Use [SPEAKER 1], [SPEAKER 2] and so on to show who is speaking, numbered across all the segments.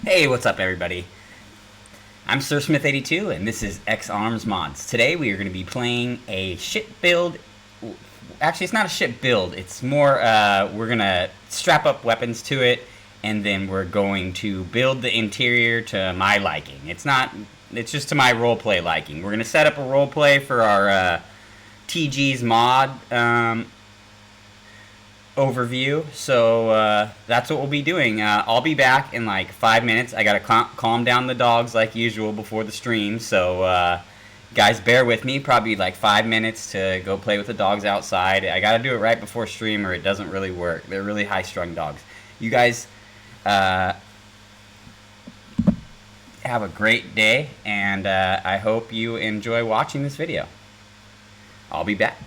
[SPEAKER 1] Hey, what's up, everybody? I'm SirSmith82, and this is X Arms Mods. Today, we are going to be playing a ship build. Actually, it's not a ship build. It's more, we're going to strap up weapons to it, and then we're going to build the interior to my liking. It's just to my roleplay liking. We're going to set up a roleplay for our TG's mod overview. So that's what we'll be doing. I'll be back in like 5 minutes. I gotta calm down the dogs like usual before the stream. So guys, bear with me. Probably like 5 minutes to go play with the dogs outside. I gotta do it right before stream, or it doesn't really work. They're really high-strung dogs. You guys have a great day, and I hope you enjoy watching this video. I'll be back.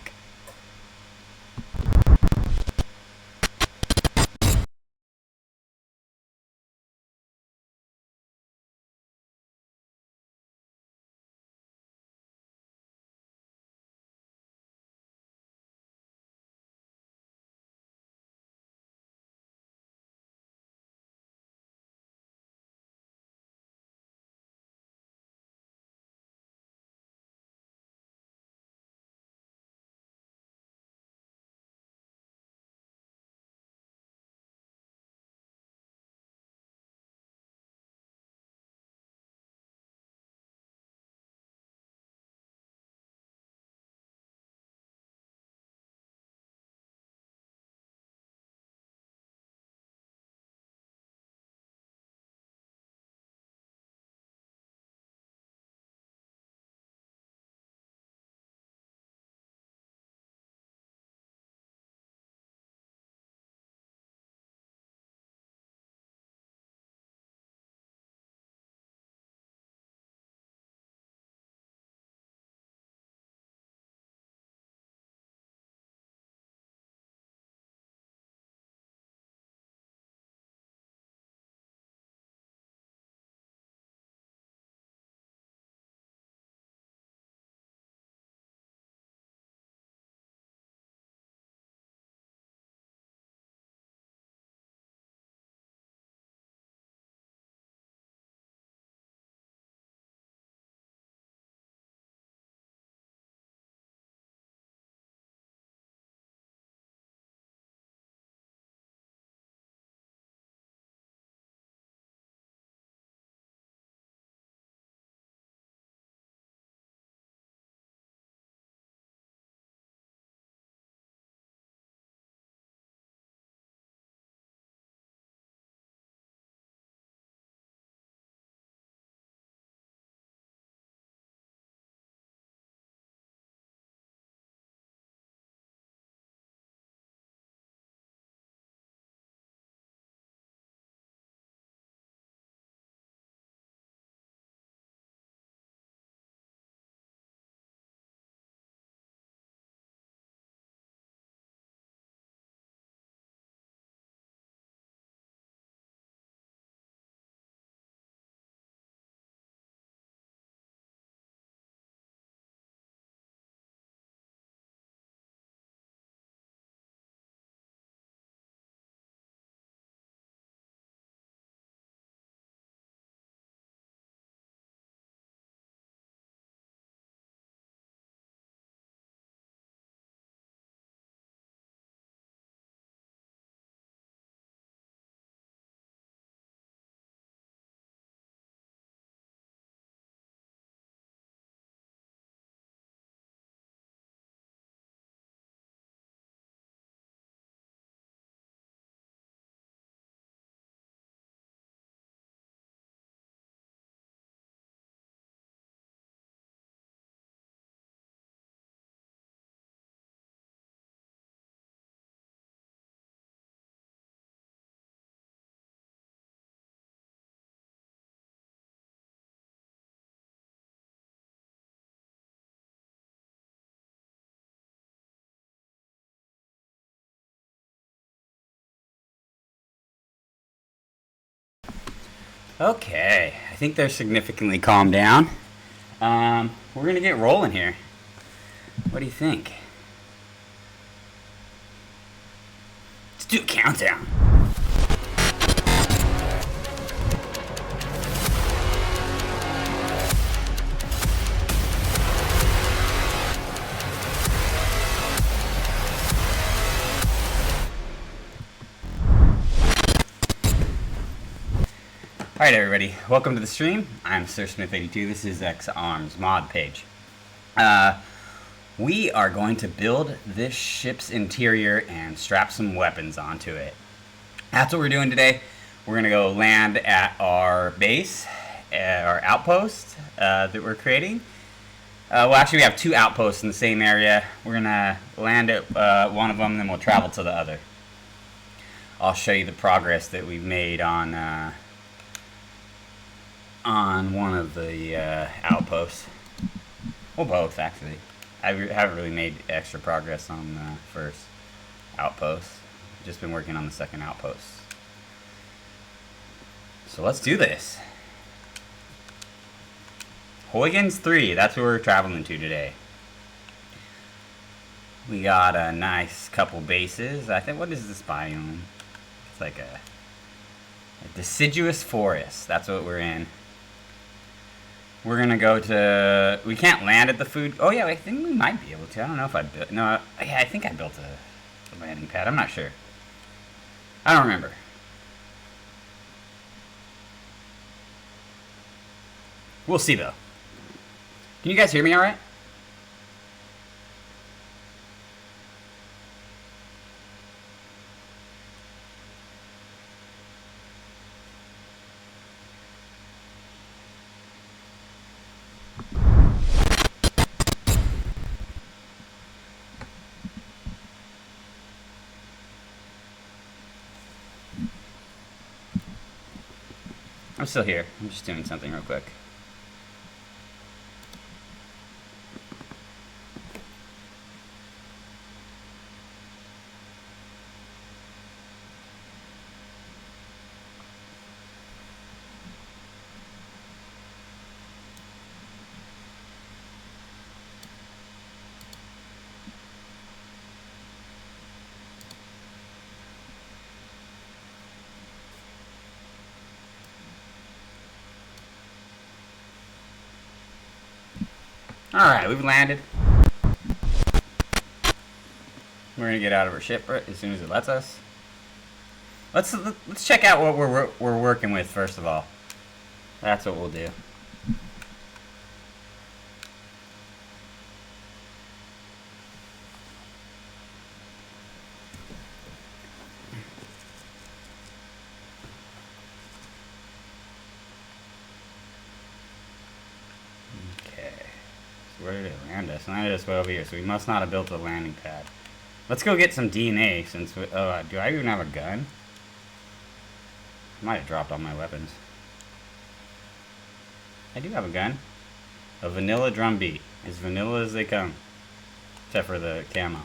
[SPEAKER 1] Okay, I think they're significantly calmed down. We're gonna get rolling here. What do you think? Let's do a countdown. Alright everybody, welcome to the stream. I'm SirSmith82, this is X-Arms mod page. We are going to build this ship's interior and strap some weapons onto it. That's what we're doing today. We're going to go land at our base, our outpost that we're creating. Well, actually we have two outposts in the same area. We're going to land at one of them, then we'll travel to the other. I'll show you the progress that we've made on one of the outposts. Well, both actually. I haven't really made extra progress on the first outpost. Just been working on the second outpost. So let's do this. Huygens 3, that's where we're traveling to today. We got a nice couple bases. I think, what is this biome? It's like a deciduous forest. That's what we're in. We're gonna go to. We can't land at the food. Oh yeah, I think we might be able to. I don't know if I built. No, yeah, I think I built a landing pad. I'm not sure. I don't remember. We'll see though. Can you guys hear me all right? I'm still here. I'm just doing something real quick. Alright, we've landed. We're gonna get out of our ship as soon as it lets us. Let's check out what we're working with first of all. That's what we'll do. Where did it land us? It landed us way over here, so we must not have built a landing pad. Let's go get some DNA since we, oh, do I even have a gun? I might have dropped all my weapons. I do have a gun. A vanilla drum beat. As vanilla as they come. Except for the camo.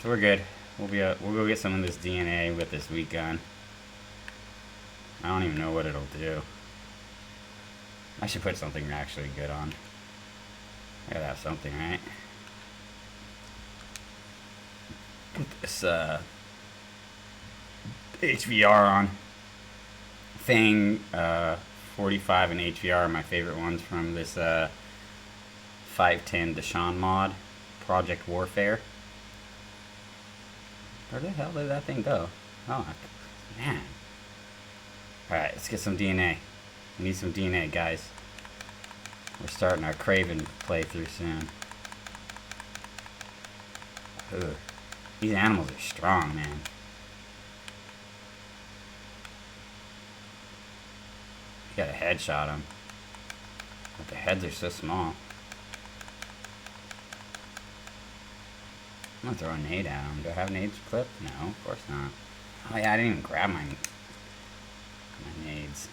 [SPEAKER 1] So we're good. We'll go get some of this DNA with this weak gun. I don't even know what it'll do. I should put something actually good on. I gotta have something, right? Put this HVR on. Fang 45 and HVR are my favorite ones from this 510 Deshawn mod, Project Warfare. Where the hell did that thing go? Oh, man. Alright, let's get some DNA. We need some DNA, guys. We're starting our Craven playthrough soon. Ugh. These animals are strong, man. You gotta headshot them. But the heads are so small. I'm gonna throw a nade at them. Do I have nades clipped? No, of course not. Oh yeah, I didn't even grab my nades.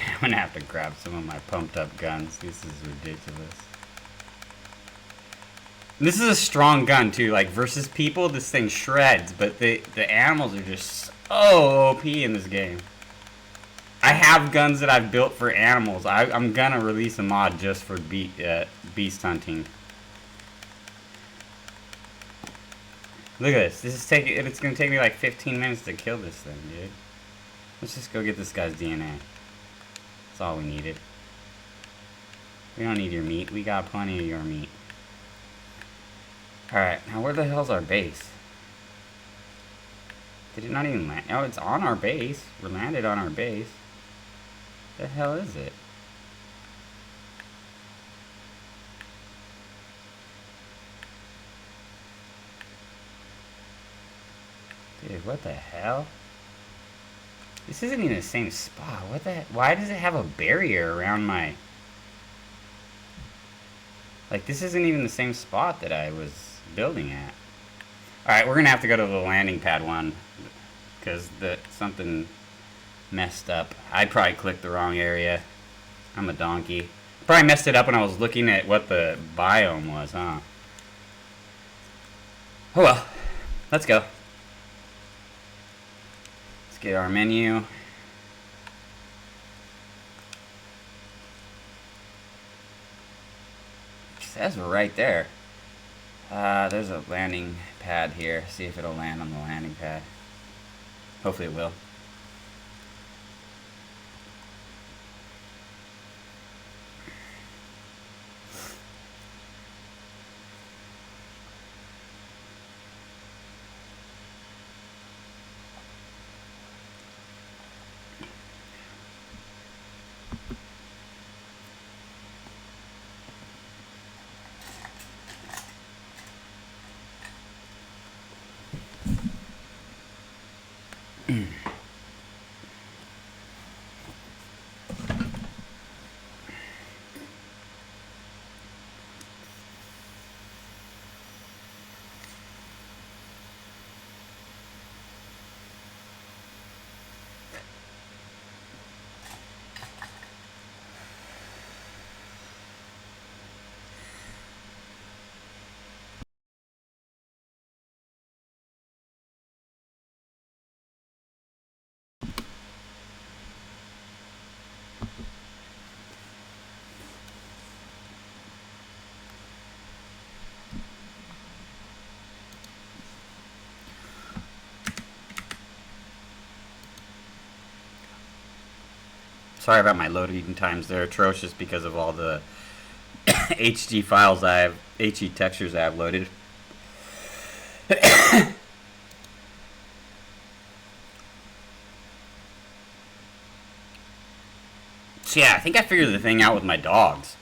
[SPEAKER 1] I'm gonna have to grab some of my pumped up guns. This is ridiculous. This is a strong gun too, like versus people, this thing shreds, but the animals are just so OP in this game. I have guns that I've built for animals. I'm gonna release a mod just for beast hunting. Look at this. It's gonna take me like 15 minutes to kill this thing, dude. Let's just go get this guy's DNA. That's all we needed. We don't need your meat. We got plenty of your meat. Alright, now where the hell's our base? Did it not even land? Oh, it's on our base. We're landed on our base. The hell is it? Dude, what the hell? This isn't even the same spot. What the heck? Why does it have a barrier around my... Like, this isn't even the same spot that I was building at. Alright, we're gonna have to go to the landing pad one. Because something messed up. I probably clicked the wrong area. I'm a donkey. Probably messed it up when I was looking at what the biome was, huh? Oh well. Let's go. Let's get our menu. It says we're right there. There's a landing pad here. See if it'll land on the landing pad. Hopefully it will. Sorry about my loading times. They're atrocious because of all the HD files HD textures I have loaded. So yeah, I think I figured the thing out with my dogs.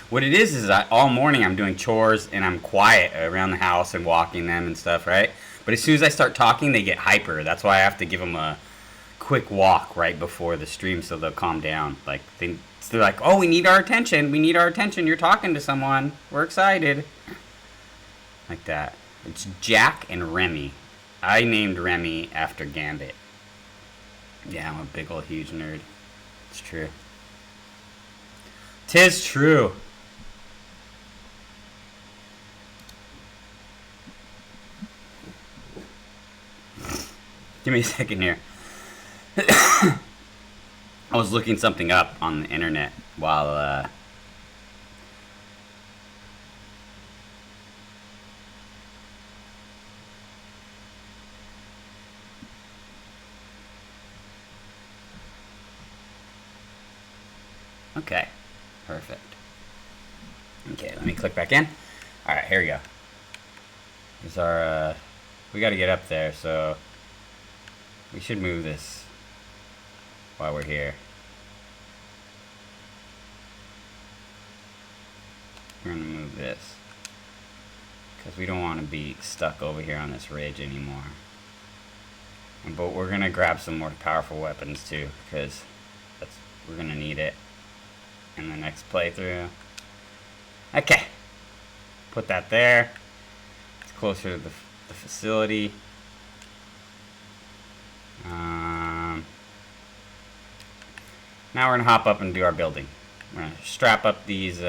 [SPEAKER 1] What it is all morning I'm doing chores and I'm quiet around the house and walking them and stuff, right? But as soon as I start talking, they get hyper. That's why I have to give them a quick walk right before the stream so they'll calm down. Like they're like, oh, we need our attention. We need our attention. You're talking to someone. We're excited. Like that. It's Jack and Remy. I named Remy after Gambit. Yeah, I'm a big old huge nerd. It's true. 'Tis true. Give me a second here. I was looking something up on the internet while okay, perfect. Okay, let me click back in. Alright, here we go. Here's our we gotta get up there, so we should move this while we're here. We're gonna move this because we don't want to be stuck over here on this ridge anymore. But we're gonna grab some more powerful weapons too, because we're gonna need it in the next playthrough. Okay, put that there. It's closer to the facility. Now we're gonna hop up and do our building. We're gonna strap up these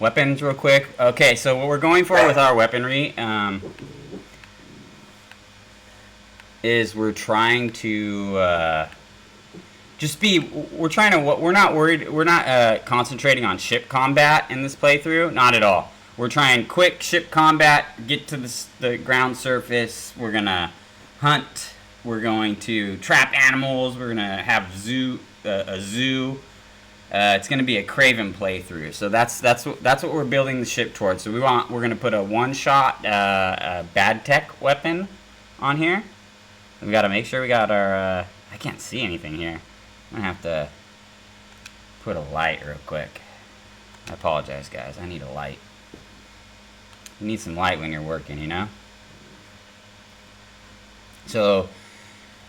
[SPEAKER 1] weapons real quick. Okay, so what we're going for with our weaponry is we're trying to we're not worried, we're not concentrating on ship combat in this playthrough, not at all. We're trying quick ship combat, get to the ground surface, we're gonna hunt, we're going to trap animals, we're gonna have a zoo, It's going to be a Craven playthrough, so that's what we're building the ship towards. So we're going to put a one-shot bad tech weapon on here. We got to make sure we got our. I can't see anything here. I'm gonna have to put a light real quick. I apologize, guys. I need a light. You need some light when you're working, you know. So.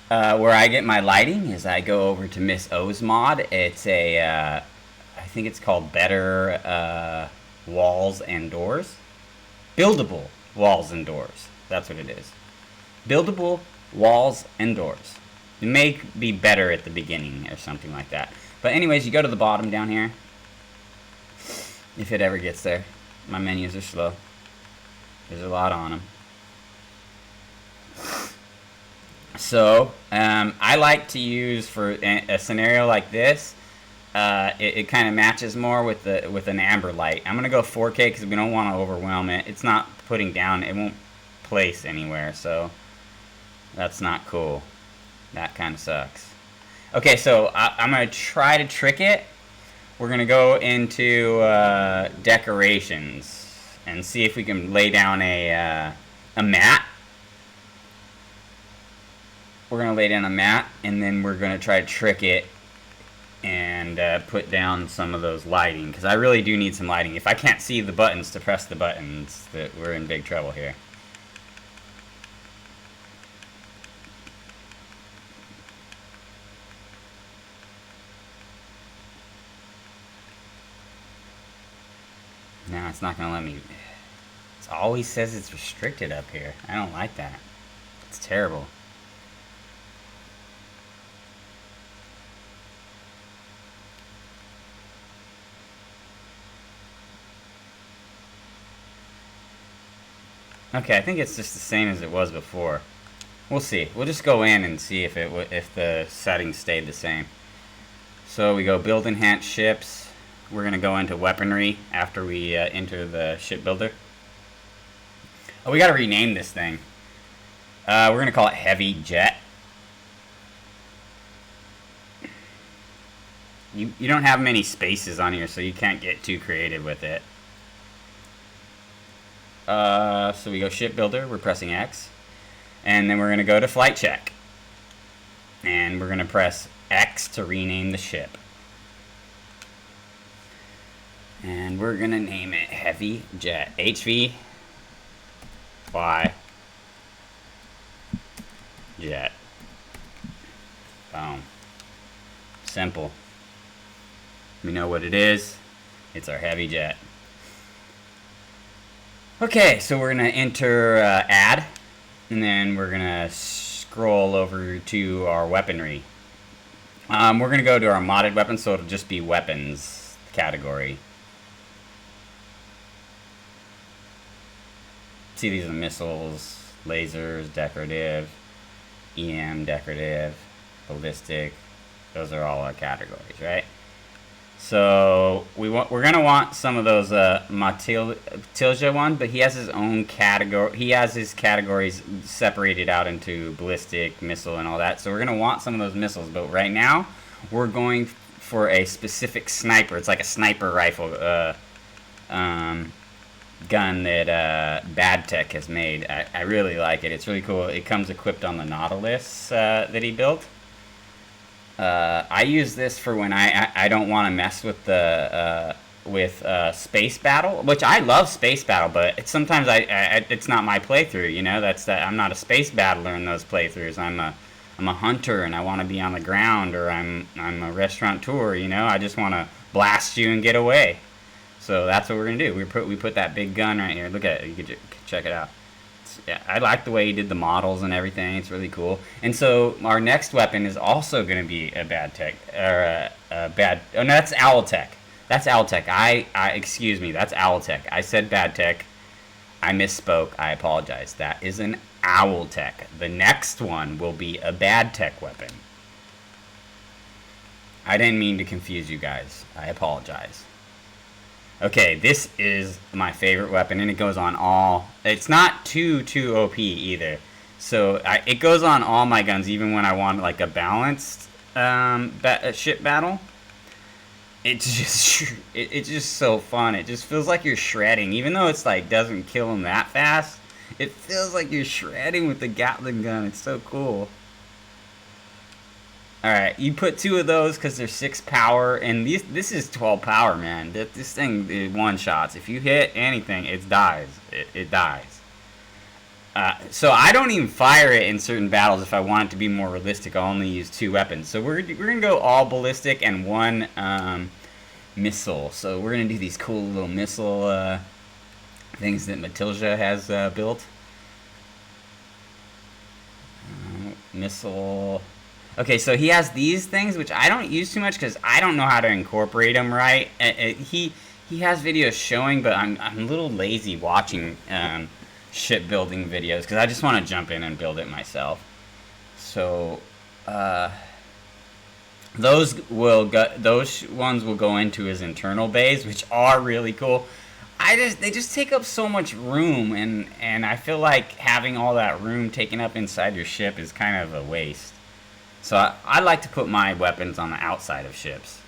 [SPEAKER 1] Where I get my lighting is I go over to Miss O's mod. It's I think it's called Better Walls and Doors. Buildable Walls and Doors. That's what it is. Buildable Walls and Doors. It may be better at the beginning or something like that. But anyways, you go to the bottom down here. If it ever gets there. My menus are slow. There's a lot on them. So, I like to use for a scenario like this, it kind of matches more with an amber light. I'm going to go 4K because we don't want to overwhelm it. It's not putting down, it won't place anywhere, so that's not cool. That kind of sucks. Okay, so I'm going to try to trick it. We're going to go into decorations and see if we can lay down a mat. We're going to lay down a mat, and then we're going to try to trick it and put down some of those lighting, because I really do need some lighting. If I can't see the buttons to press the buttons, we're in big trouble here. Now it's not going to let me. It always says it's restricted up here. I don't like that. It's terrible. Okay, I think it's just the same as it was before. We'll see. We'll just go in and see if if the settings stayed the same. So we go build enhanced ships. We're gonna go into weaponry after we enter the ship builder. Oh, we gotta rename this thing. We're gonna call it Heavy Jet. You don't have many spaces on here, so you can't get too creative with it. So we go ship builder, we're pressing X, and then we're going to go to flight check, and we're going to press X to rename the ship, and we're going to name it Heavy Jet, HV Y Jet. Boom. Simple. We know what it is. It's our Heavy Jet. Okay, so we're going to enter add, and then we're going to scroll over to our weaponry. We're going to go to our modded weapons, so it'll just be weapons category. See, these are missiles, lasers, decorative, EM, decorative, ballistic. Those are all our categories, right? So we're gonna want some of those Matilja one, but he has his own category. He has his categories separated out into ballistic, missile, and all that. So we're gonna want some of those missiles. But right now, we're going for a specific sniper. It's like a sniper rifle gun that Bad Tech has made. I really like it. It's really cool. It comes equipped on the Nautilus that he built. I use this for when I don't want to mess with the space battle, which I love space battle, but sometimes it's not my playthrough. You know, I'm not a space battler in those playthroughs. I'm a hunter and I want to be on the ground, or I'm a restaurateur. You know, I just want to blast you and get away. So that's what we're gonna do. We put that big gun right here. Look at it. You can check it out. Yeah, I like the way he did the models and everything. It's really cool. And so our next weapon is also going to be a Bad Tech, or a bad. Oh no, that's Owl Tech. That's Owl Tech. Excuse me. That's Owl Tech. I said Bad Tech. I misspoke. I apologize. That is an Owl Tech. The next one will be a Bad Tech weapon. I didn't mean to confuse you guys. I apologize. Okay, this is my favorite weapon, and it goes on all. It's not too OP either, so it goes on all my guns, even when I want like a balanced ship battle. It's just it's just so fun. It just feels like you're shredding, even though it's like doesn't kill them that fast. It feels like you're shredding with the Gatling gun. It's so cool. All right, you put 2 of those because they're 6 power, and this is 12 power, man. This thing is one shots. If you hit anything, it dies. It dies. So I don't even fire it in certain battles if I want it to be more realistic. I'll only use 2 weapons. So we're gonna go all ballistic and 1 missile. So we're gonna do these cool little missile things that Matilda has built. Missile. Okay, so he has these things, which I don't use too much because I don't know how to incorporate them right. He has videos showing, but I'm a little lazy watching shipbuilding videos because I just want to jump in and build it myself. So those ones will go into his internal bays, which are really cool. They just take up so much room, and I feel like having all that room taken up inside your ship is kind of a waste. So I like to put my weapons on the outside of ships.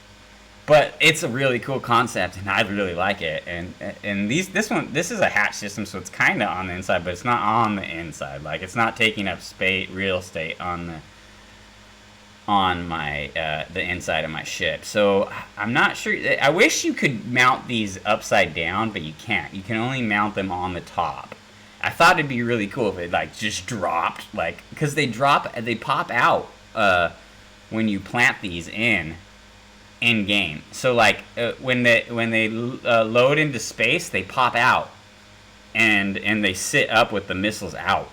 [SPEAKER 1] But it's a really cool concept, and I really like it. And this is a hatch system, so it's kind of on the inside, but it's not on the inside. Like, it's not taking up real estate on my the inside of my ship. So I'm not sure. I wish you could mount these upside down, but you can't. You can only mount them on the top. I thought it'd be really cool if it like just dropped, like, because they pop out when you plant these in game. So like when they load into space, they pop out and they sit up with the missiles out.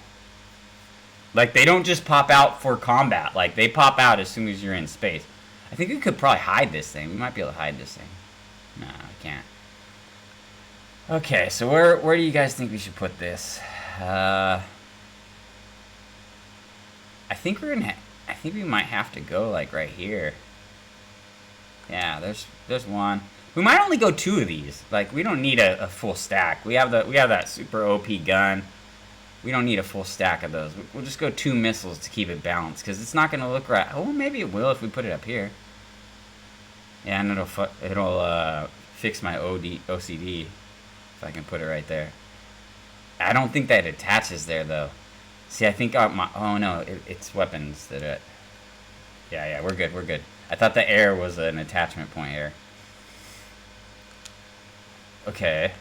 [SPEAKER 1] Like, they don't just pop out for combat. Like, they pop out as soon as you're in space. I think we could probably hide this thing. We might be able to hide this thing. No, I can't. Okay, so where do you guys think we should put this? I think we might have to go like right here. Yeah, there's one. We might only go 2 of these. Like, we don't need a full stack. We have that super OP gun. We don't need a full stack of those. We'll just go 2 missiles to keep it balanced, because it's not going to look right. Oh, maybe it will if we put it up here. Yeah, and it'll fix my OCD if I can put it right there. I don't think that attaches there, though. See, I think oh no, it's weapons that it. Yeah, we're good. I thought the air was an attachment point here. Okay.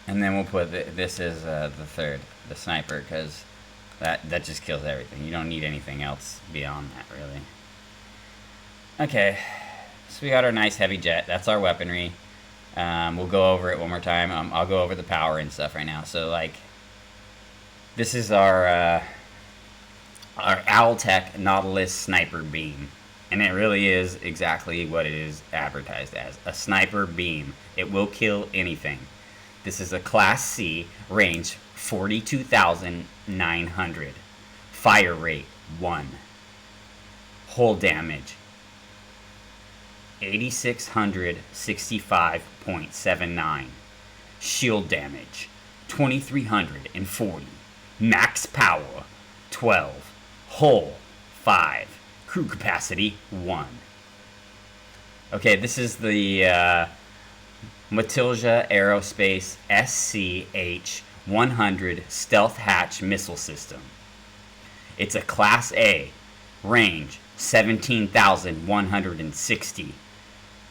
[SPEAKER 1] And then we'll put this as the third, the sniper, because that just kills everything. You don't need anything else beyond that, really. Okay, so we got our nice heavy jet. That's our weaponry. We'll go over it one more time. I'll go over the power and stuff right now. So, like, this is our Owltech Nautilus sniper beam. And it really is exactly what it is advertised as, a sniper beam. It will kill anything. This is a Class C, range 42,900. Fire rate 1. Hull damage 8,665.79. Shield damage 2,340. Max power 12. Hull 5. Crew capacity 1. Okay, this is the Matilda Aerospace SCH-100 Stealth Hatch Missile System. It's a Class A, range 17,160,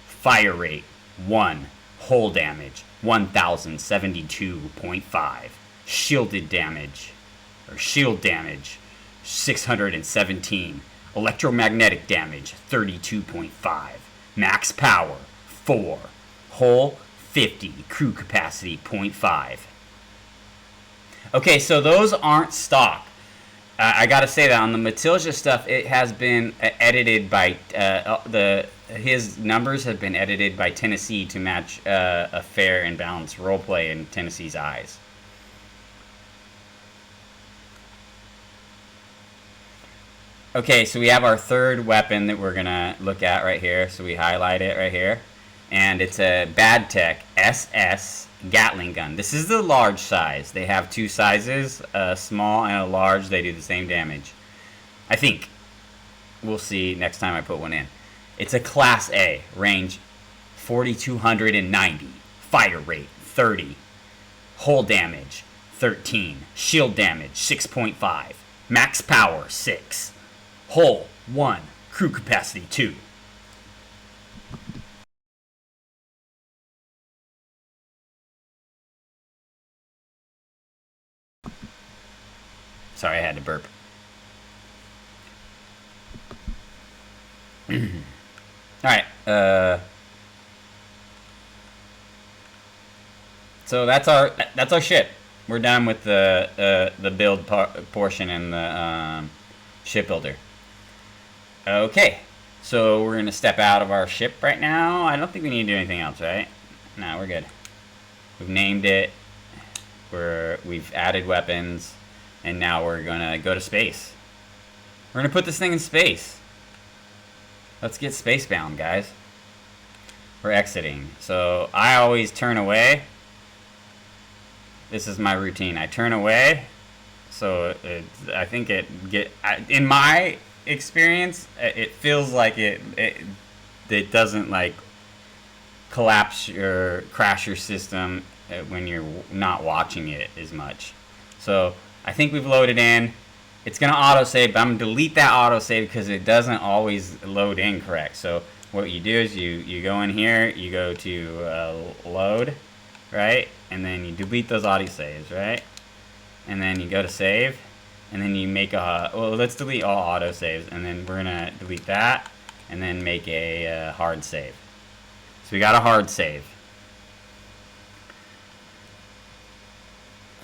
[SPEAKER 1] fire rate 1, hull damage 1,072.5, shield damage 617, electromagnetic damage 32.5, max power 4, hull 50, crew capacity 0.5. Okay, so those aren't stock. I gotta say that on the Matilda stuff, it has been edited by his numbers have been edited by Tennessee to match a fair and balanced roleplay in Tennessee's eyes. Okay, so we have our third weapon that we're gonna look at right here. So we highlight it right here. And it's a Badtech SS Gatling gun. This is the large size. They have 2 sizes, a small and a large. They do the same damage, I think. We'll see next time I put one in. It's a Class A, range 4,290, fire rate 30, hull damage 13, shield damage 6.5, max power 6, hull 1, crew capacity 2. Sorry, I had to burp. All right. So that's our ship. We're done with the build portion and the shipbuilder. Okay. So we're gonna step out of our ship right now. I don't think we need to do anything else, right? No, we're good. We've named it. We've added weapons, and now we're gonna go to space. We're gonna put this thing in space. Let's get spacebound, guys. We're exiting. So I always turn away. This is my routine. I turn away. So I think in my experience, it feels like it doesn't like collapse or crash your system when you're not watching it as much. So I think we've loaded in. It's going to autosave, but I'm going to delete that autosave because it doesn't always load in correct. So what you do is you go in here, you go to load, right? And then you delete those autosaves, right? And then you go to save, and then you make well, let's delete all autosaves, and then we're going to delete that, and then make a hard save. So we got a hard save.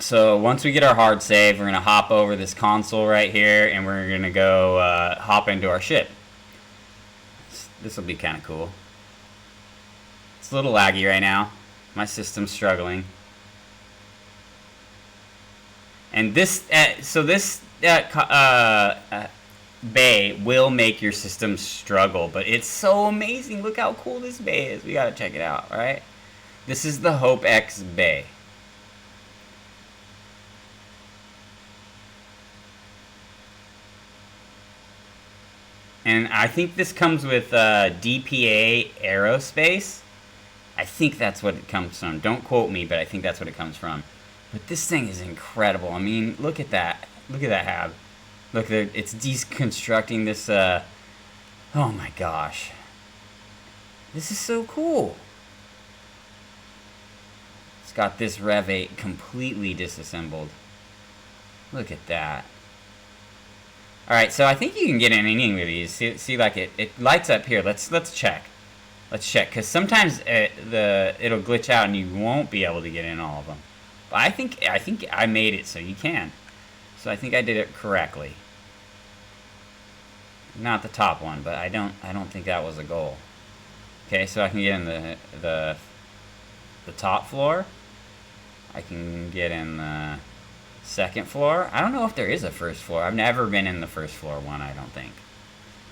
[SPEAKER 1] So once we get our hard save, we're going to hop over this console right here, and we're going to go hop into our ship. This will be kind of cool. It's a little laggy right now. My system's struggling. And this, this bay will make your system struggle, but it's so amazing. Look how cool this bay is. We got to check it out, all right? This is the Hope X bay. And I think this comes with DPA Aerospace. I think that's what it comes from. Don't quote me, but I think that's what it comes from. But this thing is incredible. I mean, look at that. Look at that hab. Look, it's deconstructing this. Oh my gosh. This is so cool. It's got this Rev 8 completely disassembled. Look at that. Alright, so I think you can get in any of these. See like it lights up here. Let's check. Let's check, because sometimes it'll glitch out and you won't be able to get in all of them. But I think I made it so you can. So I think I did it correctly. Not the top one, but I don't think that was a goal. Okay, so I can get in the top floor. I can get in the second floor. I don't know if there is a first floor. I've never been in the first floor one, I don't think.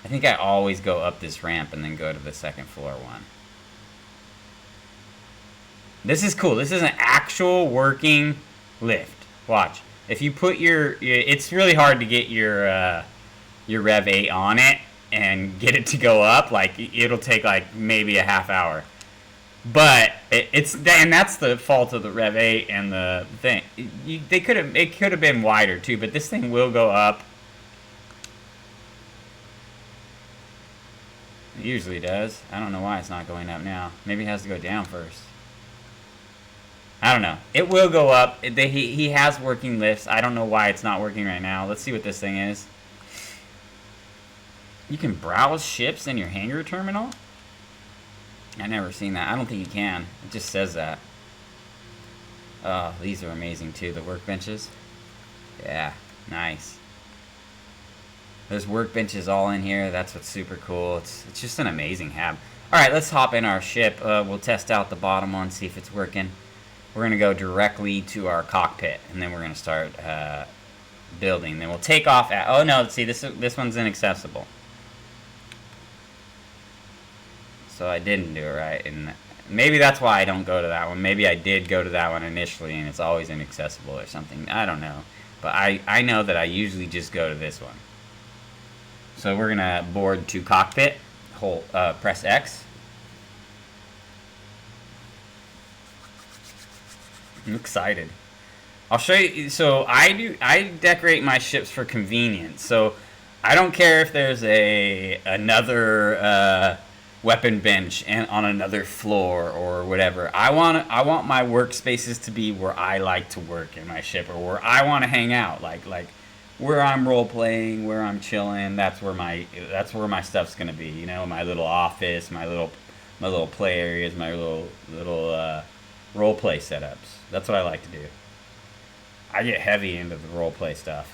[SPEAKER 1] I think I always go up this ramp and then go to the second floor one. This is cool. This is an actual working lift. Watch. If you put it's really hard to get your Rev 8 on it and get it to go up. Like, it'll take like maybe a half hour. But and that's the fault of the Rev 8 and the thing. It could have been wider too, but this thing will go up. It usually does. I don't know why it's not going up now. Maybe it has to go down first. I don't know. It will go up. He has working lifts. I don't know why it's not working right now. Let's see what this thing is. You can browse ships in your hangar terminal? I've never seen that. I don't think you can. It just says that. Oh, these are amazing too, the workbenches. Yeah, nice. There's workbenches all in here. That's what's super cool. It's just an amazing hab. Alright, let's hop in our ship. We'll test out the bottom one, see if it's working. We're going to go directly to our cockpit, and then we're going to start building. Then we'll take off at... Oh no, see, this one's inaccessible. So I didn't do it right, and maybe that's why I don't go to that one. Maybe I did go to that one initially, and it's always inaccessible or something. I don't know. But I know that I usually just go to this one. So we're going to board to cockpit, press X. I'm excited. I'll show you. So I decorate my ships for convenience. So I don't care if there's another weapon bench and on another floor or whatever. I want my workspaces to be where I like to work in my ship, or where I want to hang out. Like where I'm role playing, where I'm chilling. That's where my stuff's gonna be. You know, my little office, my little play areas, my little role play setups. That's what I like to do. I get heavy into the role play stuff.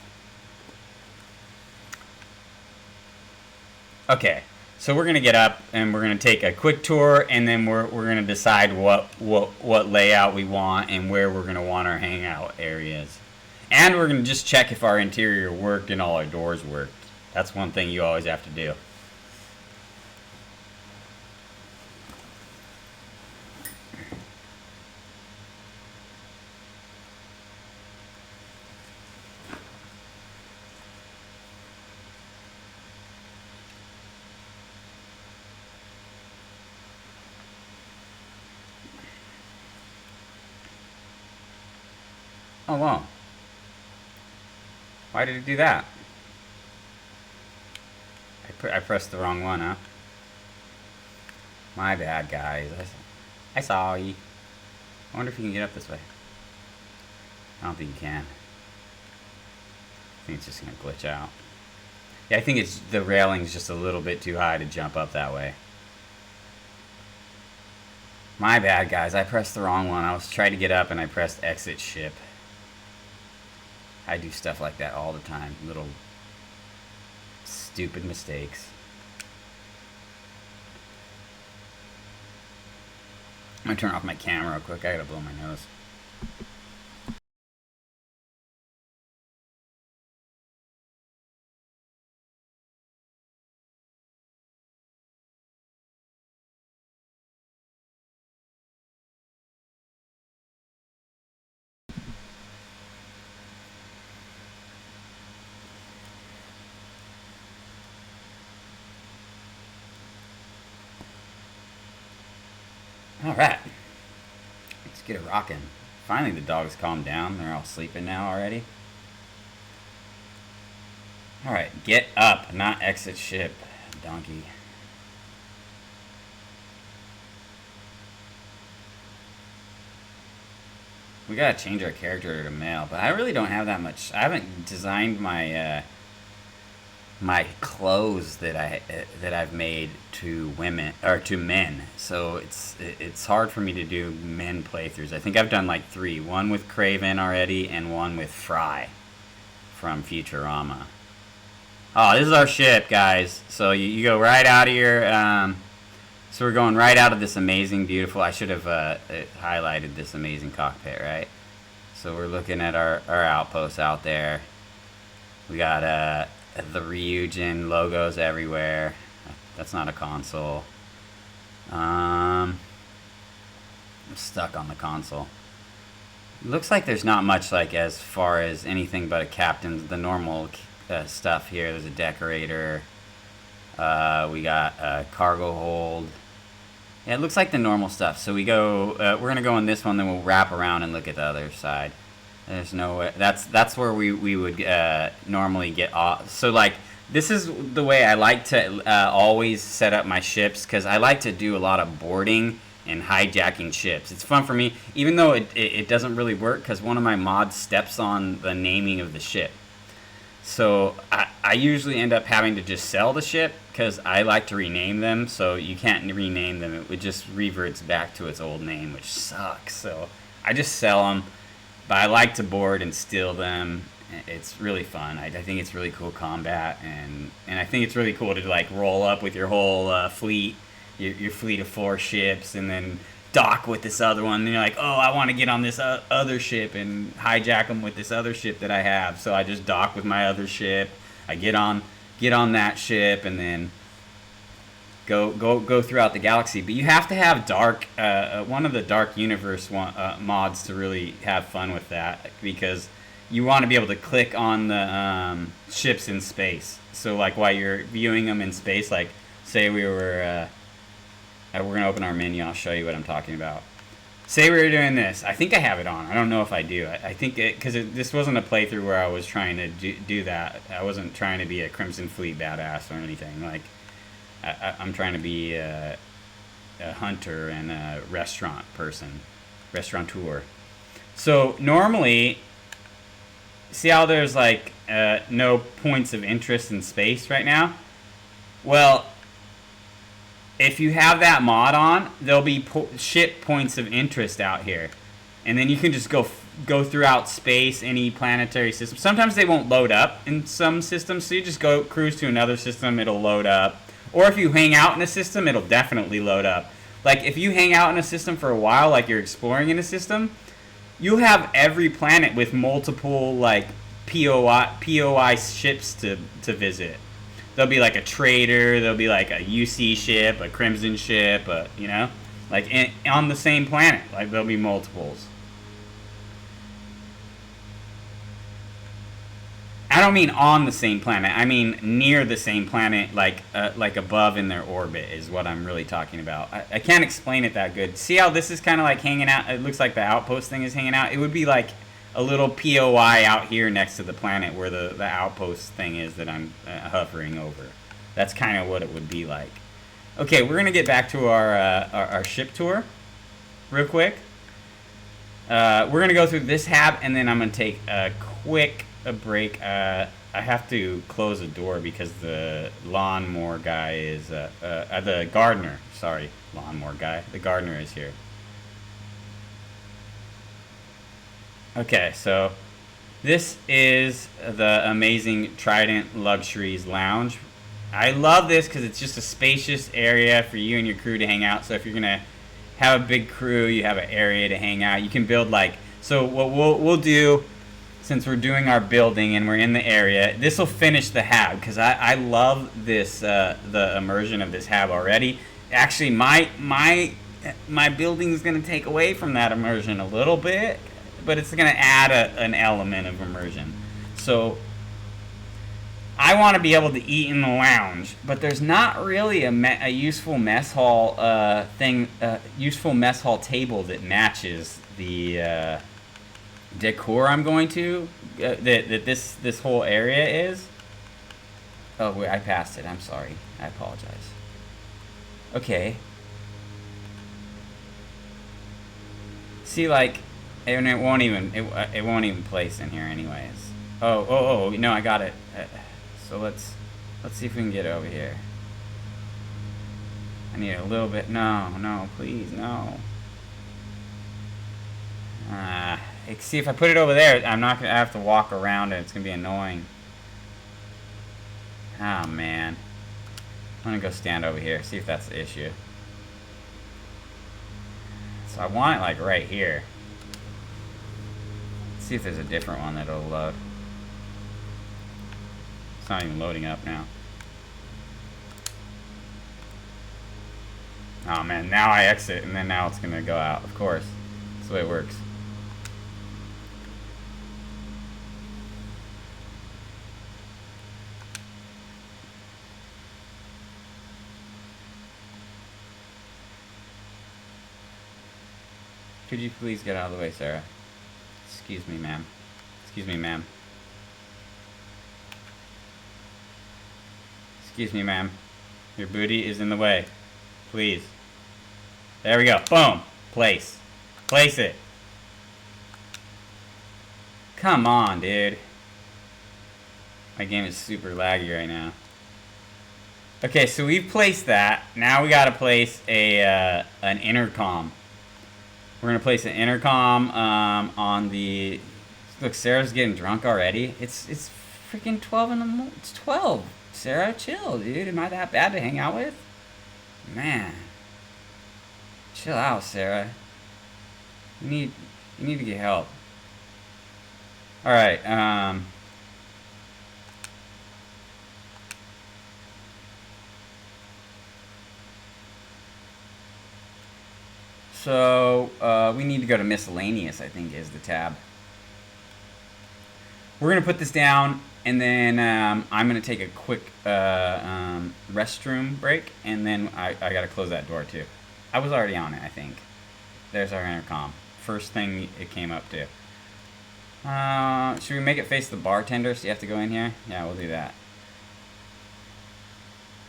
[SPEAKER 1] Okay, so we're gonna get up and we're gonna take a quick tour, and then we're gonna decide what layout we want and where we're gonna want our hangout areas, and we're gonna just check if our interior worked and all our doors worked. That's one thing you always have to do. Oh wow, why did it do that? I pressed the wrong one, huh? My bad, guys. I saw you. I wonder if you can get up this way. I don't think you can. I think it's just gonna glitch out. Yeah, I think it's the railing's just a little bit too high to jump up that way. My bad, guys. I pressed the wrong one. I was trying to get up and I pressed exit ship. I do stuff like that all the time. Little stupid mistakes. I'm gonna turn off my camera real quick. I gotta blow my nose. All right, let's get it rocking. Finally, the dogs calmed down. They're all sleeping now already. All right, get up, not exit ship, donkey. We gotta change our character to male, but I really don't have that much. I haven't designed my clothes that I've made to women or to men. So it's hard for me to do men playthroughs. I think I've done like three. One with Craven already, and one with Fry from Futurama. Oh, this is our ship, guys. So you go right out of your. So we're going right out of this amazing, beautiful. I should have highlighted this amazing cockpit, right? So we're looking at our outposts out there. We got the Ryujin logos everywhere. That's not a console. I'm stuck on the console. Looks like there's not much like as far as anything but a captain's, the normal stuff here. There's a decorator. We got a cargo hold. Yeah, it looks like the normal stuff. So we go. We're gonna go on this one, then we'll wrap around and look at the other side. There's no way. That's where we would normally get off. So like this is the way I like to always set up my ships, because I like to do a lot of boarding and hijacking ships. It's fun for me, even though it doesn't really work because one of my mods steps on the naming of the ship. So I usually end up having to just sell the ship because I like to rename them. So you can't rename them; it just reverts back to its old name, which sucks. So I just sell them. But I like to board and steal them. It's really fun. I think it's really cool combat, and I think it's really cool to like roll up with your whole fleet, your fleet of 4 ships, and then dock with this other one. And you're like, oh, I want to get on this other ship and hijack them with this other ship that I have. So I just dock with my other ship. I get on that ship, and then go throughout the galaxy. But you have to have dark one of the Dark Universe mods to really have fun with that, because you want to be able to click on the ships in space. So like while you're viewing them in space, like Say we're gonna open our menu. I'll show you what I'm talking about. Say we were doing this. I think I have it on. I don't know if I do. I think because this wasn't a playthrough where I was trying to do that. I wasn't trying to be a Crimson Fleet badass or anything. Like, I'm trying to be a hunter and a restaurateur. So normally, see how there's like no points of interest in space right now? Well, if you have that mod on, there'll be ship points of interest out here, and then you can just go throughout space, any planetary system. Sometimes they won't load up in some systems, so you just go cruise to another system, it'll load up. Or if you hang out in a system, it'll definitely load up. Like if you hang out in a system for a while, like you're exploring in a system, you'll have every planet with multiple like POI ships to visit. There'll be like a trader, there'll be like a UC ship, a Crimson ship, you know, like on the same planet. Like there'll be multiples. I don't mean on the same planet. I mean near the same planet, like above in their orbit is what I'm really talking about. I can't explain it that good. See how this is kind of like hanging out? It looks like the outpost thing is hanging out. It would be like a little POI out here next to the planet where the outpost thing is that I'm hovering over. That's kind of what it would be like. Okay, we're gonna get back to our ship tour real quick. We're gonna go through this hab and then I'm gonna take a quick break. I have to close a door because the lawnmower guy is the gardener. Sorry, lawnmower guy. The gardener is here. Okay, so this is the amazing Trident Luxuries Lounge. I love this because it's just a spacious area for you and your crew to hang out. So if you're gonna have a big crew, you have an area to hang out. You can build like, so what we'll do, since we're doing our building and we're in the area, this will finish the hab because I love this the immersion of this hab already. Actually, my building is gonna take away from that immersion a little bit, but it's going to add an element of immersion. So I want to be able to eat in the lounge, but there's not really a useful mess hall useful mess hall table that matches the decor I'm going to that this whole area is. Oh wait, I passed it. I'm sorry. I apologize. Okay. See, like. And it won't even place in here anyways. Oh, no, I got it. So let's see if we can get over here. I need a little bit. No, please, no. See, if I put it over there, I'm not gonna have to walk around it. It's gonna be annoying. Oh man. I'm gonna go stand over here, see if that's the issue. So I want it like right here. See if there's a different one that'll load. It's not even loading up now. Oh man, now I exit and then now it's gonna go out. Of course, that's the way it works. Could you please get out of the way, Sarah? Excuse me, ma'am. Excuse me, ma'am. Excuse me, ma'am. Your booty is in the way. Please. There we go. Boom. Place. Place it. Come on, dude. My game is super laggy right now. Okay, so we've placed that. Now we gotta place an intercom. We're gonna place an intercom on the. Look, Sarah's getting drunk already. It's freaking 12 in the morning. It's 12. Sarah, chill, dude. Am I that bad to hang out with? Man, chill out, Sarah. You need to get help. All right. So we need to go to miscellaneous, I think is the tab. we're gonna put this down, and then I'm gonna take a quick restroom break, and then I gotta close that door too. I was already on it, I think. There's our intercom. First thing it came up to. Should we make it face the bartender so you have to go in here? Yeah, we'll do that.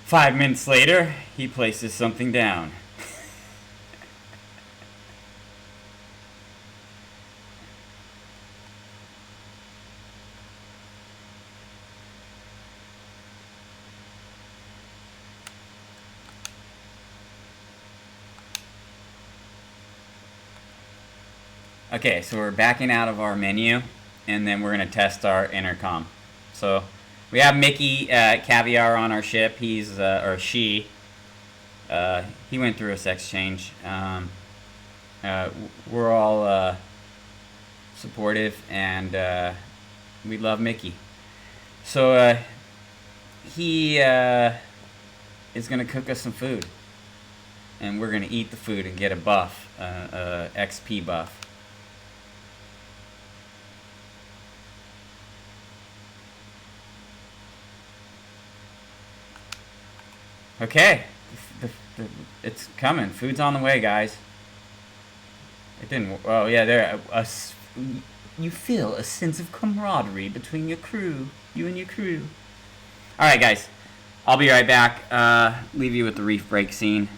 [SPEAKER 1] 5 minutes later, he places something down. Okay, so we're backing out of our menu, and then we're gonna test our intercom. So we have Mickey Caviar on our ship. He's or she. He went through a sex change. We're all supportive, and we love Mickey. So he is gonna cook us some food, and we're gonna eat the food and get a buff, XP buff. Okay, it's coming. Food's on the way, guys. It didn't. Oh yeah, there. You feel a sense of camaraderie between your crew, you and your crew. All right, guys. I'll be right back. Leave you with the reef break scene.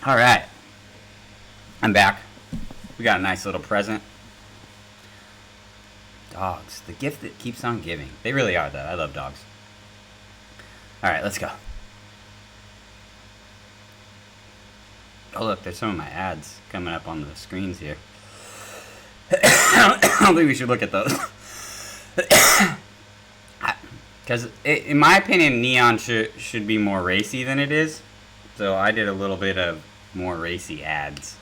[SPEAKER 1] All right, I'm back. We got a nice little present. Dogs, the gift that keeps on giving. They really are, though. I love dogs. All right, let's go. Oh, look, there's some of my ads coming up on the screens here. I don't think we should look at those. Because, in my opinion, Neon should be more racy than it is. So I did a little bit of more racy ads.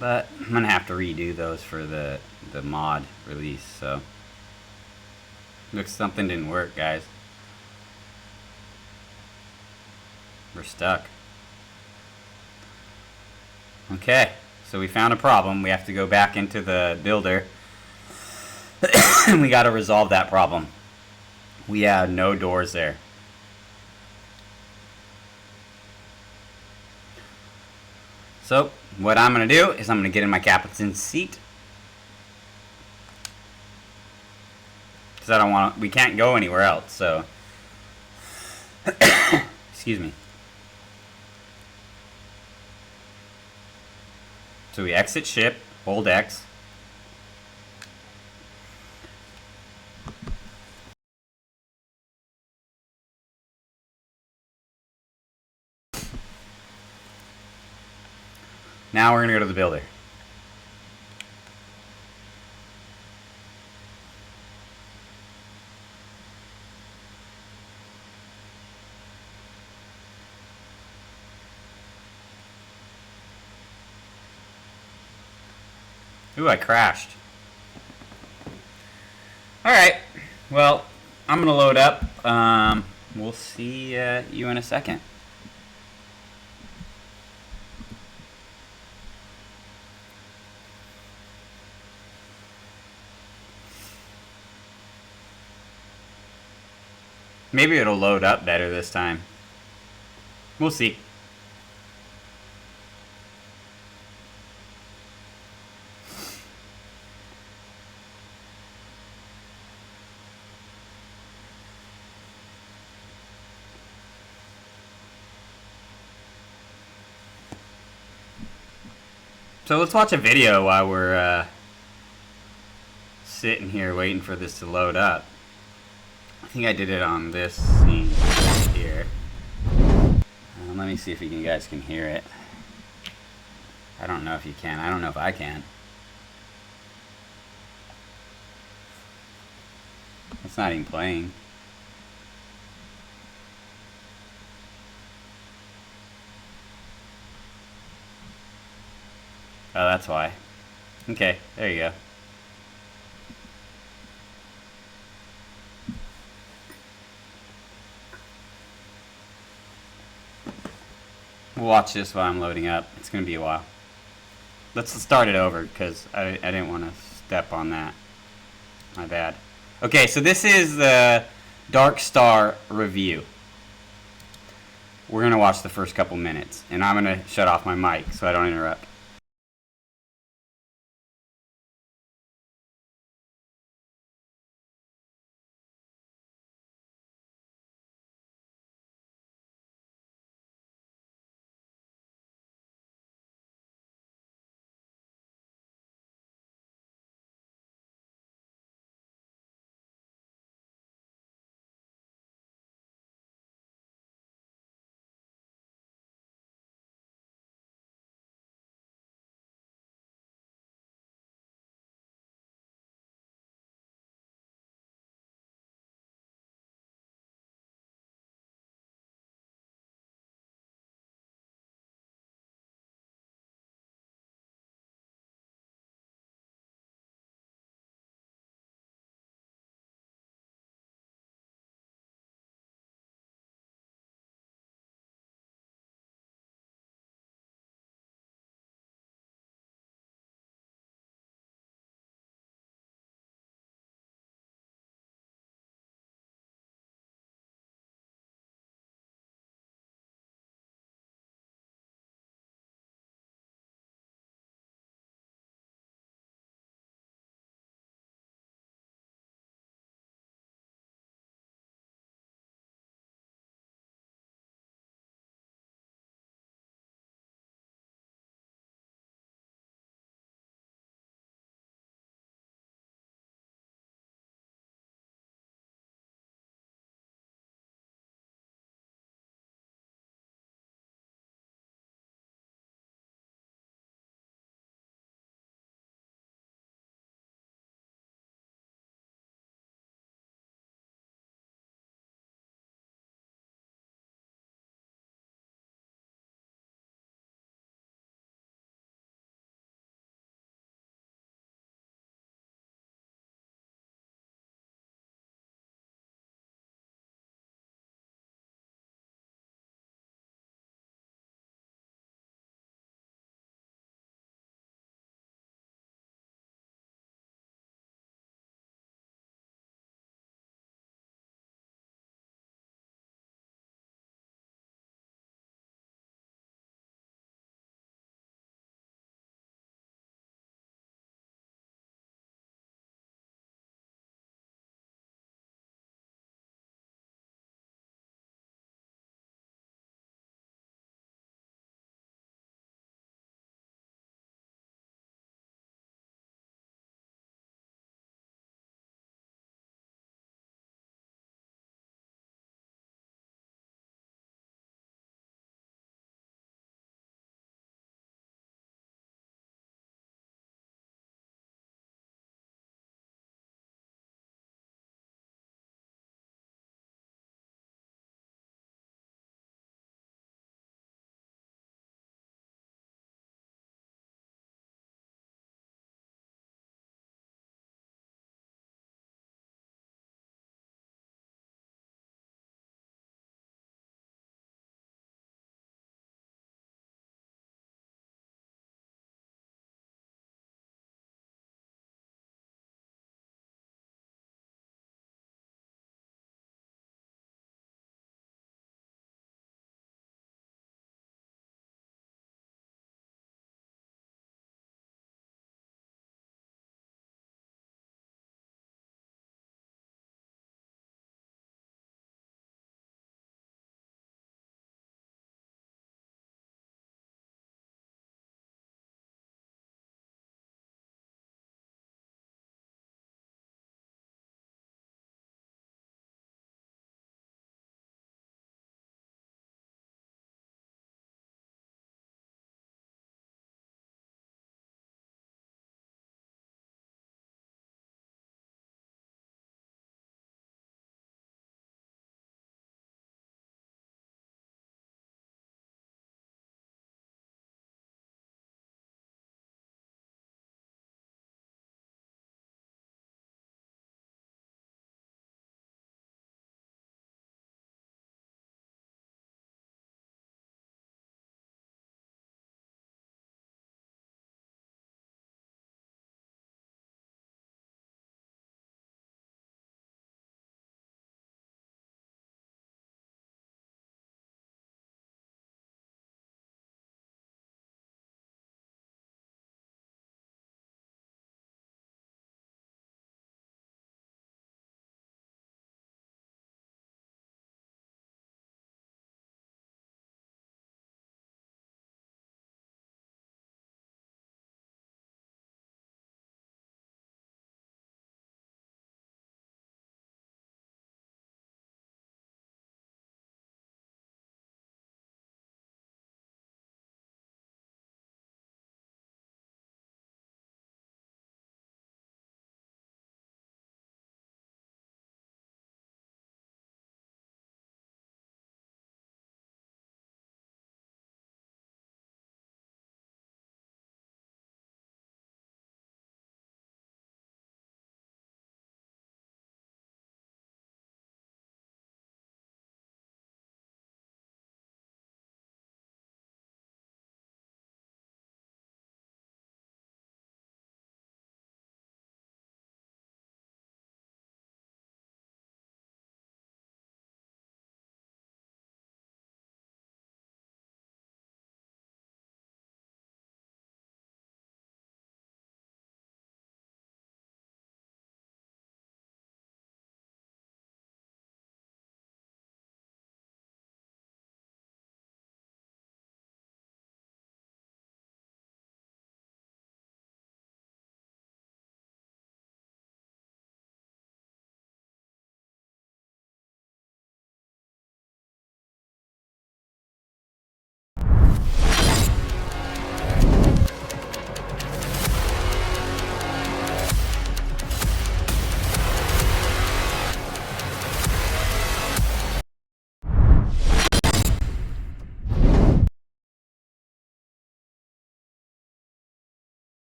[SPEAKER 1] But I'm going to have to redo those for the mod release. So, looks something didn't work, guys. We're stuck. Okay, so we found a problem. We have to go back into the builder. And we got to resolve that problem. We have no doors there. So, what I'm going to do is I'm going to get in my captain's seat. Because I don't want to, we can't go anywhere else, so. Excuse me. So we exit ship, hold X. Now we're going to go to the builder. Ooh, I crashed. Alright, well, I'm going to load up. We'll see you in a second. Maybe it'll load up better this time. We'll see. So let's watch a video while we're sitting here waiting for this to load up. I think I did it on this scene here. Let me see if you guys can hear it. I don't know if you can. I don't know if I can. It's not even playing. Oh, that's why. Okay, there you go. We'll watch this while I'm loading up. It's going to be a while. Let's start it over because I didn't want to step on that. My bad. Okay, so this is the Dark Star review. We're going to watch the first couple minutes, and I'm going to shut off my mic so I don't interrupt.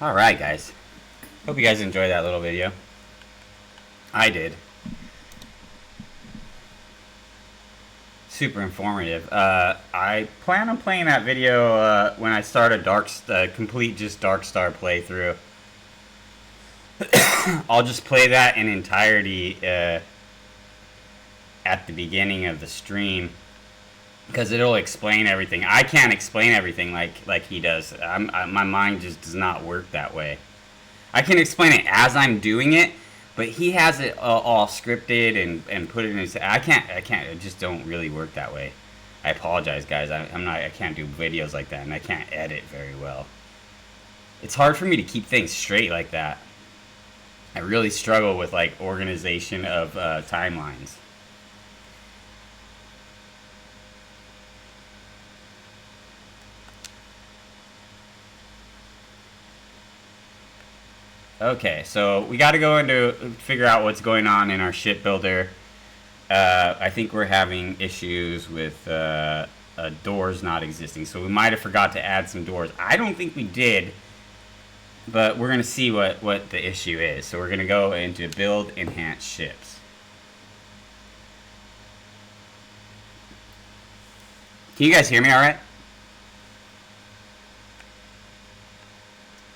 [SPEAKER 1] Alright, guys. Hope you guys enjoyed that little video. I did. Super informative. I plan on playing that video when I start a complete just Darkstar playthrough. I'll just play that in entirety at the beginning of the stream, because it'll explain everything. I can't explain everything like he does. My mind just does not work that way. I can explain it as I'm doing it, but he has it all scripted and put it in his. I can't. It just don't really work that way. I apologize, guys. I can't do videos like that, and I can't edit very well. It's hard for me to keep things straight like that. I really struggle with like organization of timelines. Okay, so we got to go into figure out what's going on in our shipbuilder. I think we're having issues with doors not existing, so we might have forgot to add some doors. I don't think we did, but we're going to see what the issue is. So we're going to go into build enhanced ships. Can you guys hear me all right?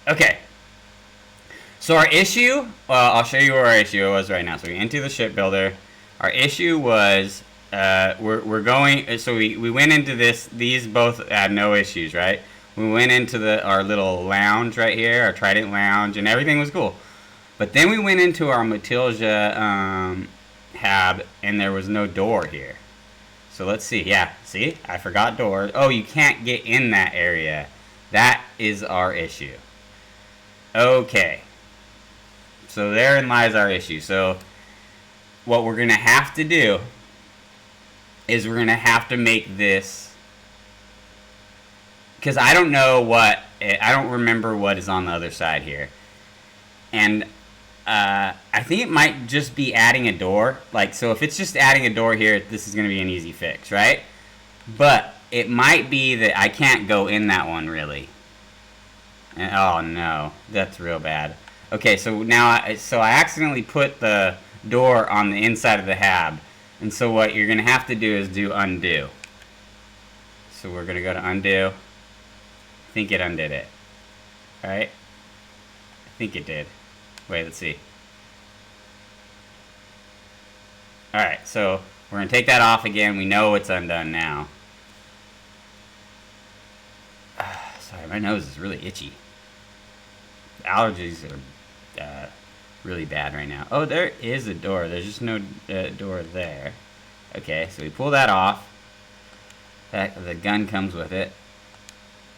[SPEAKER 1] Okay. So our issue, well, I'll show you where our issue was right now. So we enter the shipbuilder. Our issue was, we're going, so we went into these both had no issues, right? We went into our little lounge right here, our Trident lounge, and everything was cool. But then we went into our Matilda hab, and there was no door here. So let's see, yeah, see, I forgot doors. Oh, you can't get in that area. That is our issue. Okay. So therein lies our issue. So what we're going to have to do is we're going to have to make this, because I don't know I don't remember what is on the other side here. And I think it might just be adding a door. Like, so if it's just adding a door here, this is going to be an easy fix, right? But it might be that I can't go in that one, really. And, oh no, that's real bad. Okay, so now, I accidentally put the door on the inside of the hab. And so what you're going to have to do is do undo. So we're going to go to undo. I think it undid it. Alright? I think it did. Wait, let's see. Alright, so we're going to take that off again. We know it's undone now. Sorry, my nose is really itchy. Allergies are really bad right now. Oh, there is a door. There's just no door there. Okay, so we pull that off. The gun comes with it.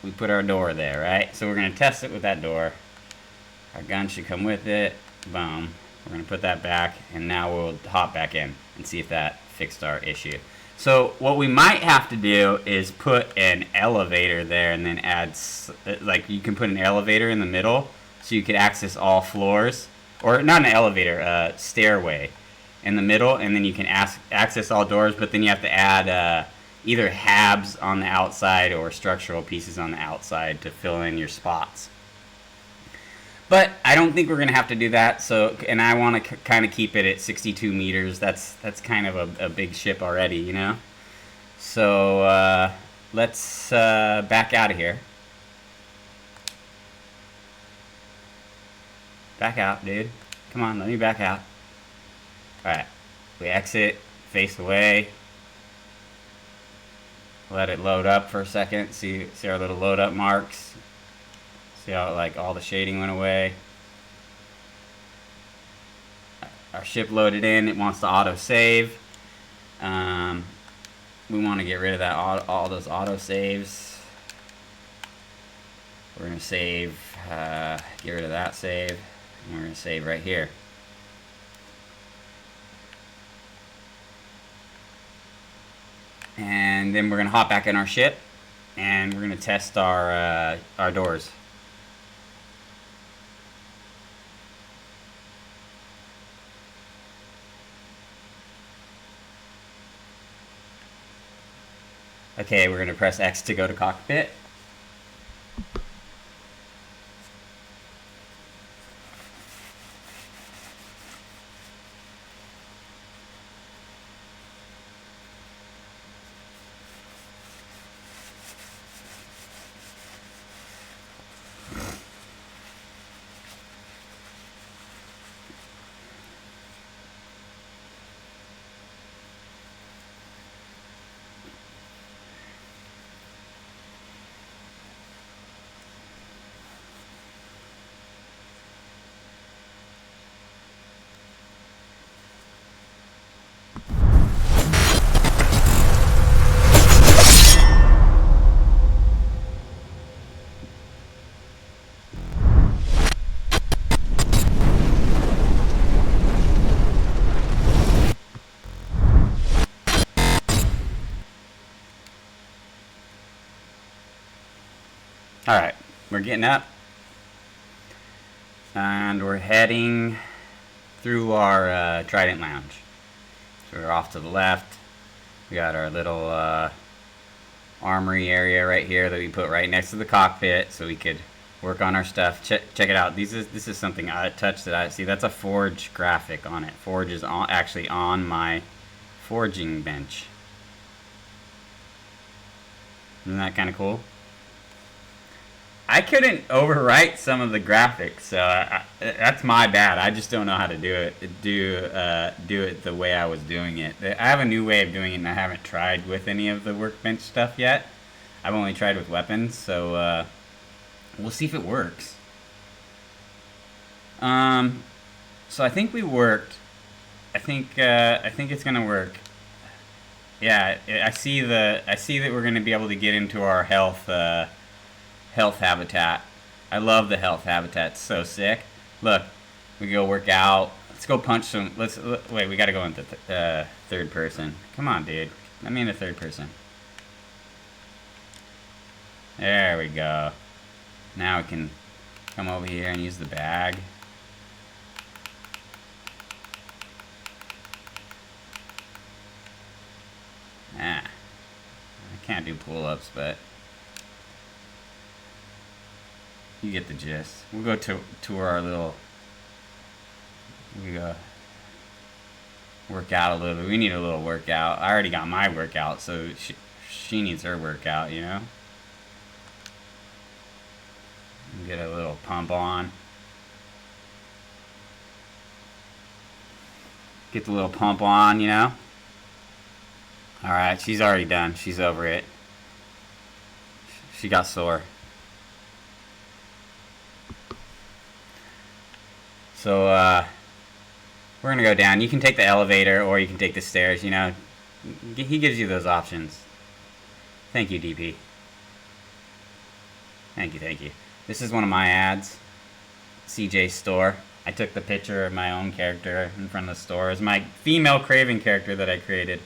[SPEAKER 1] We put our door there, right? So we're going to test it with that door. Our gun should come with it. Boom. We're going to put that back, and now we'll hop back in and see if that fixed our issue. So what we might have to do is put an elevator there, and then add, like, you can put an elevator in the middle so you could access all floors. Or not an elevator, stairway in the middle, and then you can access all doors, but then you have to add either habs on the outside or structural pieces on the outside to fill in your spots. But I don't think we're going to have to do that, so, and I want to kind of keep it at 62 meters. That's kind of a big ship already, you know? So let's back out of here. Back out, dude. Come on, let me back out. Alright. We exit, face away. Let it load up for a second. See our little load up marks. See how like all the shading went away. Our ship loaded in. It wants to auto save. We want to get rid of that all those auto saves. We're gonna save. Get rid of that save. And we're gonna save right here. And then we're gonna hop back in our ship, and we're gonna test our doors. Okay, we're gonna press X to go to cockpit. Alright, we're getting up. And we're heading through our Trident Lounge. So we're off to the left. We got our little armory area right here that we put right next to the cockpit so we could work on our stuff. Check it out. This is something I touched that I see. That's a Forge graphic on it. Forge is actually on my forging bench. Isn't that kind of cool? I couldn't overwrite some of the graphics, so that's my bad. I just don't know how to do it. Do it the way I was doing it. I have a new way of doing it, and I haven't tried with any of the workbench stuff yet. I've only tried with weapons, so we'll see if it works. So I think we worked. I think it's gonna work. Yeah, I see that we're gonna be able to get into our health habitat. I love the health habitat. It's so sick. Look, we can go work out. Let's go punch some. Wait. We gotta go into third person. Come on, dude. Let me into third person. There we go. Now we can come over here and use the bag. I can't do pull-ups, but you get the gist. We'll go to our little. We go work out a little. We need a little workout. I already got my workout, so she needs her workout, you know. Get a little pump on. Get the little pump on, you know. All right, she's already done. She's over it. She got sore. So, we're gonna go down. You can take the elevator or you can take the stairs, you know. He gives you those options. Thank you, DP. Thank you. This is one of my ads. CJ store. I took the picture of my own character in front of the store. It's my female Craven character that I created.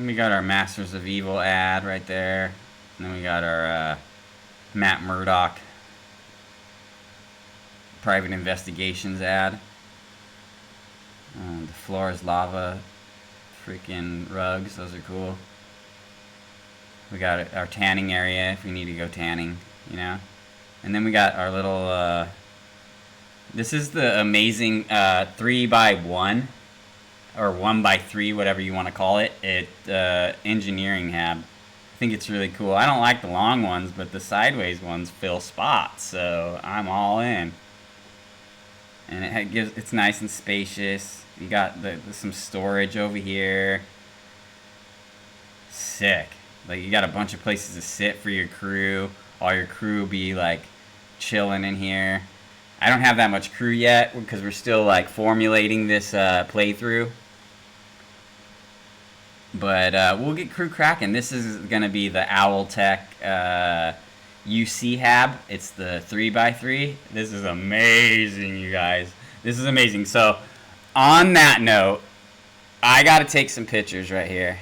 [SPEAKER 1] We got our Masters of Evil ad right there. And then we got our Matt Murdock Private Investigations ad. The floor is lava. Freaking rugs. Those are cool. We got our tanning area if we need to go tanning, you know. And then we got our little, this is the amazing 3x1, or 1x3, whatever you want to call it, engineering hab. I think it's really cool. I don't like the long ones, but the sideways ones fill spots, so I'm all in. And it's nice and spacious. You got some storage over here. Sick. Like, you got a bunch of places to sit for your crew. All your crew will be like chilling in here. I don't have that much crew yet because we're still like formulating this playthrough. But we'll get crew cracking. This is gonna be the Owltech UC hab. It's the 3x3. This is amazing, you guys. This is amazing. So, on that note, I gotta take some pictures right here.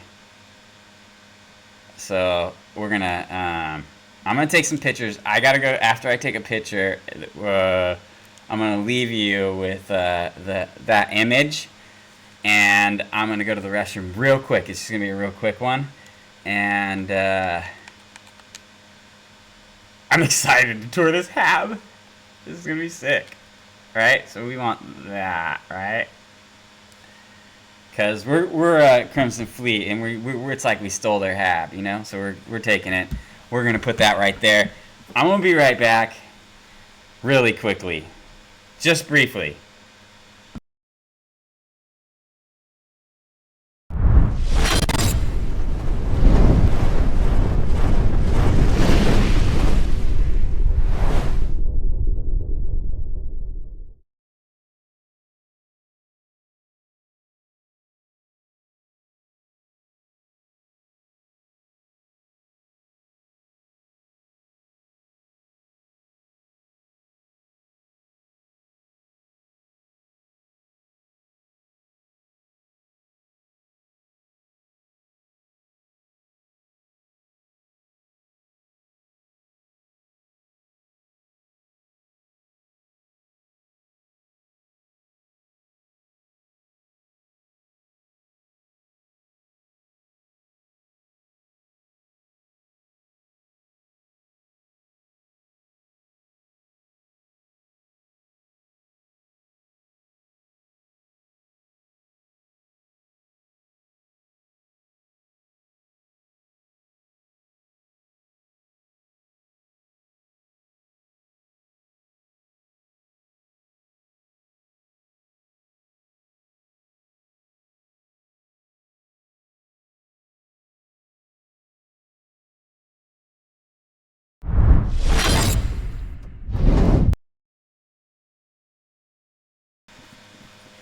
[SPEAKER 1] So we're gonna. I'm gonna take some pictures. I gotta go after I take a picture. I'm gonna leave you with that image, and I'm gonna go to the restroom real quick. It's just gonna be a real quick one, and I'm excited to tour this hab. This is gonna be sick, right? So we want that, right? Cause we're Crimson Fleet, and we're it's like we stole their hab, you know. So we're taking it. We're gonna put that right there. I'm gonna be right back, really quickly, just briefly.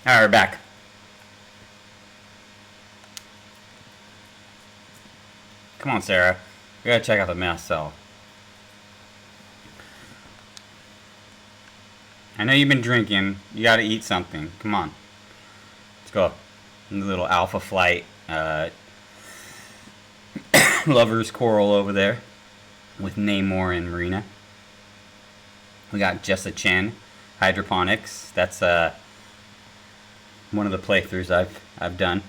[SPEAKER 1] Alright, we're back. Come on, Sarah. We gotta check out the mass cell. I know you've been drinking. You gotta eat something. Come on. Let's go. The little Alpha Flight Lover's Coral over there with Namor and Marina. We got Jessa Chen, Hydroponics. That's one of the playthroughs I've done.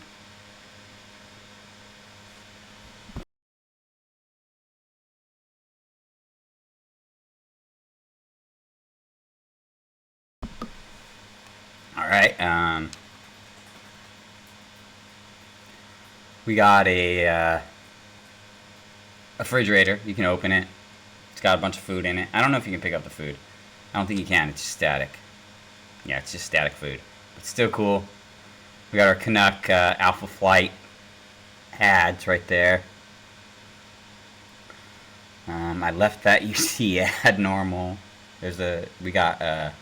[SPEAKER 1] All right. We got a refrigerator. You can open it. It's got a bunch of food in it. I don't know if you can pick up the food. I don't think you can. It's just static. Yeah, it's just static food. But still cool. We got our Canuck Alpha Flight ads right there. I left that UC ad normal. We got the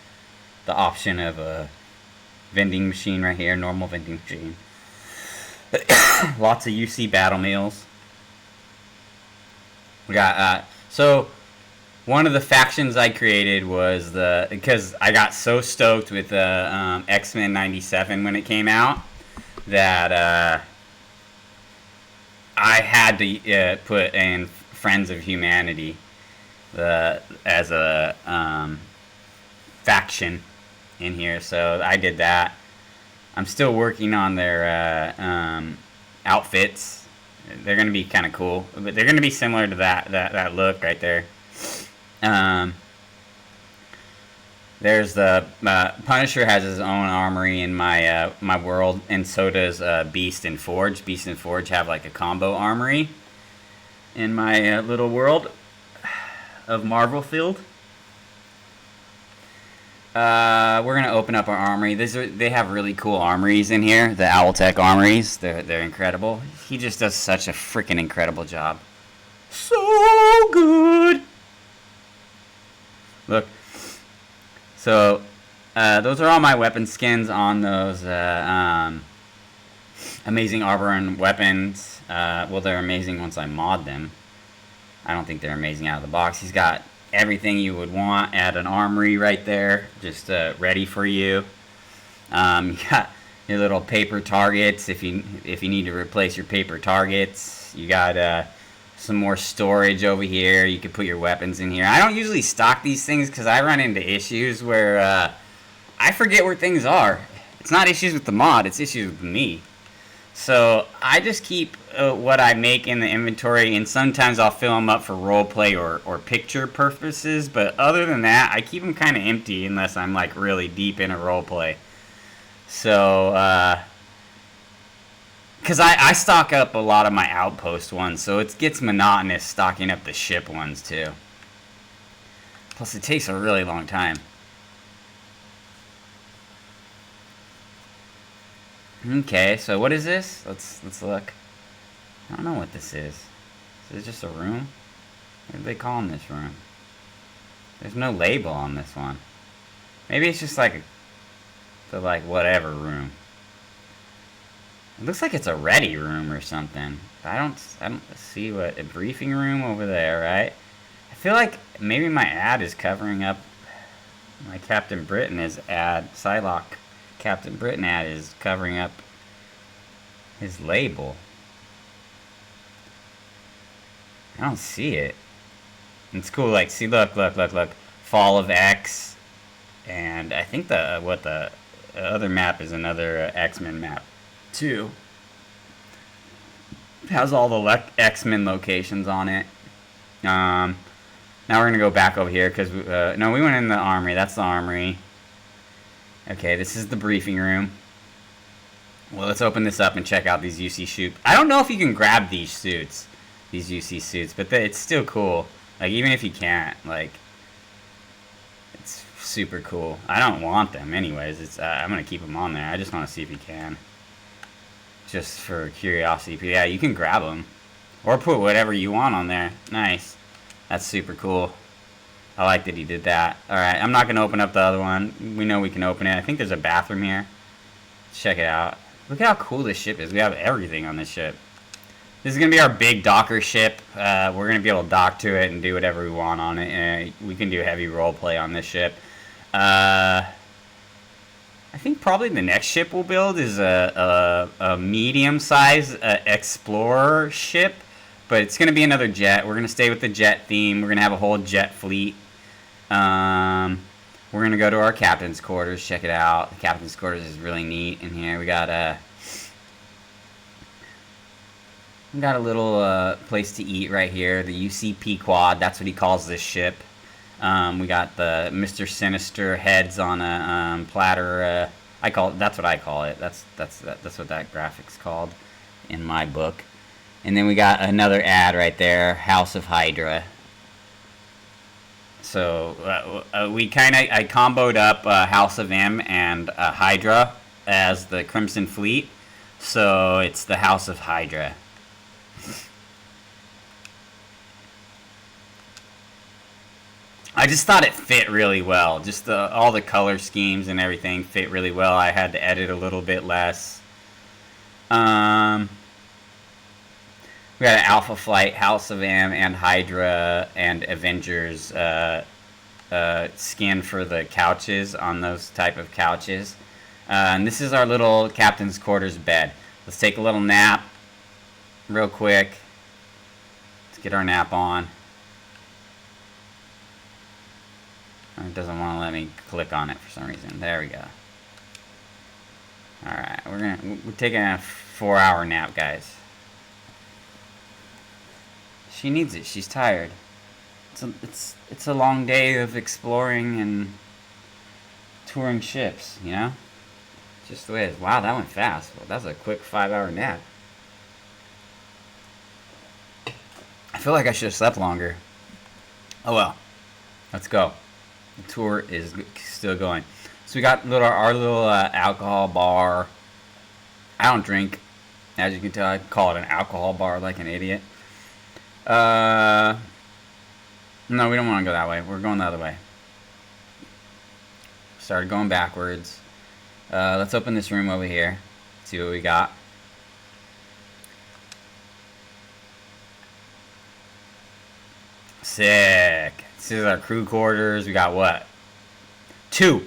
[SPEAKER 1] option of a vending machine right here, normal vending machine. Lots of UC battle meals. We got so one of the factions I created was because I got so stoked with X-Men '97 when it came out that I had to put in Friends of Humanity as a faction in here, so I did that. I'm still working on their outfits. They're gonna be kind of cool, but they're gonna be similar to that look right there. There's the Punisher has his own armory in my my world, and so does Beast and Forge. Beast and Forge have like a combo armory in my little world of Marvel Field. We're gonna open up our armory. They have really cool armories in here. The Owltech armories. They're incredible. He just does such a freaking incredible job. So good. Look. So, those are all my weapon skins on those amazing armor and weapons. Well, they're amazing once I mod them. I don't think they're amazing out of the box. He's got everything you would want at an armory right there, just ready for you. You got your little paper targets if you need to replace your paper targets. You got some more storage over here. You can put your weapons in here. I don't usually stock these things because I run into issues where I forget where things are. It's not issues with the mod, it's issues with me. So I just keep what I make in the inventory, and sometimes I'll fill them up for roleplay or picture purposes, but other than that, I keep them kind of empty unless I'm like really deep in a roleplay. So, because I stock up a lot of my outpost ones, so it gets monotonous stocking up the ship ones too. Plus it takes a really long time. Okay, so what is this? Let's look. I don't know what this is. Is it just a room? What do they call this room? There's no label on this one. Maybe it's just like the whatever room. It looks like it's a ready room or something. I don't see what a briefing room over there, right? I feel like maybe my ad is covering up my Captain Britain ad. Psylocke Captain Britain ad is covering up his label. I don't see it. It's cool. Like, see, look. Fall of X, and I think the other map is another X-Men map too. It has all the X-Men locations on it. Now we're gonna go back over here because no, we went in the armory. That's the armory. Okay, this is the briefing room. Well, let's open this up and check out these UC suits. I don't know if you can grab these suits, these UC suits, but it's still cool. Like, even if you can't, like, it's super cool. I don't want them anyways. I'm gonna keep them on there. I just want to see if you can, just for curiosity. But yeah, you can grab them, or put whatever you want on there. Nice. That's super cool. I like that he did that. Alright, I'm not going to open up the other one. We know we can open it. I think there's a bathroom here. Check it out. Look at how cool this ship is. We have everything on this ship. This is going to be our big docker ship. We're going to be able to dock to it and do whatever we want on it. And we can do heavy roleplay on this ship. I think probably the next ship we'll build is a medium-sized explorer ship. But it's going to be another jet. We're going to stay with the jet theme. We're going to have a whole jet fleet. We're going to go to our captain's quarters. Check it out. The captain's quarters is really neat in here. We got a little place to eat right here. The UCP quad. That's what he calls this ship. We got the Mr. Sinister heads on a platter. That's what I call it. That's what that graphic's called in my book. And then we got another ad right there, House of Hydra. So I comboed up House of M and Hydra as the Crimson Fleet. So it's the House of Hydra. I just thought it fit really well. Just all the color schemes and everything fit really well. I had to edit a little bit less. We got an Alpha Flight, House of M, and Hydra, and Avengers skin for the couches on those type of couches. And this is our little captain's quarters bed. Let's take a little nap real quick. Let's get our nap on. It doesn't want to let me click on it for some reason. There we go. Alright, we're taking a 4-hour nap, guys. She needs it. She's tired. It's a long day of exploring and touring ships, you know? Just the way it is. Wow, that went fast. Well, that's a quick 5-hour nap. I feel like I should have slept longer. Oh well. Let's go. The tour is still going. So we got our little alcohol bar. I don't drink. As you can tell, I call it an alcohol bar like an idiot. No, we don't want to go that way. We're going the other way. Started going backwards. Let's open this room over here. See what we got. Sick. This is our crew quarters. We got what? 2,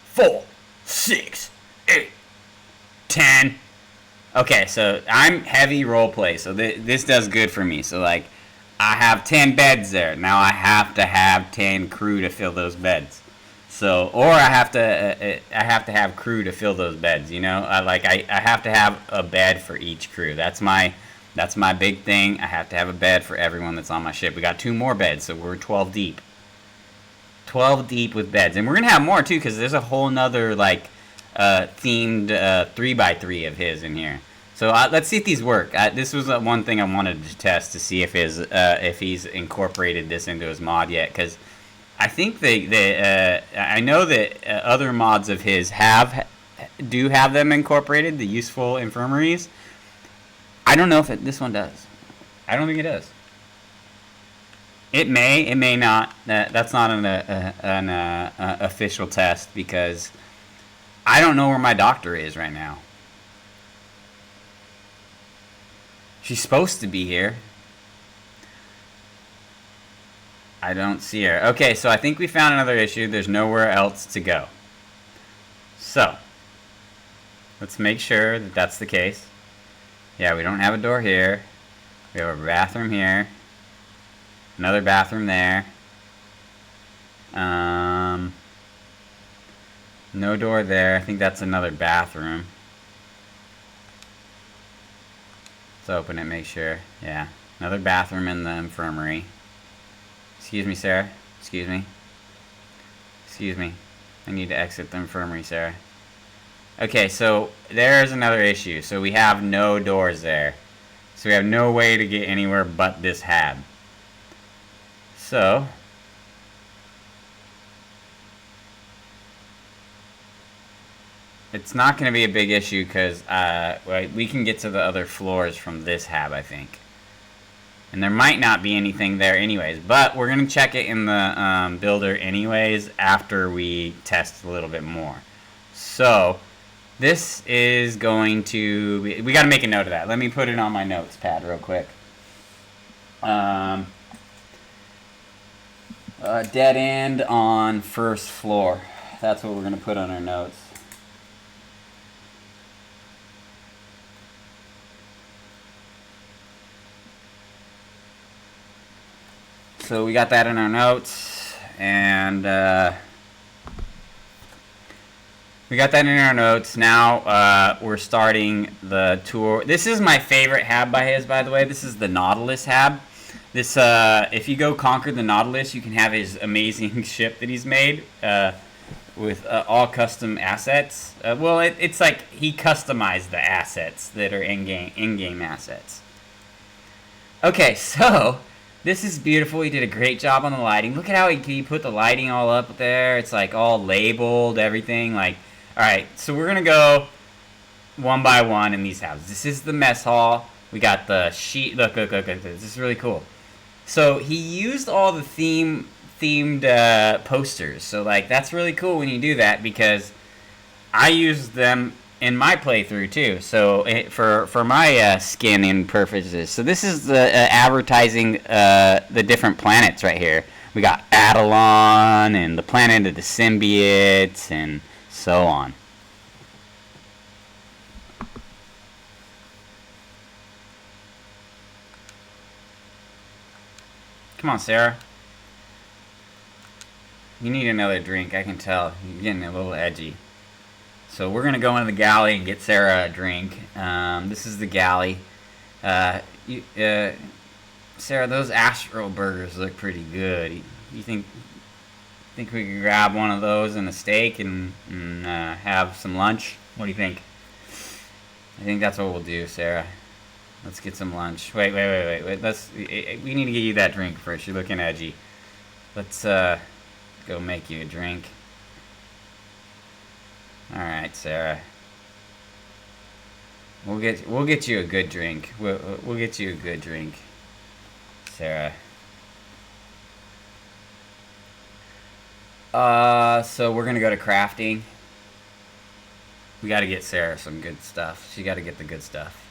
[SPEAKER 1] 4, 6, 8, 10. Okay, so I'm heavy roleplay, so this does good for me. So like, I have 10 beds there. Now I have to have 10 crew to fill those beds. So, or I have to have crew to fill those beds. You know, I have to have a bed for each crew. That's my big thing. I have to have a bed for everyone that's on my ship. We got 2 more beds, so we're 12 deep. 12 deep with beds, and we're gonna have more too, because there's a whole nother like themed 3x3 of his in here. So let's see if these work. This was one thing I wanted to test to see if he's incorporated this into his mod yet, because I think I know that other mods of his do have them incorporated, the useful infirmaries. I don't know if this one does. I don't think it does. It may not. That's not an official test, because I don't know where my doctor is right now. She's supposed to be here. I don't see her. Okay, so I think we found another issue. There's nowhere else to go. So, let's make sure that that's the case. Yeah, we don't have a door here. We have a bathroom here. Another bathroom there. No door there. I think that's another bathroom. Let's open it, make sure. Yeah. Another bathroom in the infirmary. Excuse me, Sarah. Excuse me. Excuse me. I need to exit the infirmary, Sarah. Okay, so there's another issue. So we have no doors there. So we have no way to get anywhere but this hab. So it's not going to be a big issue, because we can get to the other floors from this hab, I think. And there might not be anything there anyways, but we're going to check it in the builder anyways after we test a little bit more. So This is going to be, we got to make a note of that. Let me put it on my notes pad real quick. Dead end on first floor. That's what we're going to put on our notes. So we got that in our notes, and we got that in our notes. Now we're starting the tour. This is my favorite hab by his, by the way. This is the Nautilus hab. This, if you go conquer the Nautilus, you can have his amazing ship that he's made with all custom assets. Well, it's like he customized the assets that are in-game assets. Okay, so this is beautiful. He did a great job on the lighting. Look at how he put the lighting all up there. It's like all labeled, everything. Like, all right, so we're gonna go one by one in these houses. This is the mess hall. We got the sheet. Look. This is really cool. So he used all the themed posters. So like that's really cool when you do that because I use them in my playthrough too. So for my skin purposes. So this is the advertising the different planets right here. We got Adelon and the planet of the symbiotes and so on. Come on, Sarah. You need another drink. I can tell. You're getting a little edgy. So we're going to go into the galley and get Sarah a drink. This is the galley. Sarah, those Astro burgers look pretty good. You think we could grab one of those and a steak and have some lunch? What do you think? I think that's what we'll do, Sarah. Let's get some lunch. Wait. We need to get you that drink first. You're looking edgy. Let's go make you a drink. All right, Sarah. We'll get you a good drink. We'll get you a good drink, Sarah. So we're gonna go to crafting. We got to get Sarah some good stuff. She got to get the good stuff.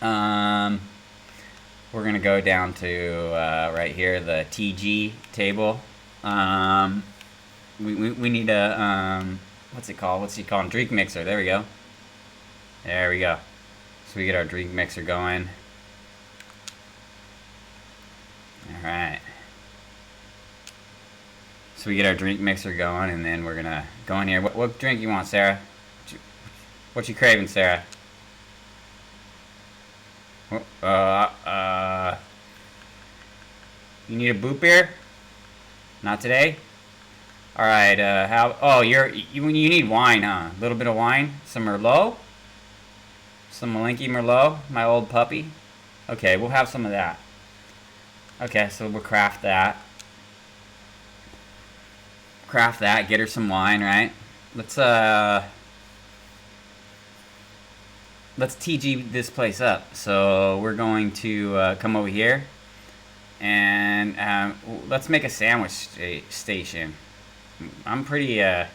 [SPEAKER 1] We're gonna go down to right here, the TG table. We need a what's it called? Drink mixer. There we go. There we go. So we get our drink mixer going. All right. So we get our drink mixer going, and then we're gonna go in here. What drink you want, Sarah? What you craving, Sarah? You need a boot beer? Not today? Alright, you need wine, huh? A little bit of wine? Some Merlot? Some Malinky Merlot? My old puppy? Okay, we'll have some of that. Okay, so we'll craft that. Get her some wine, right? Let's TG this place up. So we're going to come over here and let's make a sandwich station. I'm pretty I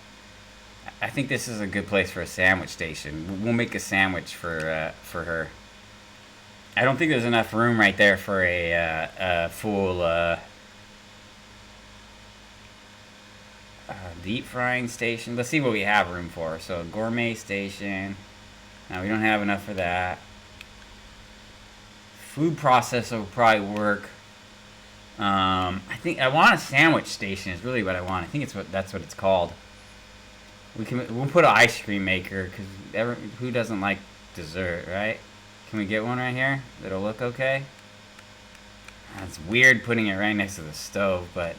[SPEAKER 1] think this is a good place for a sandwich station. We'll make a sandwich for her. I don't think there's enough room right there for a full deep frying station. Let's see what we have room for. So gourmet station. Now we don't have enough for that. Food processor will probably work. I think I want a sandwich station is really what I want. I think that's what it's called. We'll put an ice cream maker because who doesn't like dessert, right? Can we get one right here? That'll look okay. It's weird putting it right next to the stove, but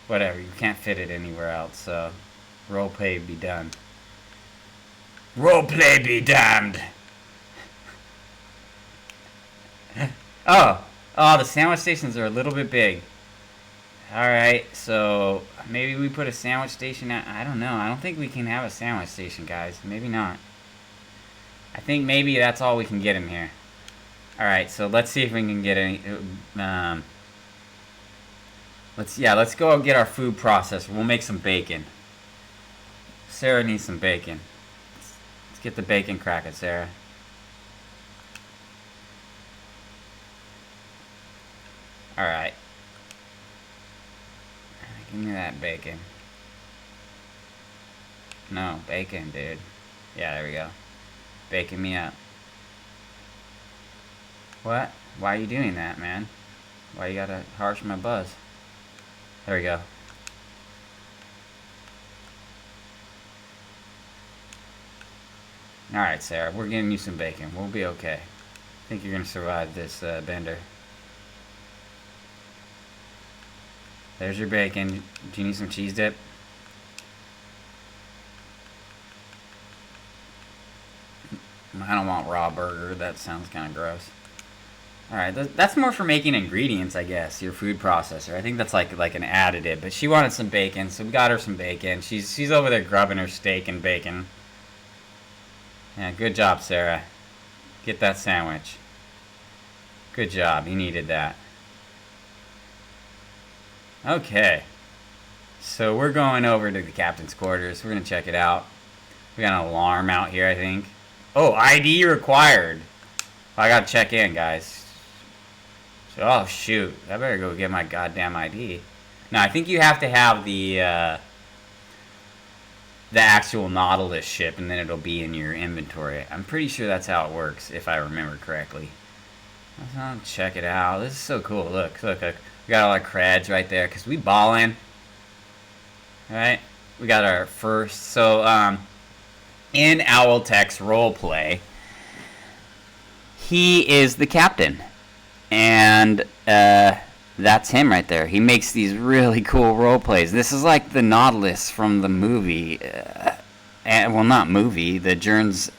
[SPEAKER 1] whatever. You can't fit it anywhere else, so roleplay be done. Roleplay be damned. Oh, the sandwich stations are a little bit big. Alright, so maybe we put a sandwich station out. I don't know. I don't think we can have a sandwich station, guys. Maybe not. I think maybe that's all we can get in here. Alright, so let's see if we can get any... let's go get our food processor. We'll make some bacon. Sarah needs some bacon. Let's get the bacon cracking, Sarah. Alright. Give me that bacon. No, bacon, dude. Yeah, there we go. Bacon me up. What? Why are you doing that, man? Why you gotta harsh my buzz? There we go. Alright, Sarah, we're getting you some bacon. We'll be okay. I think you're gonna survive this bender. There's your bacon. Do you need some cheese dip? I don't want raw burger. That sounds kind of gross. Alright, that's more for making ingredients, I guess. Your food processor. I think that's like an additive. But she wanted some bacon, so we got her some bacon. She's over there grubbing her steak and bacon. Yeah, good job, Sarah. Get that sandwich. Good job. You needed that. Okay. So we're going over to the captain's quarters. We're going to check it out. We got an alarm out here, I think. Oh, ID required. I got to check in, guys. So, oh, shoot. I better go get my goddamn ID. No, I think you have to have the actual Nautilus ship, and then it'll be in your inventory. I'm pretty sure that's how it works, if I remember correctly. Let's check it out. This is so cool. Look. We got all our creds right there, because we ballin'. Alright? We got our first. So, in Owltech's roleplay, he is the captain. And, that's him right there. He makes these really cool role plays. This is like the Nautilus from the movie, well, not movie, the Jules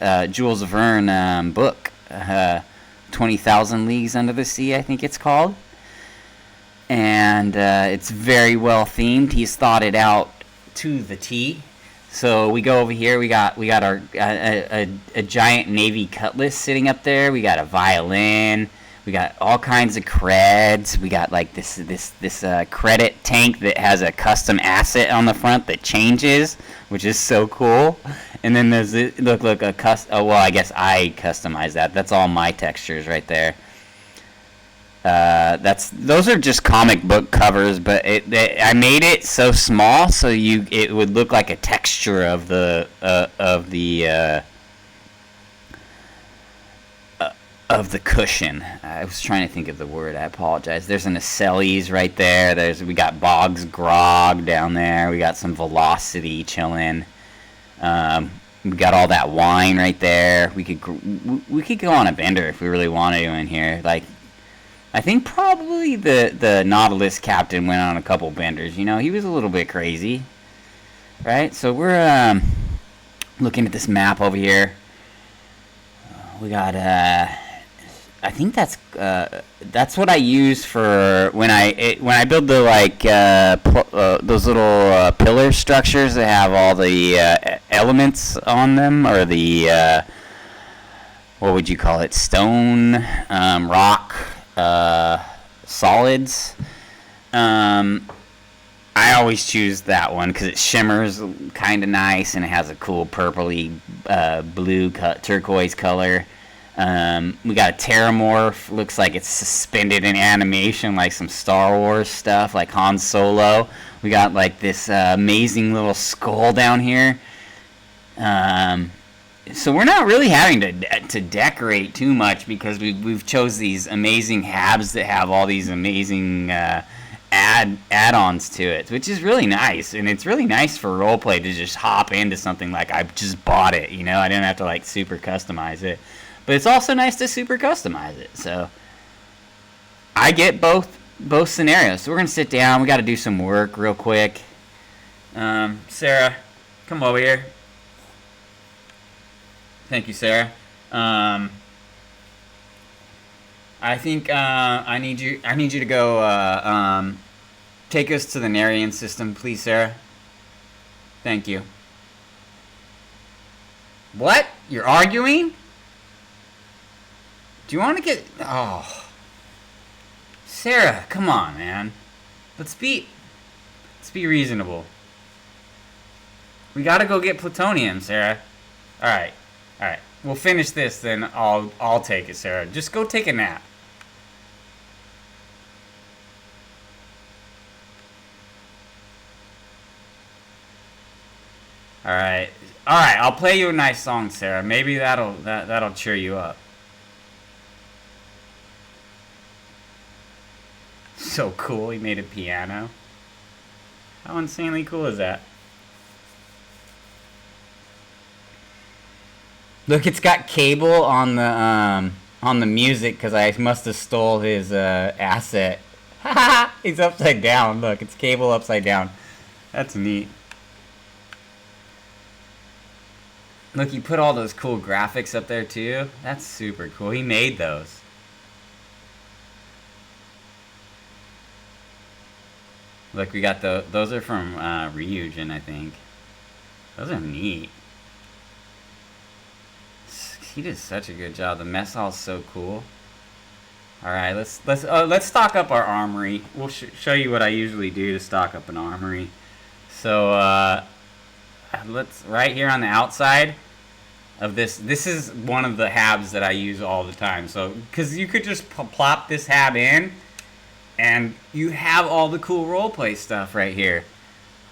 [SPEAKER 1] Verne book, 20,000 Leagues Under the Sea, I think it's called. And it's very well themed. He's thought it out to the T. So we go over here. We got our a giant Navy cutlass sitting up there. We got a violin. We got all kinds of creds. We got like this credit tank that has a custom asset on the front that changes, which is so cool. And then there's look a well, I guess I customized that. That's all my textures right there. Those are just comic book covers, but I made it so small so it would look like a texture of the cushion. I was trying to think of the word. I apologize. There's an Acely's right there. We got Boggs Grog down there. We got some Velocity chilling. We got all that wine right there. We could go on a bender if we really wanted to in here. Like, I think probably the Nautilus captain went on a couple benders. You know, he was a little bit crazy, right? So we're looking at this map over here. We got I think that's what I use for when I build the those little pillar structures that have all the elements on them, or the what would you call it? Stone, rock, solids. I always choose that one because it shimmers kind of nice and it has a cool purpley blue turquoise color. We got a Terramorph. Looks like it's suspended in animation, like some Star Wars stuff, like Han Solo. We got like this amazing little skull down here. So we're not really having to decorate too much because we've chose these amazing habs that have all these amazing add-ons to it, which is really nice. And it's really nice for roleplay to just hop into something like I just bought it. You know, I didn't have to like super customize it. But it's also nice to super customize it. So I get both scenarios. So we're going to sit down. We got to do some work real quick. Sarah, come over here. Thank you, Sarah. I think I need you to go take us to the Narian system, please, Sarah. Thank you. What? You're arguing? Do you want to get... Oh. Sarah, come on, man. Let's be reasonable. We gotta go get plutonium, Sarah. Alright. Alright. We'll finish this, then I'll take it, Sarah. Just go take a nap. Alright. Alright, I'll play you a nice song, Sarah. Maybe that'll cheer you up. So cool, he made a piano. How insanely cool is that? Look, it's got cable on the music because I must have stole his asset. He's upside down. Look, it's cable upside down. That's neat. Look, he put all those cool graphics up there too. That's super cool. He made those. Look, we got those are from Ryujin, I think. Those are neat. He did such a good job. The mess hall's so cool. All right, let's stock up our armory. We'll show you what I usually do to stock up an armory. So let's right here on the outside of this. This is one of the habs that I use all the time. So because you could just plop this hab in, and you have all the cool roleplay stuff right here.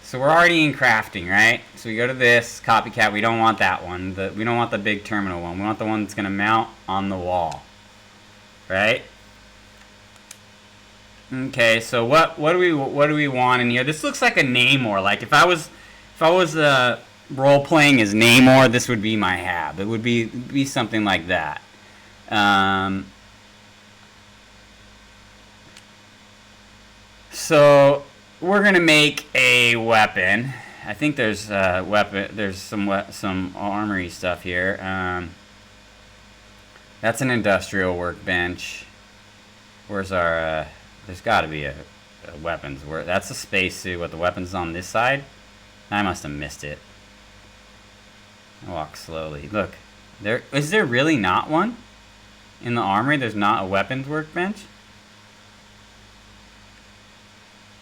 [SPEAKER 1] So we're already in crafting, right? So we go to this copycat. We don't want that one. We don't want the big terminal one. We want the one that's gonna mount on the wall, right? Okay. So what do we want in here? This looks like a Namor. Like if I was role playing as Namor, this would be my hab. It would be something like that. So we're gonna make a weapon. I think there's There's some armory stuff here. That's an industrial workbench. Where's our? There's got to be a weapons. That's a spacesuit. What, the weapons on this side? I must have missed it. I walk slowly. Look, is there really not one in the armory? There's not a weapons workbench.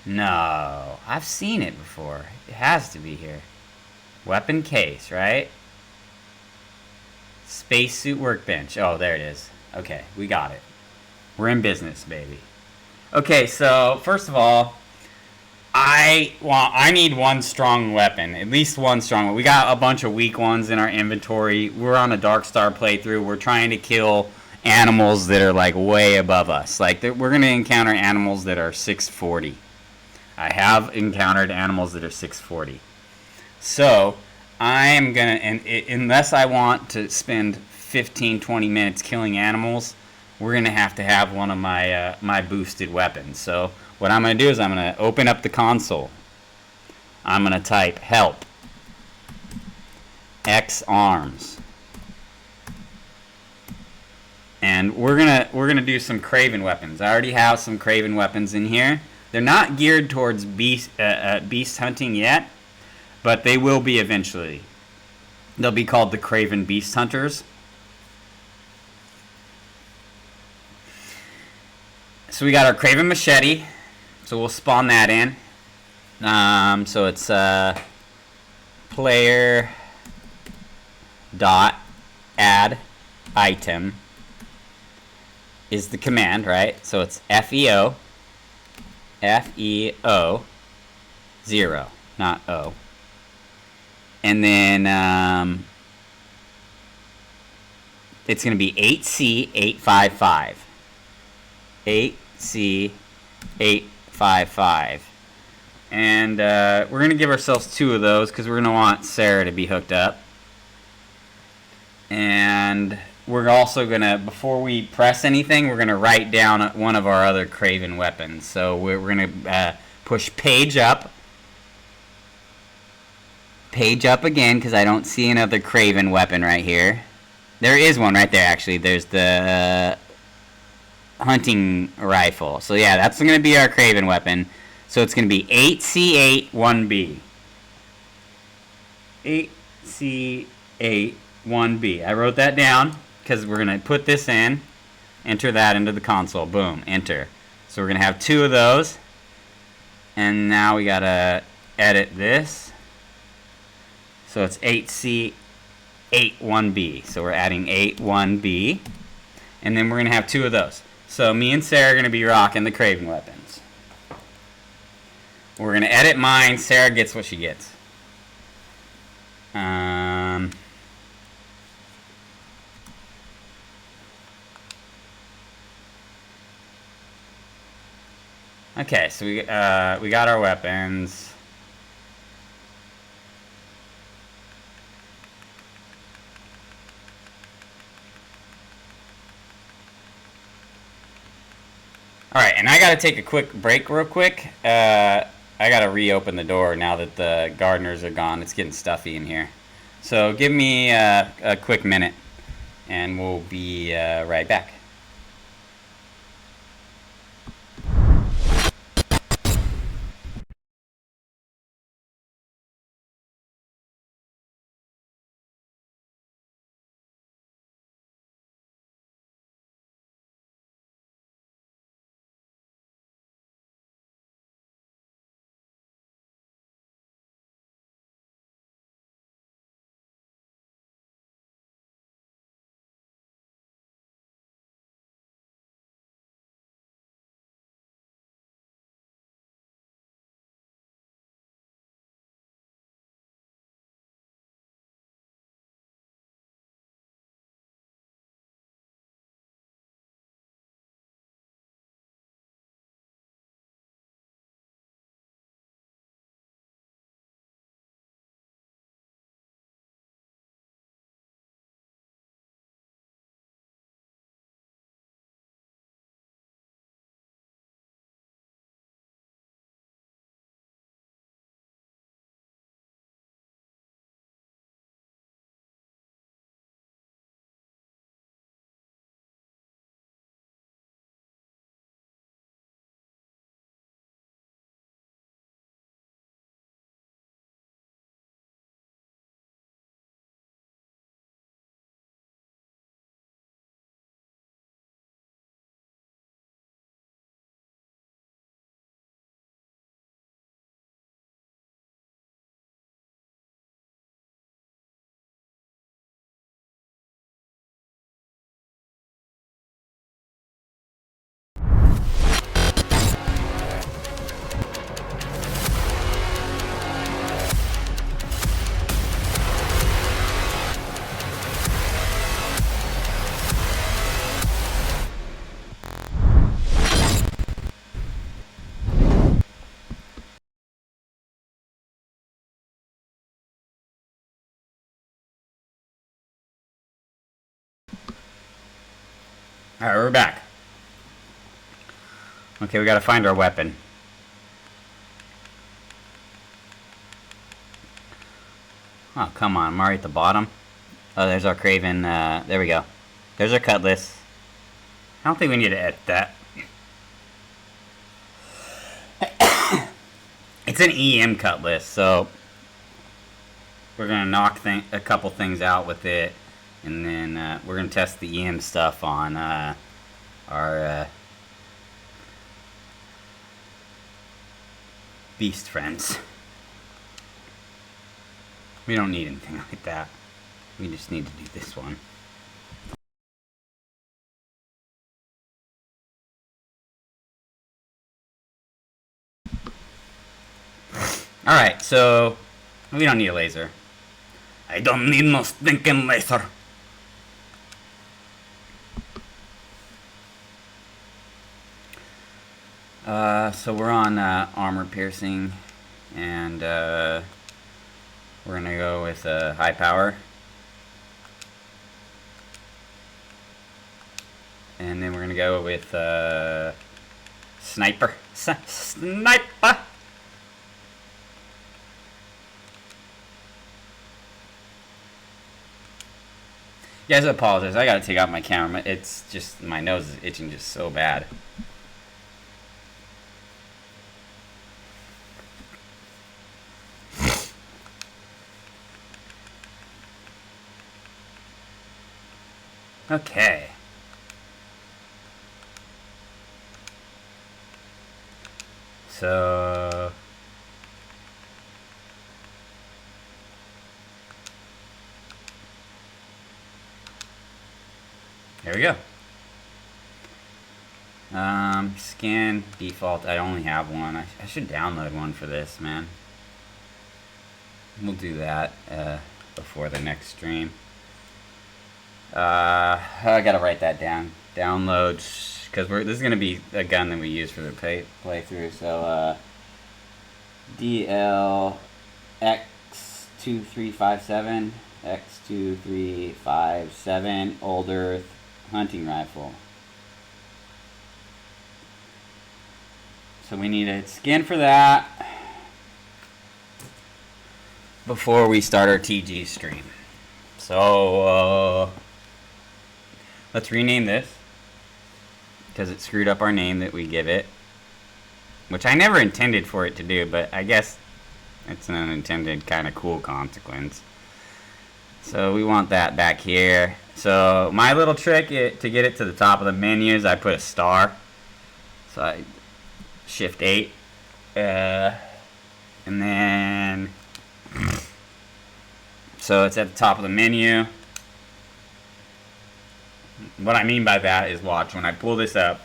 [SPEAKER 1] No, I've seen it before. It has to be here. Weapon case, right? Spacesuit workbench. Oh, there it is. Okay, we got it. We're in business, baby. Okay, so first of all, I need one strong weapon. At least one strong one. We got a bunch of weak ones in our inventory. We're on a Dark Star playthrough. We're trying to kill animals that are like way above us. Like we're going to encounter animals that are 640. I have encountered animals that are 640. So I am going to, unless I want to spend 15-20 minutes killing animals, we're going to have one of my my boosted weapons. So what I'm going to do is I'm going to open up the console. I'm going to type help X arms. And we're gonna do some Craven weapons. I already have some Craven weapons in here. They're not geared towards beast hunting yet, but they will be eventually. They'll be called the Craven Beast Hunters. So we got our Craven Machete. So we'll spawn that in. So it's player dot add item is the command, right? So it's FEO 0, not O. And then it's going to be 8C855. 8C855. And we're going to give ourselves 2 of those because we're going to want Sarah to be hooked up. And we're also going to, before we press anything, we're going to write down one of our other Craven weapons. So we're going to push page up. Page up again because I don't see another Craven weapon right here. There is one right there, actually. There's the hunting rifle. So yeah, that's going to be our Craven weapon. So it's going to be 8C8-1B. 8C8-1B. I wrote that down because we're going to put this in, enter that into the console. Boom, enter. So we're going to have 2 of those. And now we got to edit this. So it's 8C, 8-1B. So we're adding 8-1B. And then we're going to have 2 of those. So me and Sarah are going to be rocking the Craven weapons. We're going to edit mine. Sarah gets what she gets. Okay, so we got our weapons. Alright, and I gotta take a quick break real quick. I gotta reopen the door now that the gardeners are gone. It's getting stuffy in here. So give me a quick minute, and we'll be right back. Alright, we're back. Okay, we gotta find our weapon. Oh, come on, I'm already at the bottom. Oh, there's our Craven, there we go. There's our cutlass. I don't think we need to edit that. It's an EM cutlass, so we're gonna knock a couple things out with it, and then we're gonna test the EM stuff on our beast friends. We don't need anything like that. We just need to do this one. Alright, so we don't need a laser. I don't need no stinking laser. So we're on armor piercing, and we're gonna go with high power. And then we're gonna go with sniper. Sniper! You guys, I apologize. I gotta take out my camera. It's just, my nose is itching just so bad. Okay. So There we go. Scan default. I only have one. I should download one for this, man. We'll do that before the next stream. I gotta write that down. Downloads, because this is gonna be a gun that we use for the playthrough. So DL-X2357, X2357 Old Earth hunting rifle. So we need a skin for that before we start our TG stream. So let's rename this, because it screwed up our name that we give it, which I never intended for it to do, but I guess it's an unintended kind of cool consequence. So we want that back here. So my little trick to get it to the top of the menu is I put a star. So I Shift 8, and then so it's at the top of the menu. What I mean by that is, watch, when I pull this up,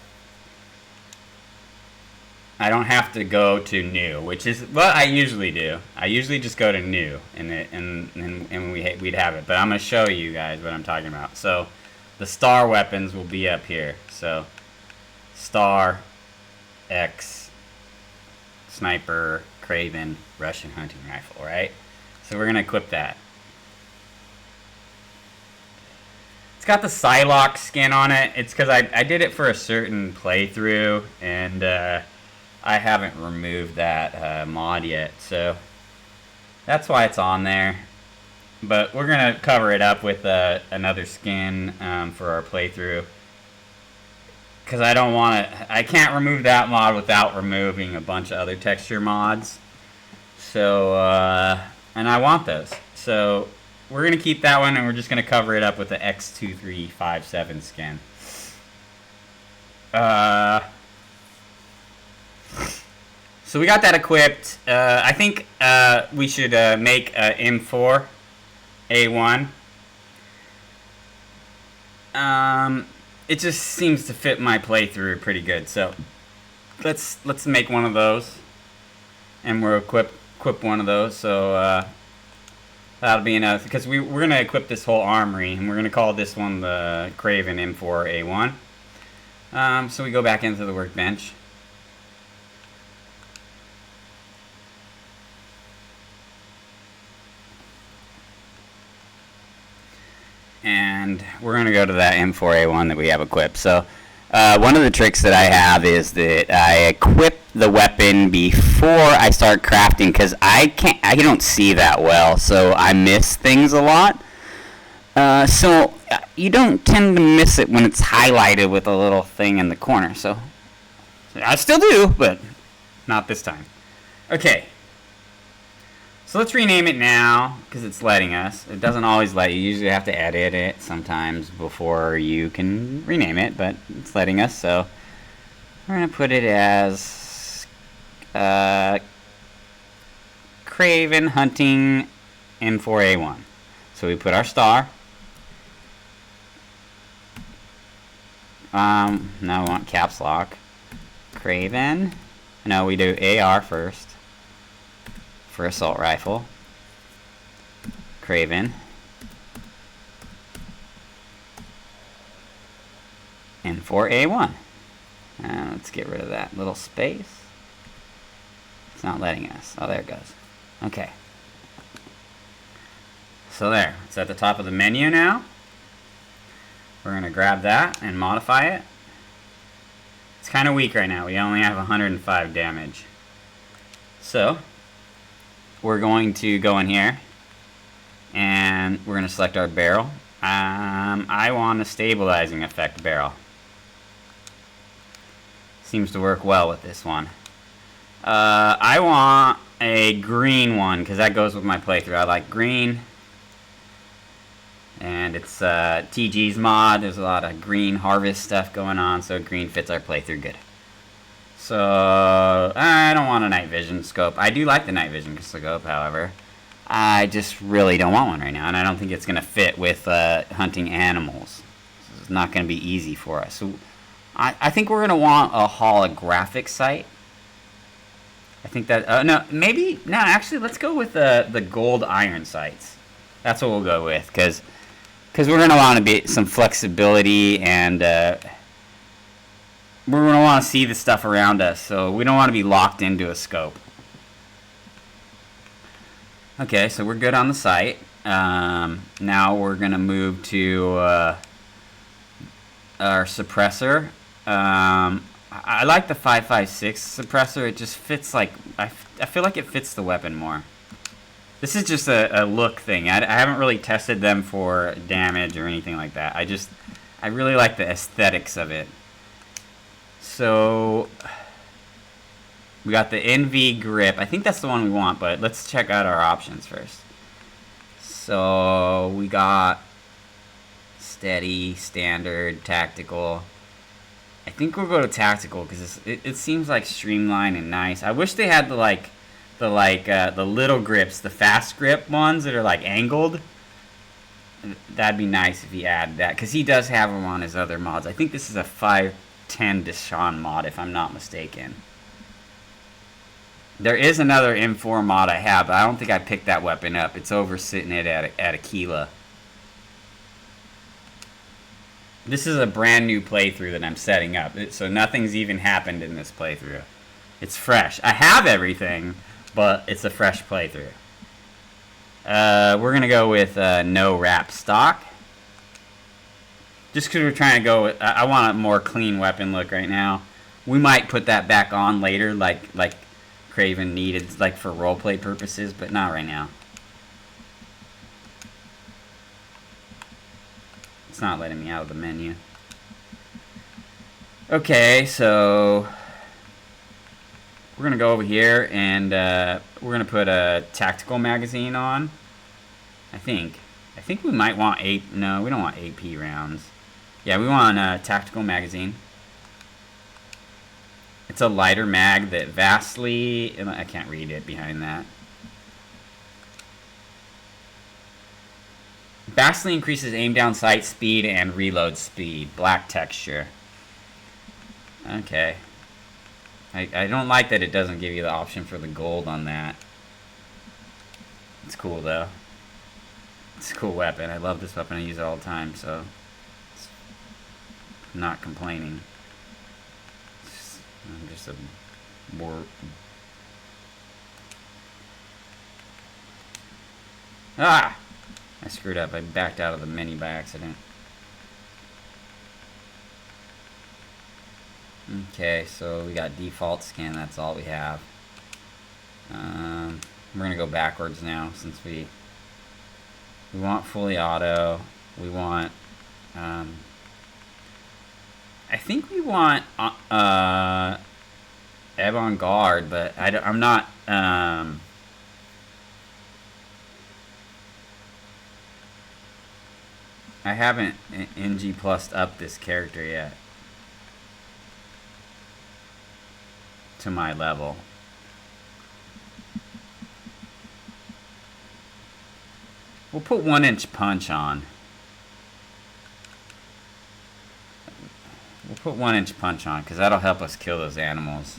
[SPEAKER 1] I don't have to go to new, which is what I usually do. I usually just go to new, and we'd have it. But I'm gonna show you guys what I'm talking about. So the star weapons will be up here. So star, X, sniper, Craven, Russian hunting rifle, right? So we're gonna equip that. It's got the Psylocke skin on it. It's because I did it for a certain playthrough, and I haven't removed that mod yet, so that's why it's on there. But we're gonna cover it up with another skin for our playthrough, because I don't want to. I can't remove that mod without removing a bunch of other texture mods. So and I want those. So we're gonna keep that one, and we're just gonna cover it up with the X2357 skin. So we got that equipped. I think we should make a M4A1. It just seems to fit my playthrough pretty good. So let's make one of those, and we'll equip one of those. So that'll be enough, because we're gonna equip this whole armory, and we're gonna call this one the Craven M4A1. So we go back into the workbench. And we're going to go to that M4A1 that we have equipped. So one of the tricks that I have is that I equip the weapon before I start crafting, because I don't see that well, so I miss things a lot. So you don't tend to miss it when it's highlighted with a little thing in the corner. So I still do, but not this time. Okay. So let's rename it now, because it's letting us. It doesn't always let you. You usually have to edit it sometimes before you can rename it, but it's letting us. So we're going to put it as Craven Hunting M4A1. So we put our star. Now we want caps lock. Craven. No, we do AR first. For assault rifle, Craven, M4A1. Let's get rid of that little space. It's not letting us. Oh, there it goes. Okay. So there, it's at the top of the menu now. We're going to grab that and modify it. It's kind of weak right now. We only have 105 damage. So we're going to go in here, and we're going to select our barrel. I want a stabilizing effect barrel. Seems to work well with this one. I want a green one, because that goes with my playthrough. I like green. And it's TG's mod. There's a lot of green harvest stuff going on, so green fits our playthrough good. So I don't want a night vision scope. I do like the night vision scope, however. I just really don't want one right now, and I don't think it's going to fit with hunting animals. It's not going to be easy for us. So I think we're going to want a holographic sight. I think that, no, maybe, no, actually, let's go with the gold iron sights. That's what we'll go with, because we're going to want to be some flexibility, and we're going to want to see the stuff around us, so we don't want to be locked into a scope. Okay, so we're good on the sight. Now we're going to move to our suppressor. I like the 5.56 suppressor. It just fits, like, I feel like it fits the weapon more. This is just a look thing. I haven't really tested them for damage or anything like that. I really like the aesthetics of it. So we got the NV grip. I think that's the one we want, but let's check out our options first. So we got steady, standard, tactical. I think we'll go to tactical because it seems like streamlined and nice. I wish they had the little grips, the fast grip ones that are like angled. That'd be nice if he added that, because he does have them on his other mods. I think this is a 510 Deshaun mod, if I'm not mistaken. There is another M4 mod I have, but I don't think I picked that weapon up. It's over sitting at Aquila. This is a brand new playthrough that I'm setting up, so nothing's even happened in this playthrough. It's fresh. I have everything, but it's a fresh playthrough. We're going to go with no wrap stock. Just because we're trying to go with, I want a more clean weapon look right now. We might put that back on later, like Craven needed, like for roleplay purposes, but not right now. It's not letting me out of the menu. Okay, so we're going to go over here and we're going to put a tactical magazine on. I think we might want no, we don't want AP rounds. Yeah, we want a tactical magazine. It's a lighter mag that vastly, I can't read it behind that. Vastly increases aim down sight speed and reload speed. Black texture. Okay. I don't like that it doesn't give you the option for the gold on that. It's cool though. It's a cool weapon. I love this weapon. I use it all the time, so I'm not complaining. I'm just a more. Ah! I screwed up. I backed out of the menu by accident. Okay, so we got default skin. That's all we have. We're gonna go backwards now since we want fully auto. We want. I think we want avant-garde, but I'm not. I haven't NG plussed up this character yet to my level. We'll put 1-inch punch on. We'll put 1-inch punch on because that'll help us kill those animals.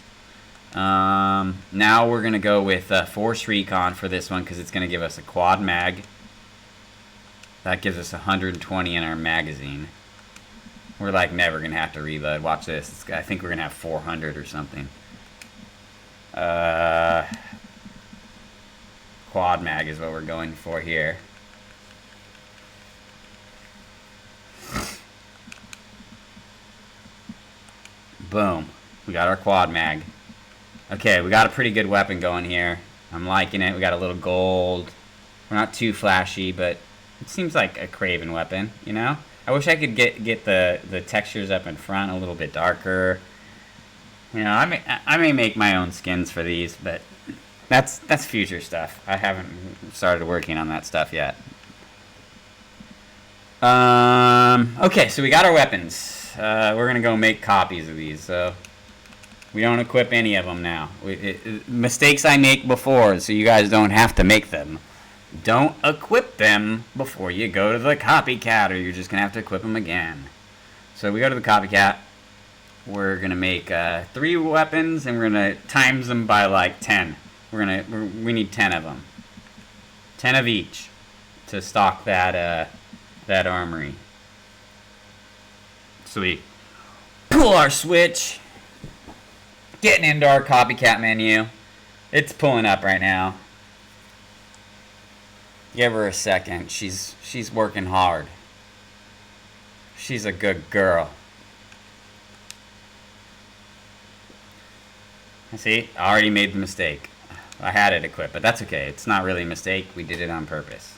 [SPEAKER 1] Now we're going to go with Force Recon for this one because it's going to give us a quad mag. That gives us 120 in our magazine. We're like never going to have to reload. Watch this. I think we're going to have 400 or something. Quad mag is what we're going for here. Boom. We got our quad mag. Okay, we got a pretty good weapon going here. I'm liking it. We got a little gold. We're not too flashy, but it seems like a Craven weapon, you know? I wish I could get the textures up in front a little bit darker. You know, I may make my own skins for these, but that's future stuff. I haven't started working on that stuff yet. Okay, so we got our weapons. We're gonna go make copies of these, so we don't equip any of them now. Mistakes I make before, so you guys don't have to make them. Don't equip them before you go to the copycat, or you're just gonna have to equip them again. So we go to the copycat. We're gonna make 3 weapons, and we're gonna times them by like 10. We need 10 of them, 10 of each, to stock that that armory. So we pull our switch, getting into our copycat menu. It's pulling up right now. Give her a second. She's working hard. She's a good girl. See, I already made the mistake. I had it equipped, but that's okay. It's not really a mistake. We did it on purpose.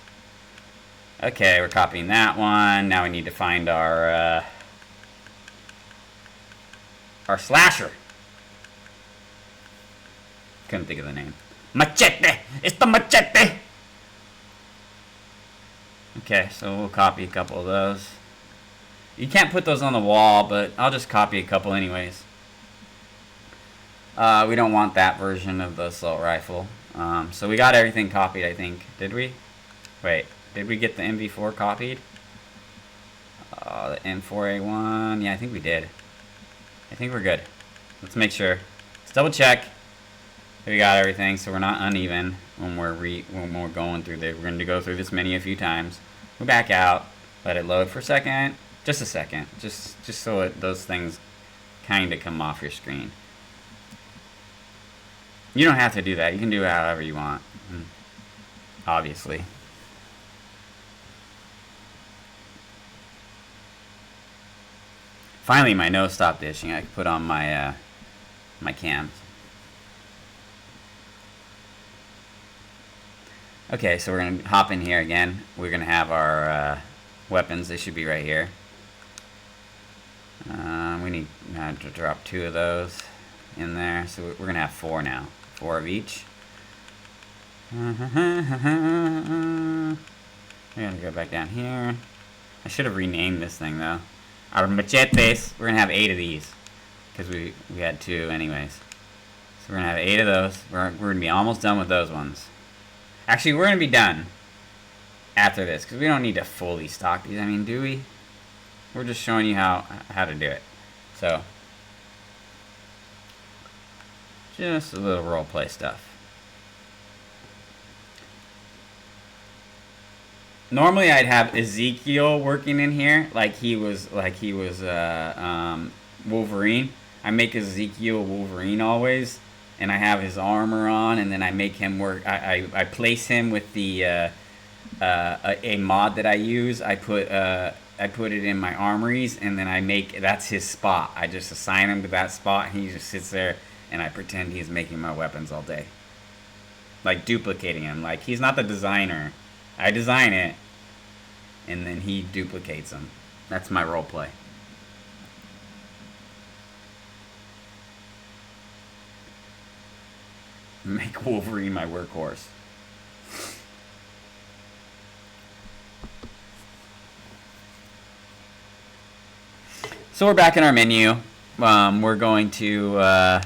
[SPEAKER 1] Okay, we're copying that one. Now we need to find our slasher. Couldn't think of the name. Machete! It's the machete! Okay, so we'll copy a couple of those. You can't put those on the wall, but I'll just copy a couple anyways. We don't want that version of the assault rifle. So we got everything copied, I think. Did we? Wait, did we get the MV4 copied? The M4A1. Yeah, I think we did. I think we're good. Let's make sure. Let's double check. We got everything, so we're not uneven when we're going through this. We're going to go through this menu a few times. Go back out. Let it load for a second. Just a second. Just so those things kind of come off your screen. You don't have to do that. You can do it however you want. Obviously. Finally, my nose stopped itching. I could put on my my cams. Okay, so we're going to hop in here again. We're going to have our weapons. They should be right here. We need to drop 2 of those in there. So we're going to have 4 now. 4 of each. We're going to go back down here. I should have renamed this thing, though. Our machetes. We're going to have 8 of these. Because we had 2 anyways. So we're going to have 8 of those. We're going to be almost done with those ones. Actually, we're going to be done after this, because we don't need to fully stock these. I mean, do we? We're just showing you how to do it. So, just a little role play stuff. Normally, I'd have Ezekiel working in here, like he was Wolverine. I make Ezekiel Wolverine always. And I have his armor on, and then I make him work. I place him with the a mod that I use. I put it in my armories, and then that's his spot. I just assign him to that spot, and he just sits there, and I pretend he's making my weapons all day, like duplicating him. Like he's not the designer. I design it, and then he duplicates them. That's my role play. Make Wolverine my workhorse. So we're back in our menu. We're going to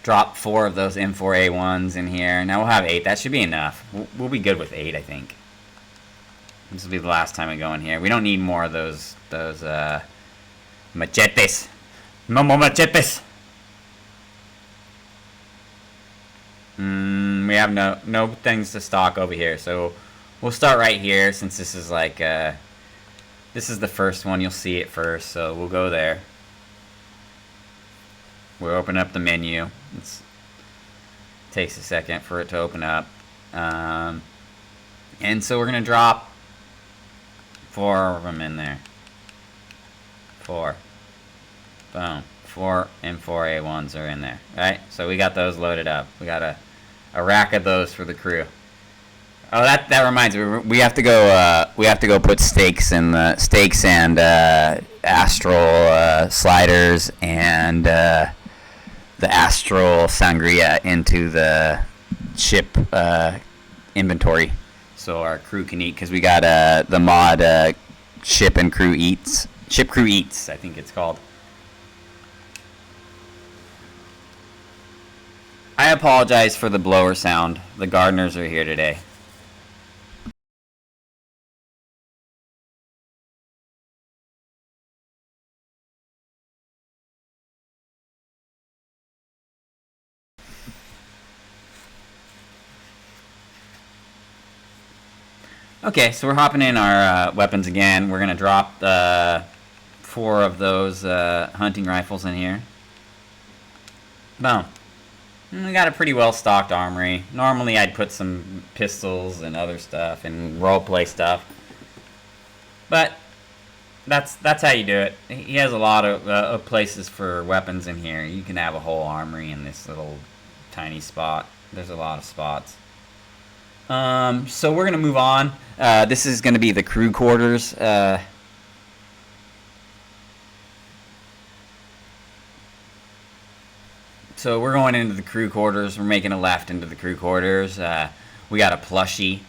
[SPEAKER 1] drop 4 of those M4A1s in here. Now we'll have 8. That should be enough. We'll be good with 8, I think. This will be the last time we go in here. We don't need more of those machetes. No more machetes. We have no things to stock over here, so we'll start right here since this is like this is the first one. You'll see it first, so we'll go there. We'll open up the menu. It takes a second for it to open up, and so we're gonna drop 4 of them in there. 4. Boom. 4 M4A1s are in there, right? So we got those loaded up. We got a rack of those for the crew. Oh, that reminds me. We have to go put stakes and astral sliders and the astral sangria into the ship inventory, so our crew can eat. Because we got the mod ship crew eats, I think it's called. I apologize for the blower sound. The gardeners are here today. Okay, so we're hopping in our weapons again. We're gonna drop 4 of those hunting rifles in here. Boom. We got a pretty well stocked armory. Normally I'd put some pistols and other stuff and roleplay stuff, but that's how you do it. He has a lot of places for weapons in here. You can have a whole armory in this little tiny spot. There's a lot of spots. So we're gonna move on. This is gonna be the crew quarters. So we're going into the crew quarters. We're making a left into the crew quarters. We got a plushie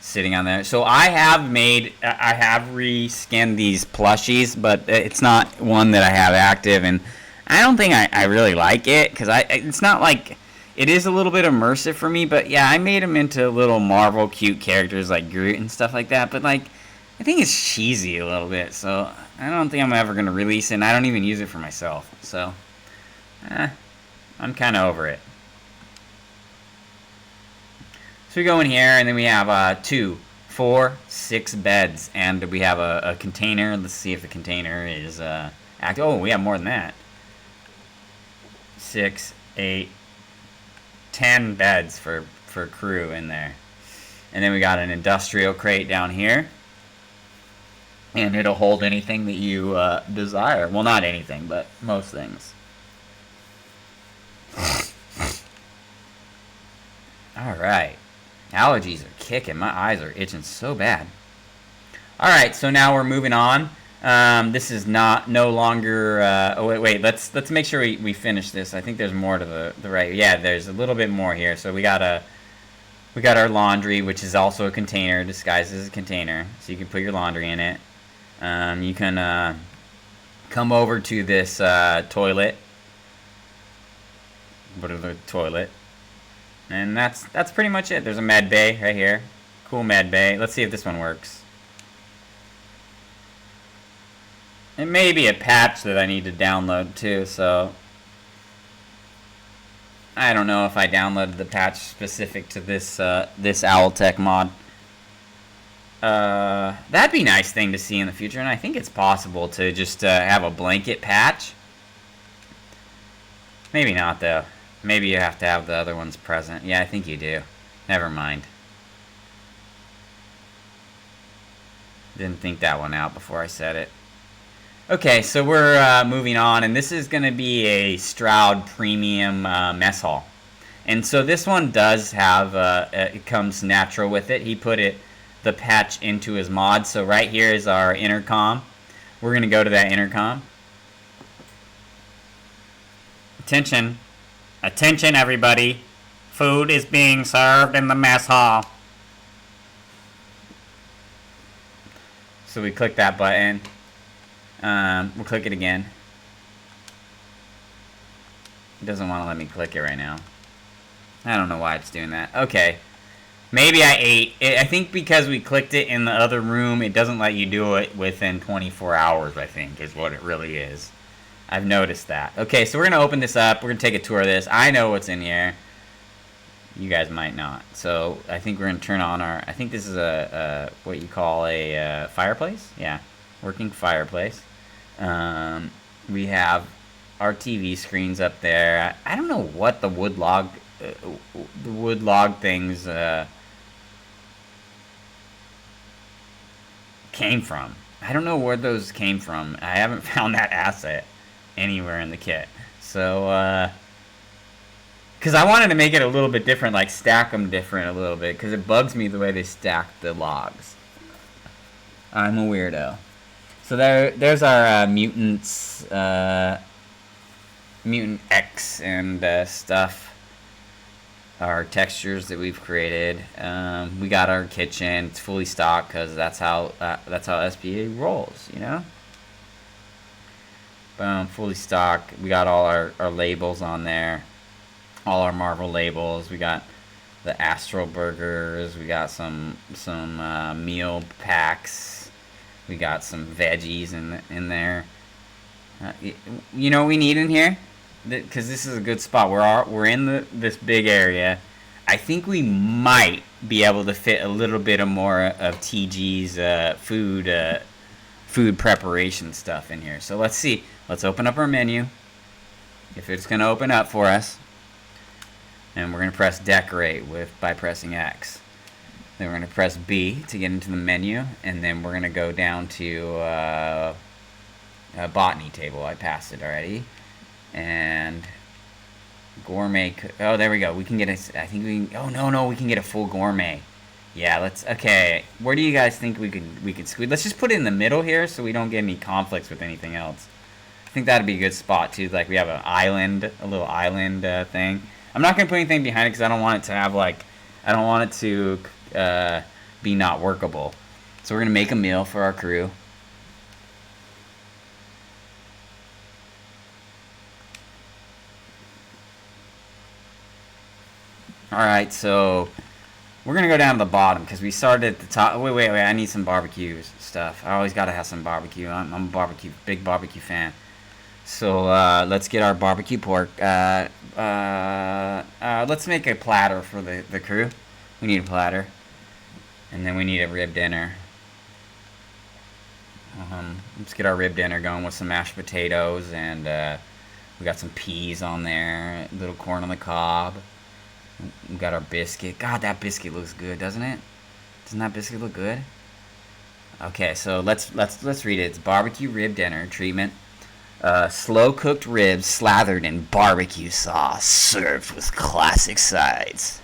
[SPEAKER 1] sitting on there. So I have reskinned these plushies, but it's not one that I have active, and I don't think I really like it because it's not like, it is a little bit immersive for me. But yeah, I made them into little Marvel cute characters like Groot and stuff like that. But like, I think it's cheesy a little bit, so I don't think I'm ever gonna release it. And I don't even use it for myself, so I'm kind of over it. So we go in here, and then we have 2, 4, 6 beds, and we have a container. Let's see if the container is active. Oh, we have more than that. 6, 8, 10 beds for crew in there. And then we got an industrial crate down here, and it'll hold anything that you desire. Well, not anything, but most things. Alright. Allergies are kicking. My eyes are itching so bad. Alright, so now we're moving on. This is no longer... oh, wait. Let's make sure we finish this. I think there's more to the right. Yeah, there's a little bit more here. So we got our laundry, which is also a container, disguised as a container. So you can put your laundry in it. You can come over to this toilet. Go to the toilet. And that's pretty much it. There's a med bay right here. Cool med bay. Let's see if this one works. It may be a patch that I need to download too, so I don't know if I downloaded the patch specific to this Owltech mod. That'd be a nice thing to see in the future, and I think it's possible to just have a blanket patch. Maybe not though. Maybe you have to have the other ones present. Yeah, I think you do. Never mind. Didn't think that one out before I said it. Okay, so we're moving on, and this is going to be a Stroud Premium mess hall. And so this one does have, it comes natural with it. He put the patch into his mod. So right here is our intercom. We're going to go to that intercom. Attention. Attention, everybody. Food is being served in the mess hall. So we click that button. We'll click it again. It doesn't want to let me click it right now. I don't know why it's doing that. Okay. Maybe I ate. I think because we clicked it in the other room, it doesn't let you do it within 24 hours, I think, is what it really is. I've noticed that. Okay, so we're going to open this up. We're going to take a tour of this. I know what's in here. You guys might not. So I think we're going to turn on our... I think this is what you call a fireplace? Yeah, working fireplace. We have our TV screens up there. I don't know what the wood log things came from. I don't know where those came from. I haven't found that asset anywhere in the kit. So, because I wanted to make it a little bit different, like stack them different a little bit, because it bugs me the way they stack the logs. I'm a weirdo. So there's our mutants, Mutant X and stuff. Our textures that we've created. We got our kitchen. It's fully stocked because that's how SPA rolls, you know. Boom, fully stocked. We got all our labels on there, all our Marvel labels. We got the Astro Burgers. We got some meal packs. We got some veggies in there. You know what we need in here? Because this is a good spot. We're in this big area. I think we might be able to fit a little bit of more of TG's food preparation stuff in here. So let's see. Let's open up our menu. If it's going to open up for us. And we're going to press decorate by pressing X. Then we're going to press B to get into the menu. And then we're going to go down to a botany table. I passed it already. And gourmet. Oh, there we go. We can get a. I think we can. Oh no, we can get a full gourmet. Yeah, let's. Okay, where do you guys think we could squeeze? Let's just put it in the middle here so we don't get any conflicts with anything else. I think that'd be a good spot too. Like we have an island, a little island thing. I'm not gonna put anything behind it because I don't want it to have like. I don't want it to be not workable. So we're gonna make a meal for our crew. Alright, so we're going to go down to the bottom because we started at the top. Wait, I need some barbecue stuff. I always got to have some barbecue. I'm a big barbecue fan. So let's get our barbecue pork. Let's make a platter for the crew. We need a platter. And then we need a rib dinner. Let's get our rib dinner going with some mashed potatoes. And we got some peas on there. A little corn on the cob. We got our biscuit. God, that biscuit looks good, doesn't it? Doesn't that biscuit look good? Okay, so let's read it. It's barbecue rib dinner treatment. Slow cooked ribs slathered in barbecue sauce, served with classic sides.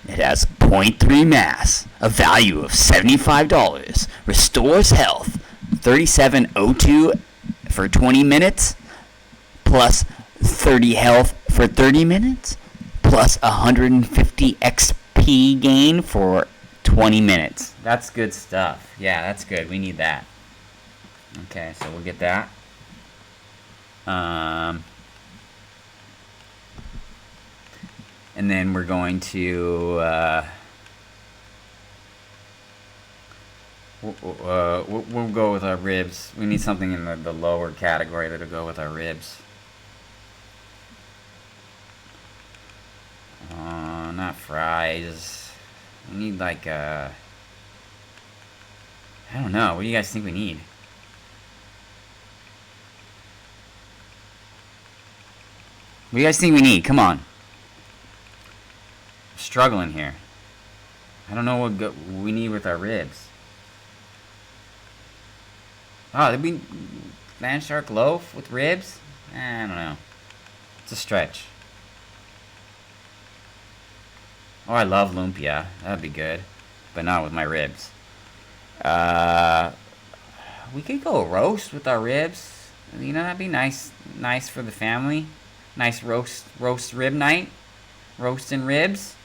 [SPEAKER 1] It has 0.3 mass, a value of $75. Restores health. 3702 for 20 minutes, plus 30 health for 30 minutes, plus 150 XP gain for 20 minutes. That's good stuff. Yeah, that's good. We need that. Okay, so we'll get that. And then we're going to we'll go with our ribs. We need something in the lower category that'll go with our ribs. Not fries. We need like I don't know. What do you guys think we need? What do you guys think we need? Come on. I'm struggling here. I don't know what we need with our ribs. Oh, did we land shark loaf with ribs? I don't know. It's a stretch. Oh, I love lumpia. That'd be good. But not with my ribs. We could go roast with our ribs. You know, that'd be nice for the family. Nice roast rib night. Roasting ribs.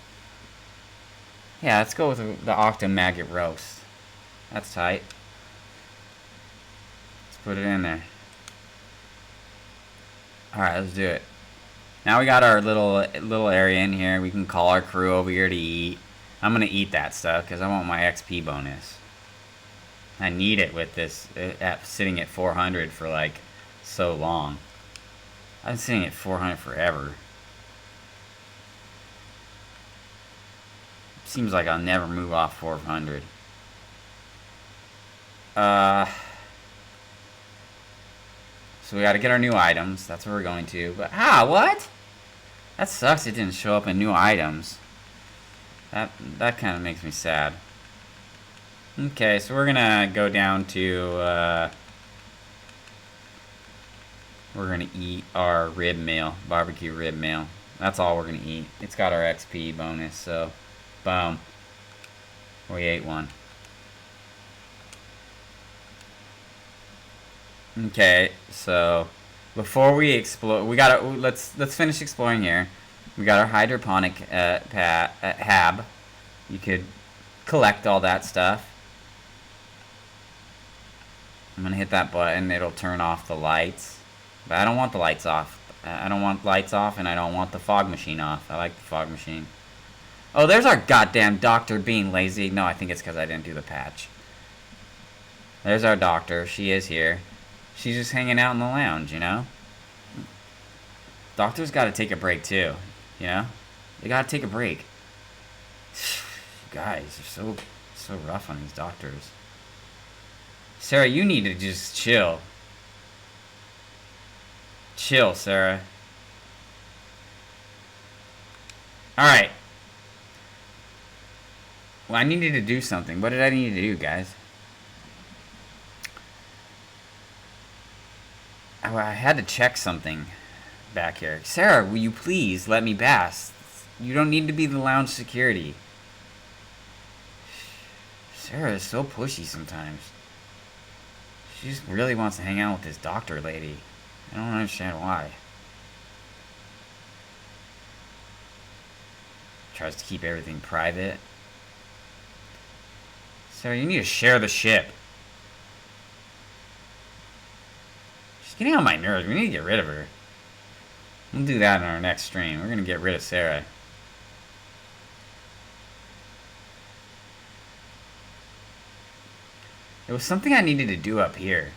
[SPEAKER 1] Yeah, let's go with the Octo Maggot roast. That's tight. Let's put it in there. Alright, let's do it. Now we got our little area in here. We can call our crew over here to eat. I'm going to eat that stuff because I want my XP bonus. I need it with this sitting at 400 for like so long. I've been sitting at 400 forever. Seems like I'll never move off 400. So we got to get our new items. That's where we're going to. But what? That sucks. It didn't show up in new items. That kind of makes me sad. Okay, so we're gonna go down to. We're gonna eat our rib meal, barbecue rib meal. That's all we're gonna eat. It's got our XP bonus, so boom. We ate one. Okay, so before we explore, we gotta let's finish exploring here. We got our hydroponic hab. You could collect all that stuff. I'm gonna hit that button. It'll turn off the lights, but I don't want the lights off. I don't want lights off, and I don't want the fog machine off. I like the fog machine. Oh, there's our goddamn doctor being lazy. No, I think it's because I didn't do the patch. There's our doctor. She is here. She's just hanging out in the lounge, you know? Doctor's got to take a break, too. You know? They gotta take a break. You guys are so rough on these doctors. Sarah, you need to just chill. Chill, Sarah. Alright. Well, I needed to do something. What did I need to do, guys? Oh, I had to check something back here. Sarah, will you please let me pass? You don't need to be the lounge security. Sarah is so pushy sometimes. She just really wants to hang out with this doctor lady. I don't understand why. Tries to keep everything private. Sarah, you need to share the ship. She's getting on my nerves. We need to get rid of her. We'll do that in our next stream. We're going to get rid of Sarah. There was something I needed to do up here.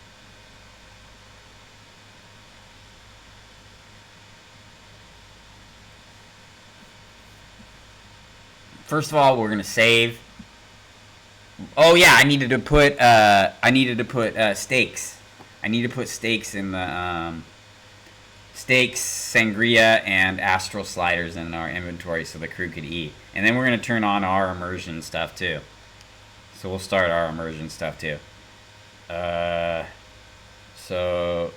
[SPEAKER 1] First of all, we're going to save. Oh yeah, I needed to put steaks. I need to put steaks in the steaks, sangria, and astral sliders in our inventory so the crew could eat. And then we're gonna turn on our immersion stuff too. So we'll start our immersion stuff too. So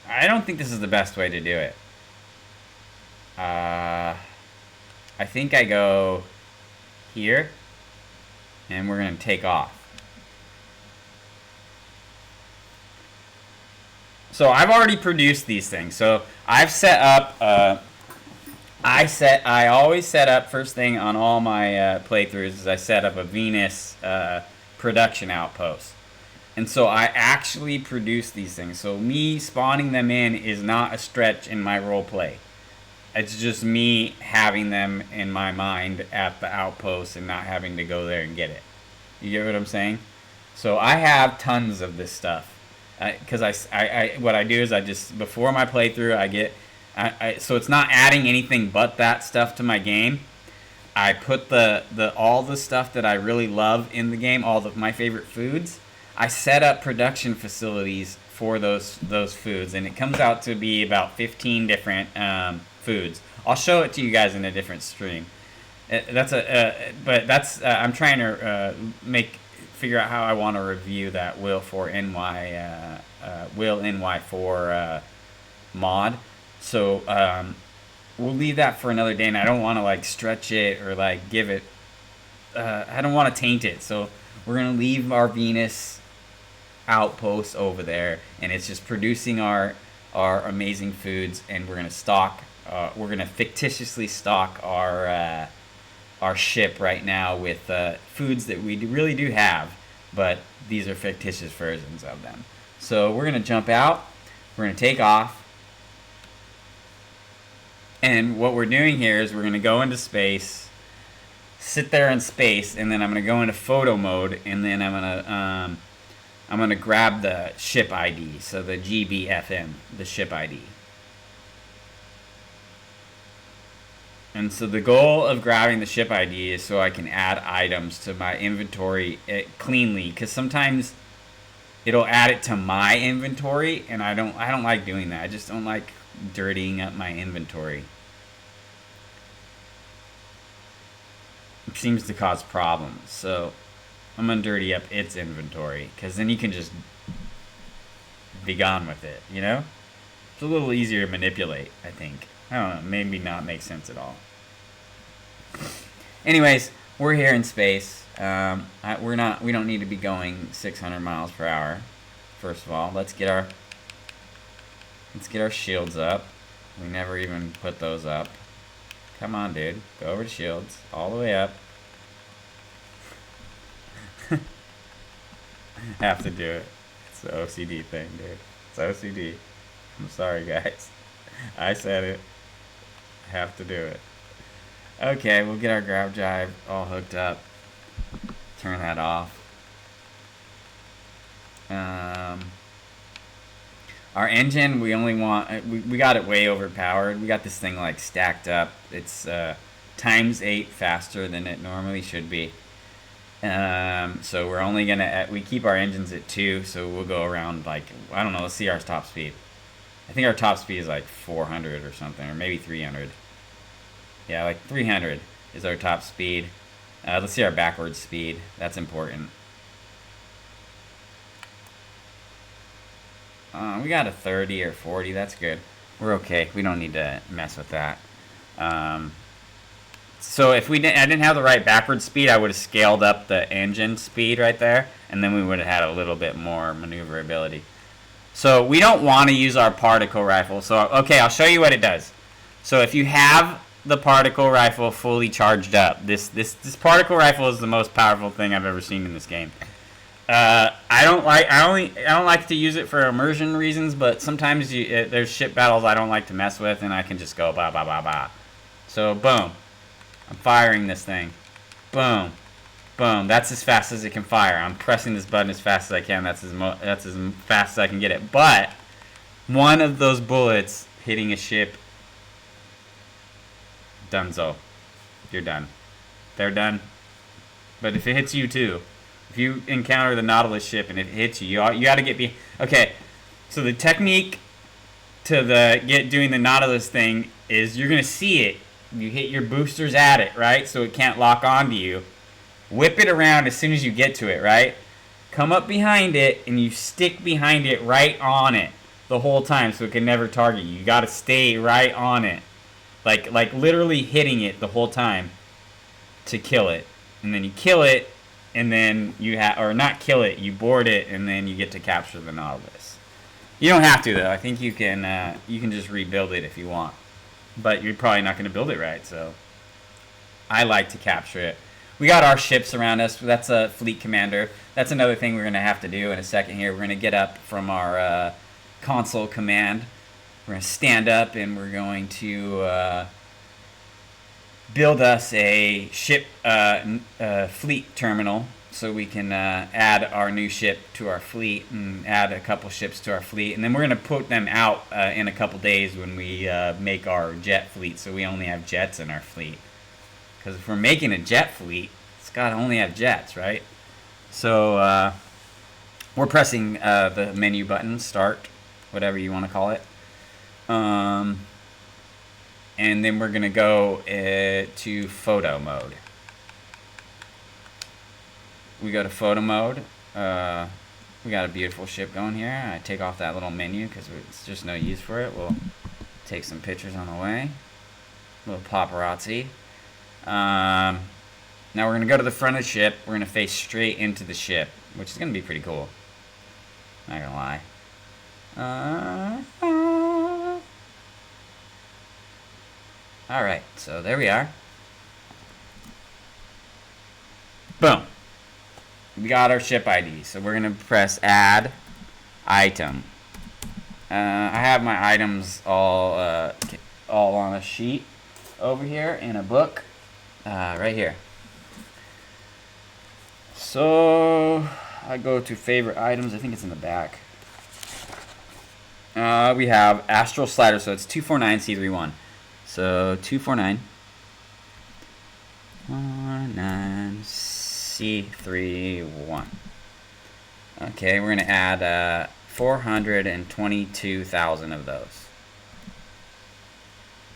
[SPEAKER 1] I don't think this is the best way to do it. I think I go here. And we're going to take off. So I've already produced these things. So I've set up, I always set up, first thing on all my playthroughs is I set up a Venus production outpost. And so I actually produce these things. So me spawning them in is not a stretch in my role play. It's just me having them in my mind at the outpost and not having to go there and get it. You get what I'm saying? So I have tons of this stuff. Because what I do is I just, before my playthrough, I get, so it's not adding anything but that stuff to my game. I put all the stuff that I really love in the game, my favorite foods. I set up production facilities for those foods, and it comes out to be about 15 different foods. I'll show it to you guys in a different stream. I'm trying to figure out how I want to review that Will NY4 mod. So we'll leave that for another day, and I don't want to like stretch it or like give it. I don't want to taint it, so we're gonna leave our Venus outpost over there, and it's just producing our amazing foods, and we're gonna stock. We're gonna fictitiously stock our ship right now with foods that we really do have, but these are fictitious versions of them. So we're gonna jump out. We're gonna take off. And what we're doing here is we're going to go into space, sit there in space, and then I'm going to go into photo mode, and then I'm going to grab the ship ID, so the GBFM, the ship ID. And so the goal of grabbing the ship ID is so I can add items to my inventory cleanly, because sometimes it'll add it to my inventory, and I don't like doing that. I just don't like dirtying up my inventory. It seems to cause problems, so I'm gonna dirty up its inventory, because then you can just be gone with it, you know? It's a little easier to manipulate, I think. I don't know, maybe not make sense at all. Anyways, we're here in space. We don't need to be going 600 miles per hour. First of all, let's get our shields up. We never even put those up. Come on, dude. Go over to shields. All the way up. Have to do it. It's the OCD thing, dude. It's OCD. I'm sorry, guys. I said it. Have to do it. Okay, we'll get our grab jive all hooked up. Turn that off. Our engine, we only want, we got it way overpowered. We got this thing like stacked up. It's times 8 faster than it normally should be. So we're only gonna, we keep our engines at 2, so we'll go around like, I don't know, let's see our top speed. I think our top speed is like 400 or something, or maybe 300. Yeah, like 300 is our top speed. Let's see our backwards speed. That's important. We got a 30 or 40. That's good. We're okay. We don't need to mess with that. So if I didn't have the right backwards speed, I would have scaled up the engine speed right there, and then we would have had a little bit more maneuverability. So we don't want to use our particle rifle. So, okay, I'll show you what it does. So if you have the particle rifle fully charged up, this particle rifle is the most powerful thing I've ever seen in this game. I don't like to use it for immersion reasons, but sometimes there's ship battles I don't like to mess with, and I can just go ba ba ba ba. So boom, I'm firing this thing. Boom. Boom. That's as fast as it can fire. I'm pressing this button as fast as I can. That's as fast as I can get it. But one of those bullets hitting a ship, donezo. You're done. They're done. But if it hits you too, if you encounter the Nautilus ship and it hits you, you got to get Okay, so the technique to doing the Nautilus thing is you're gonna see it. You hit your boosters at it, right? So it can't lock onto you. Whip it around as soon as you get to it, right? Come up behind it, and you stick behind it right on it the whole time so it can never target you. You got to stay right on it. Like literally hitting it the whole time to kill it. And then you kill it, and then or not kill it, you board it, and then you get to capture the Nautilus. You don't have to, though. I think you can just rebuild it if you want. But you're probably not going to build it right, so I like to capture it. We got our ships around us. That's a fleet commander. That's another thing we're going to have to do in a second here. We're going to get up from our console command. We're going to stand up, and we're going to build us a ship fleet terminal so we can add our new ship to our fleet and add a couple ships to our fleet. And then we're going to put them out in a couple days when we make our jet fleet, so we only have jets in our fleet. Because if we're making a jet fleet, it's got to only have jets, right? So we're pressing the menu button, start, whatever you want to call it. And then we're going to go to photo mode. We go to photo mode. We got a beautiful ship going here. I take off that little menu because it's just no use for it. We'll take some pictures on the way. A little paparazzi. Now we're going to go to the front of the ship. We're going to face straight into the ship, which is going to be pretty cool. Not going to lie. Alright, so there we are. Boom. We got our ship ID, so we're going to press add item. I have my items all on a sheet over here in a book. Right here. So I go to favorite items. I think it's in the back. We have Astral Slider, so it's 249C31. So 249C31. Okay, we're gonna add 422,000 of those.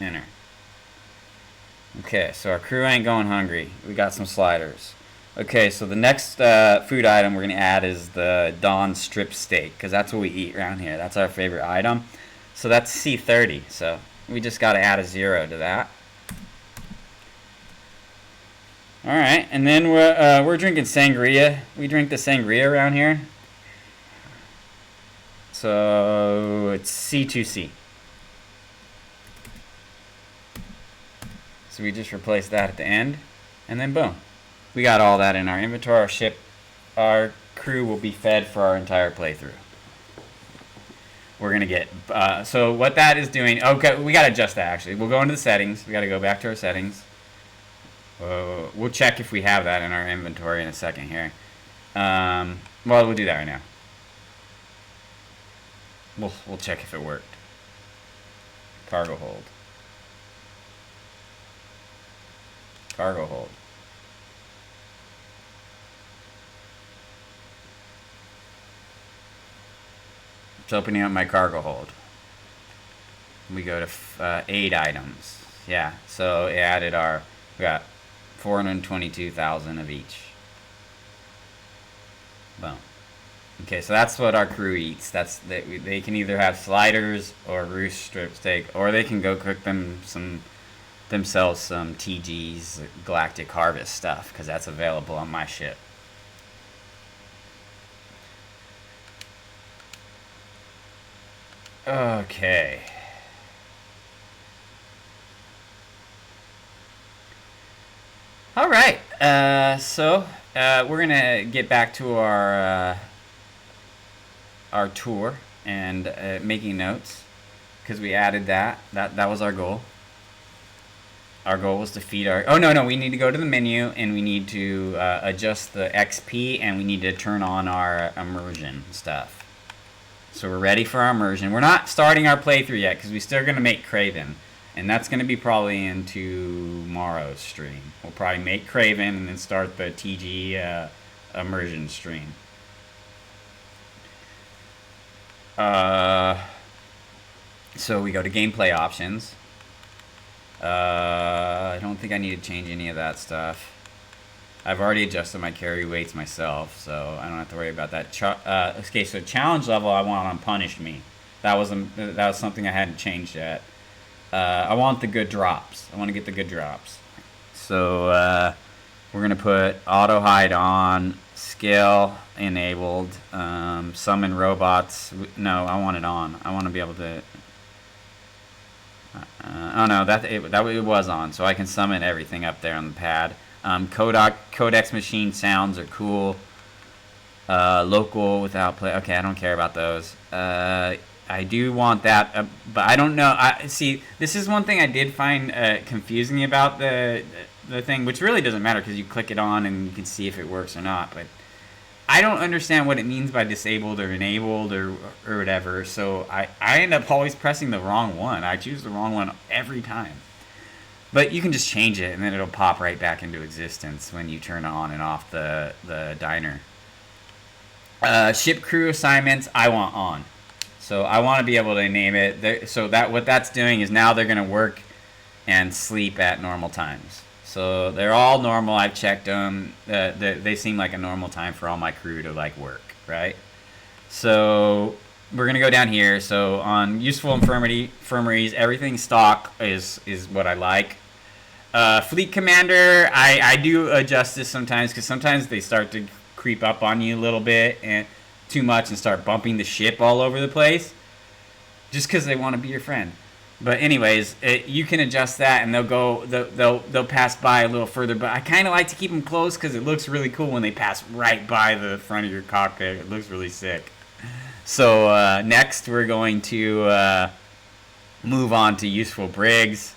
[SPEAKER 1] Enter. Okay, so our crew ain't going hungry. We got some sliders. Okay, so the next food item we're going to add is the Dawn strip steak, because that's what we eat around here. That's our favorite item. So that's C30, so we just got to add a 0 to that. Alright, and then we're drinking sangria. We drink the sangria around here. So it's C2C. So we just replace that at the end, and then boom. We got all that in our inventory. Our crew will be fed for our entire playthrough. We're going to get, so what that is doing, okay, we got to adjust that actually. We'll go into the settings. We got to go back to our settings. We'll check if we have that in our inventory in a second here. Well, we'll do that right now. We'll check if it worked. Cargo hold. Cargo hold. It's opening up my cargo hold. We go to 8 items. Yeah, so it added we got 422,000 of each. Boom. Okay, so that's what our crew eats. They can either have sliders or roost strip steak, or they can go cook themselves some TG's Galactic Harvest stuff, because that's available on my ship. Okay. All right. So we're gonna get back to our tour and making notes, because we added that. That was our goal. Our goal was to feed our... Oh, no. We need to go to the menu, and we need to adjust the XP, and we need to turn on our immersion stuff. So we're ready for our immersion. We're not starting our playthrough yet, because we're still going to make Craven. And that's going to be probably in tomorrow's stream. We'll probably make Craven and then start the TG immersion stream. So we go to gameplay options. I don't think I need to change any of that stuff. I've already adjusted my carry weights myself, so I don't have to worry about that. Okay, so challenge level I want on Punish Me. That was something I hadn't changed yet. I want the good drops. I want to get the good drops. So we're gonna put auto hide on, scale enabled, summon robots. No, I want it on. I want to be able to. Oh no, it was on, so I can summon everything up there on the pad. Codex machine sounds are cool. Local without play. Okay, I don't care about those. I do want that, but I don't know. See, this is one thing I did find confusing about the thing, which really doesn't matter because you click it on and you can see if it works or not. But I don't understand what it means by disabled or enabled or whatever. So I end up always pressing the wrong one. I choose the wrong one every time. But you can just change it, and then it'll pop right back into existence when you turn on and off the diner. Ship crew assignments, I want on. So I want to be able to name it. So that what that's doing is now they're going to work and sleep at normal times. So they're all normal. I've checked them. They seem like a normal time for all my crew to like work, right? So we're going to go down here. So on useful infirmaries, everything stock is what I like. Fleet commander, I do adjust this sometimes because sometimes they start to creep up on you a little bit and too much and start bumping the ship all over the place just because they want to be your friend. But anyways, you can adjust that and they'll pass by a little further. But I kind of like to keep them close because it looks really cool when they pass right by the front of your cockpit. It looks really sick. So next we're going to move on to useful brigs.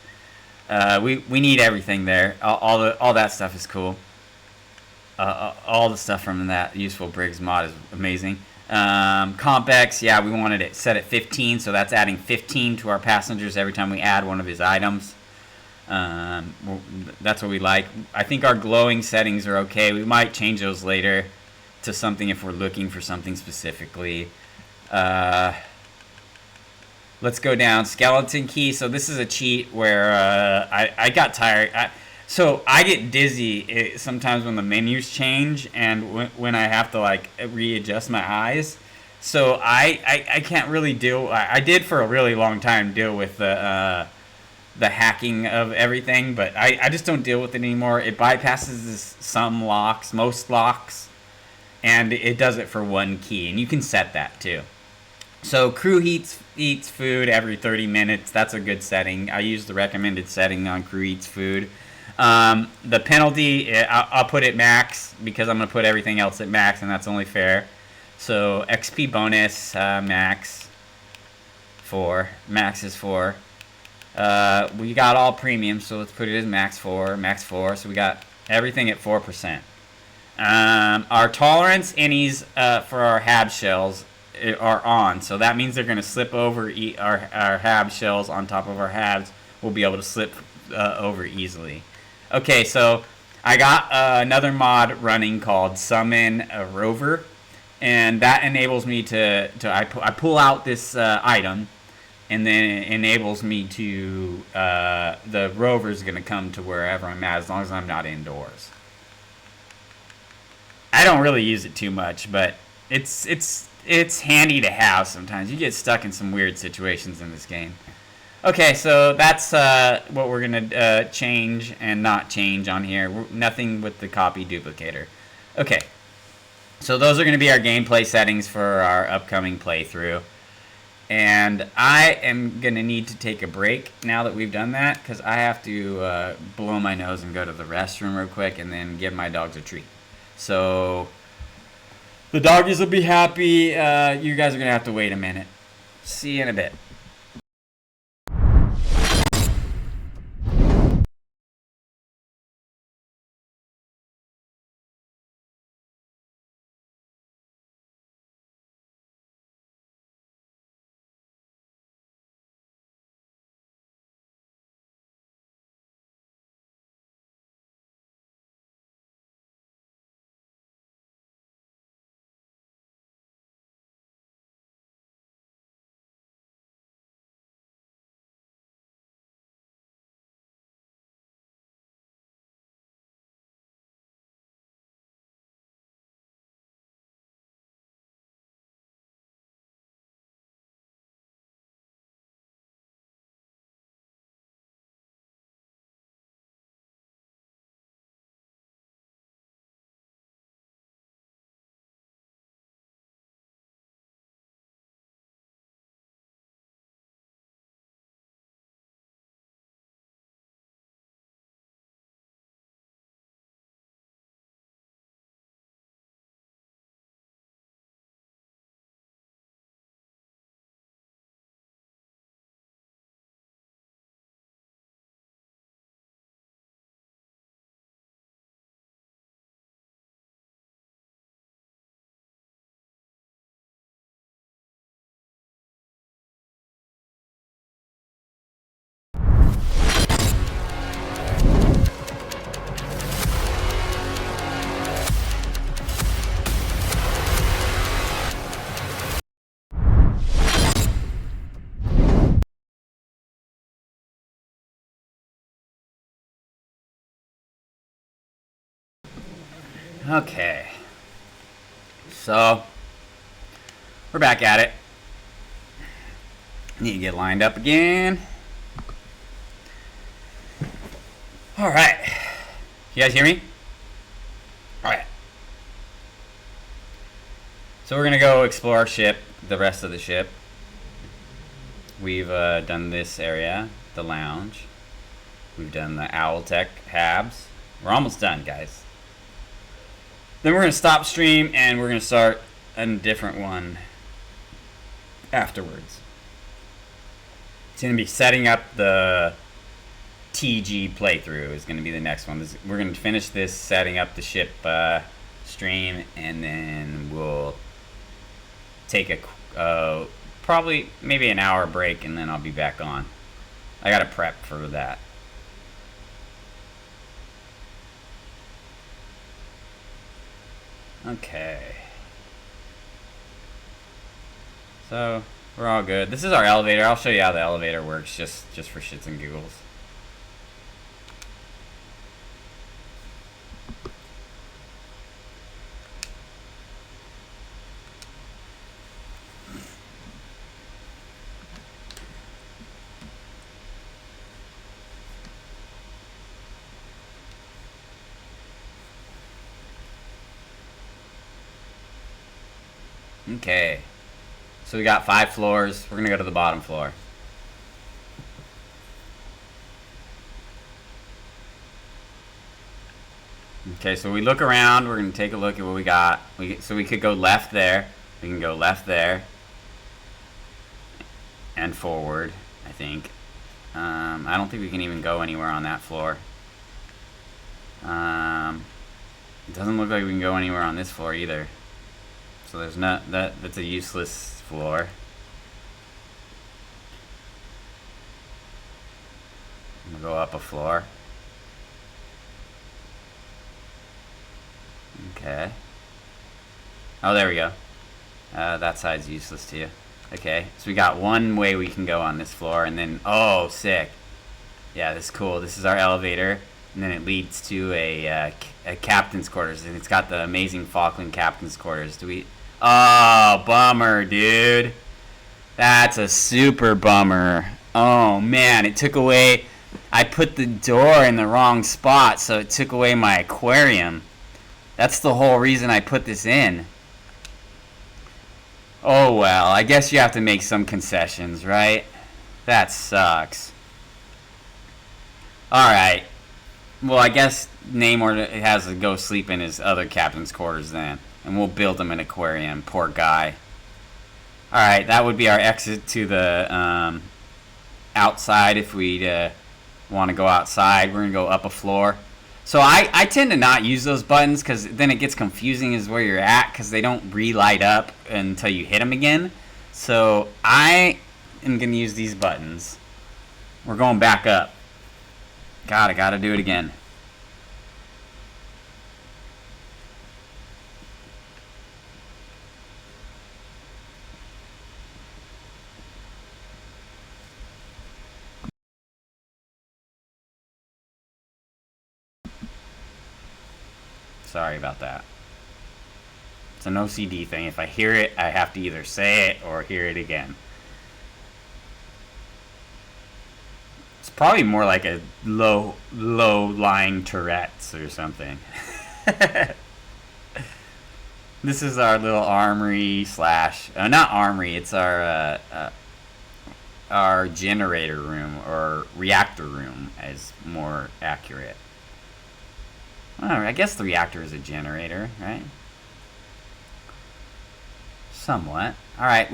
[SPEAKER 1] We need everything there. All that stuff is cool. All the stuff from that useful brigs mod is amazing. Compex, yeah, we wanted it set at 15, so that's adding 15 to our passengers every time we add one of his items. That's what we like. I think our glowing settings are okay. We might change those later to something if we're looking for something specifically. Let's go down. Skeleton key. So this is a cheat where I got tired. So I get dizzy sometimes when the menus change and when I have to like readjust my eyes. So I can't really deal. I did for a really long time deal with the hacking of everything, but I just don't deal with it anymore. It bypasses some locks, most locks, and it does it for one key, and you can set that too. So crew eats food every 30 minutes. That's a good setting. I use the recommended setting on crew eats food. The penalty, I'll put it max because I'm going to put everything else at max, and that's only fair. So XP bonus, max 4. Max is 4. We got all premium, so let's put it as max 4. Max 4. So we got everything at 4%. Our tolerance innies for our hab shells are on. So that means they're going to slip over our hab shells on top of our habs. We'll be able to slip over easily. Okay, so I got another mod running called Summon a Rover, and that enables me I pull out this item, and then it enables me to the rover's going to come to wherever I'm at as long as I'm not indoors. I don't really use it too much, but it's handy to have sometimes. You get stuck in some weird situations in this game. Okay, so that's what we're going to change and not change on here. Nothing with the copy duplicator. Okay, so those are going to be our gameplay settings for our upcoming playthrough. And I am going to need to take a break now that we've done that, because I have to blow my nose and go to the restroom real quick and then give my dogs a treat. So the doggies will be happy. You guys are going to have to wait a minute. See you in a bit. Okay, so we're back at it. Need to get lined up again. All right, you guys hear me? All right. So we're gonna go explore our ship, the rest of the ship. We've done this area, the lounge. We've done the Owltech habs. We're almost done, guys. Then we're going to stop stream and we're going to start a different one afterwards. It's going to be setting up the TG playthrough is going to be the next one. We're going to finish this setting up the ship stream, and then we'll take a probably maybe an hour break, and then I'll be back on. I got to prep for that. Okay. So we're all good. This is our elevator. I'll show you how the elevator works, just for shits and giggles. Okay, so we got 5 floors. We're gonna go to the bottom floor. Okay, so we look around. We're gonna take a look at what we got. So we could go left there. We can go left there and forward, I think. I don't think we can even go anywhere on that floor. It doesn't look like we can go anywhere on this floor either. So there's not that's a useless floor. I'm gonna go up a floor. Okay. Oh, there we go. That side's useless to you. Okay, so we got one way we can go on this floor, and then, oh, sick. Yeah, this is cool. This is our elevator, and then it leads to a captain's quarters, and it's got the amazing Falkland captain's quarters. Do we... Oh, bummer, dude. That's a super bummer. Oh, man, it took away... I put the door in the wrong spot, so it took away my aquarium. That's the whole reason I put this in. Oh, well, I guess you have to make some concessions, right? That sucks. Alright. Well, I guess Namor has to go sleep in his other captain's quarters then. And we'll build him an aquarium. Poor guy. Alright, that would be our exit to the outside if we want to go outside. We're going to go up a floor. So I tend to not use those buttons because then it gets confusing as where you're at because they don't relight up until you hit them again. So I am going to use these buttons. We're going back up. God, I got to do it again. Sorry about that. It's an OCD thing. If I hear it, I have to either say it or hear it again. It's probably more like a low-lying Tourette's or something. This is our little armory slash... not armory, it's our generator room, or reactor room, is more accurate. I guess the reactor is a generator, right? Somewhat. Alright,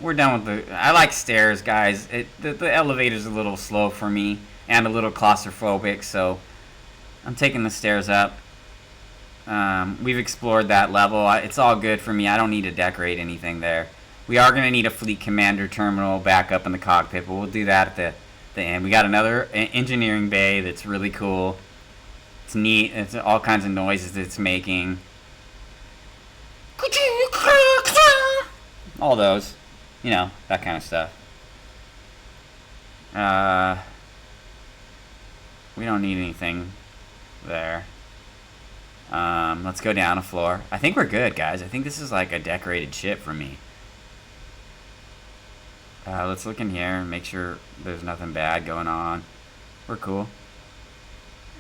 [SPEAKER 1] we're done with the... I like stairs, guys. The elevator's a little slow for me, and a little claustrophobic, so I'm taking the stairs up. We've explored that level. It's all good for me. I don't need to decorate anything there. We are going to need a fleet commander terminal back up in the cockpit, but we'll do that at the end. We got another engineering bay that's really cool. It's neat. It's all kinds of noises it's making. All those. You know, that kind of stuff. We don't need anything there. Let's go down a floor. I think we're good, guys. I think this is like a decorated ship for me. Let's look in here and make sure there's nothing bad going on. We're cool.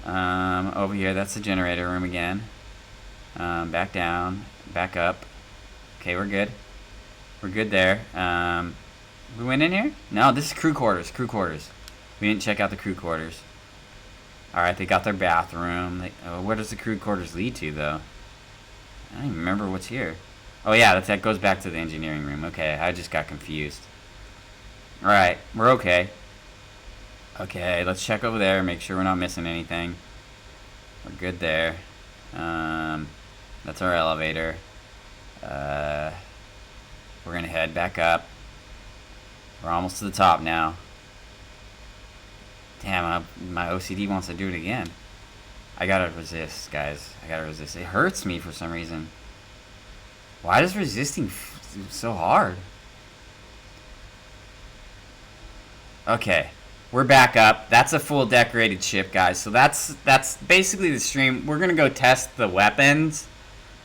[SPEAKER 1] Over here, that's the generator room again. Back down, back up. Okay, we're good. We're good there. We went in here? No, this is crew quarters. Crew quarters. We didn't check out the crew quarters. Alright, they got their bathroom. Where does the crew quarters lead to, though? I don't even remember what's here. Oh, yeah, that goes back to the engineering room. Okay, I just got confused. Alright, we're okay. Okay, let's check over there, make sure we're not missing anything. We're good there. That's our elevator. We're gonna head back up. We're almost to the top now. Damn, my OCD wants to do it again. I gotta resist, guys. I gotta resist. It hurts me for some reason. Why does resisting so hard? Okay. We're back up. That's a full decorated ship, guys. So that's basically the stream. We're going to go test the weapons.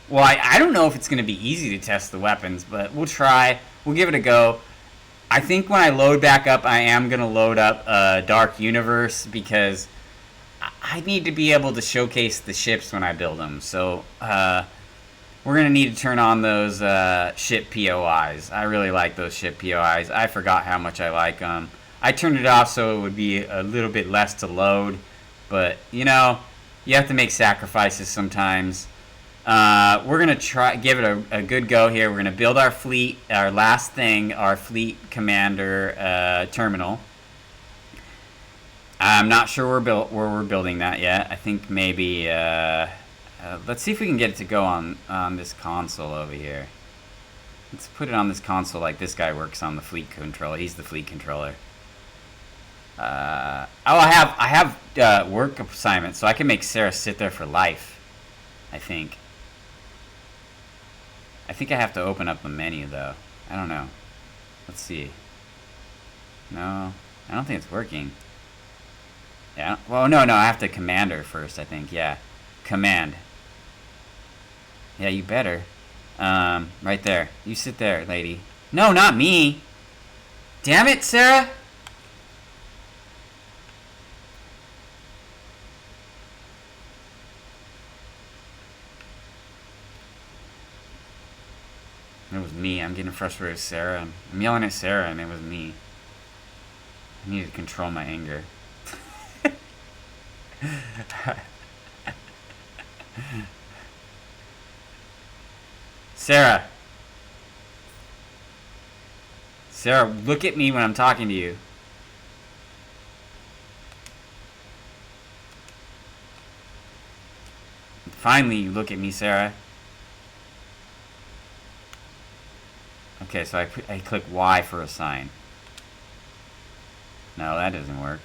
[SPEAKER 1] Well, I don't know if it's going to be easy to test the weapons, but we'll try. We'll give it a go. I think when I load back up, I am going to load up Dark Universe because I need to be able to showcase the ships when I build them. So we're going to need to turn on those ship POIs. I really like those ship POIs. I forgot how much I like them. I turned it off so it would be a little bit less to load, but you know, you have to make sacrifices sometimes. We're gonna give it a good go here. We're gonna build our fleet, our last thing, our fleet commander terminal. I'm not sure where we're building that yet. I think maybe let's see if we can get it to go on this console over here. Let's put it on this console like this guy works on the fleet controller. He's the fleet controller. I have work assignments, so I can make Sarah sit there for life. I think I have to open up the menu though. I don't know. Let's see. No, I don't think it's working. Yeah. Well, no, I have to command her first. I think. Yeah. Command. Yeah, you better. Right there. You sit there, lady. No, not me. Damn it, Sarah. It was me. I'm getting frustrated with Sarah. I'm yelling at Sarah, and it was me. I need to control my anger. Sarah. Sarah, look at me when I'm talking to you. Finally, you look at me, Sarah. Okay, so I click Y for a sign. No, that doesn't work.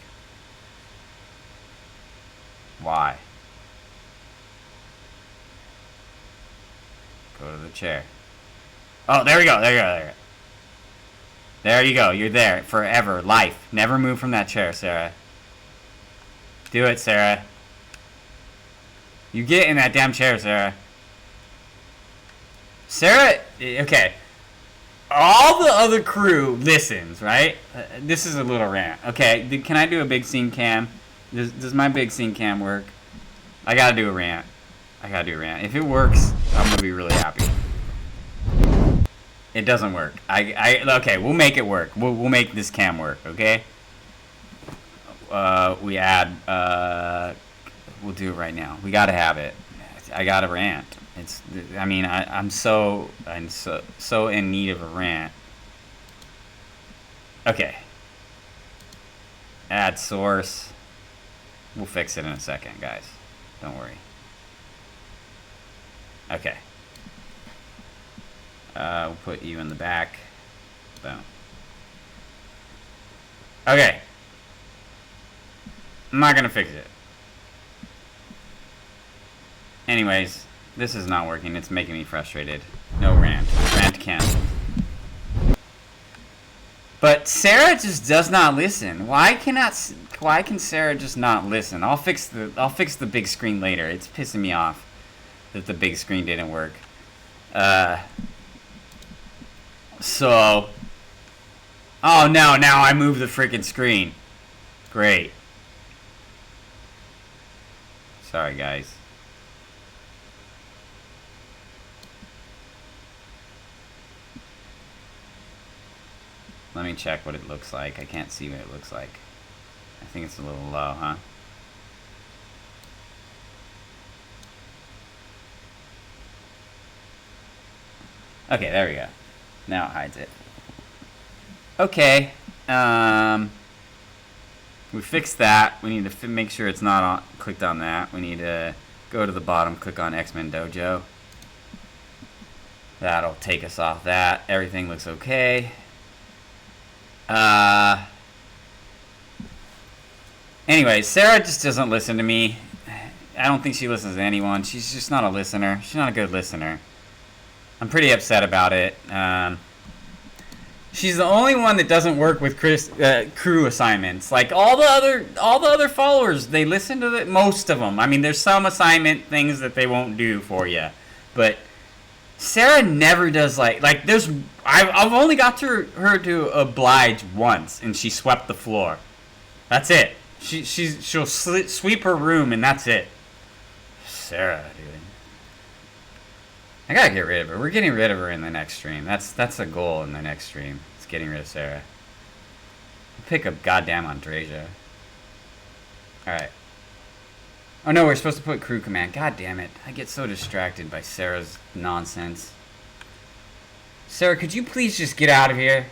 [SPEAKER 1] Y. Go to the chair. Oh, there we go. There you go. There you go. You're there forever. Life. Never move from that chair, Sarah. Do it, Sarah. You get in that damn chair, Sarah. Sarah, okay. All the other crew listens, right? This is a little rant. Okay, can I do a big scene cam? Does my big scene cam work? I gotta do a rant. If it works, I'm gonna be really happy. It doesn't work. Okay, we'll make it work. We'll make this cam work, okay? We add, we'll do it right now. We gotta have it. I gotta rant. I'm so in need of a rant. Okay. Add source. We'll fix it in a second, guys. Don't worry. Okay. We'll put you in the back. Boom. Okay. I'm not gonna fix it. Anyways, this is not working. It's making me frustrated. No rant. Rant canceled. But Sarah just does not listen. Why can Sarah just not listen? I'll fix the big screen later. It's pissing me off that the big screen didn't work. So, oh no, now I move the freaking screen. Great. Sorry, guys. Let me check what it looks like. I can't see what it looks like. I think it's a little low, huh? Okay, there we go. Now it hides it. Okay. We fixed that. We need to make sure it's not on, clicked on that. We need to go to the bottom, click on X-Men Dojo. That'll take us off that. Everything looks okay. Anyway, Sarah just doesn't listen to me. I don't think she listens to anyone. She's just not a listener. She's not a good listener. I'm pretty upset about it. She's the only one that doesn't work with crew assignments. Like all the other followers, they listen to most of them. I mean, there's some assignment things that they won't do for you, but Sarah never does like there's. I've only got her to oblige once, and she swept the floor. That's it. She'll sweep her room, and that's it. Sarah, dude. I gotta get rid of her. We're getting rid of her in the next stream. That's a goal in the next stream. It's getting rid of Sarah. Pick up goddamn Andreja. Alright. Oh no, we're supposed to put crew command. God damn it. I get so distracted by Sarah's nonsense. Sarah, could you please just get out of here?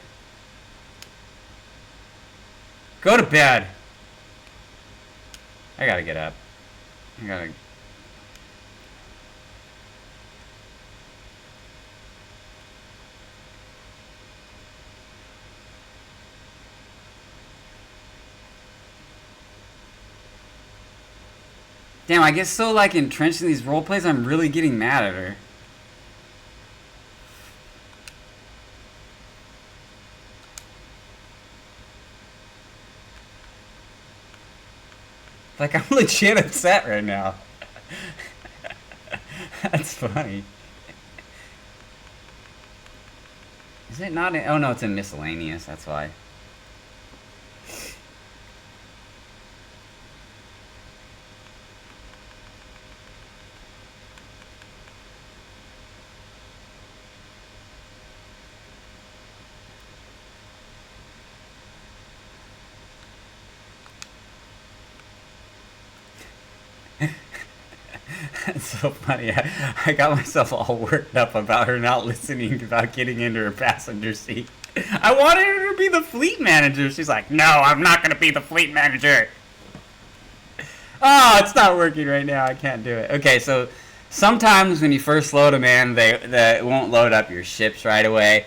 [SPEAKER 1] Go to bed. I gotta get up. I gotta... Damn, I get so like entrenched in these role plays, I'm really getting mad at her. Like, I'm legit upset right now. That's funny. Is it not in... Oh, no, it's in miscellaneous. That's why. It's so funny. I got myself all worked up about her not listening, about getting into her passenger seat. I wanted her to be the fleet manager. She's like, no, I'm not going to be the fleet manager. Oh, it's not working right now. I can't do it. Okay, so sometimes when you first load them in, they won't load up your ships right away.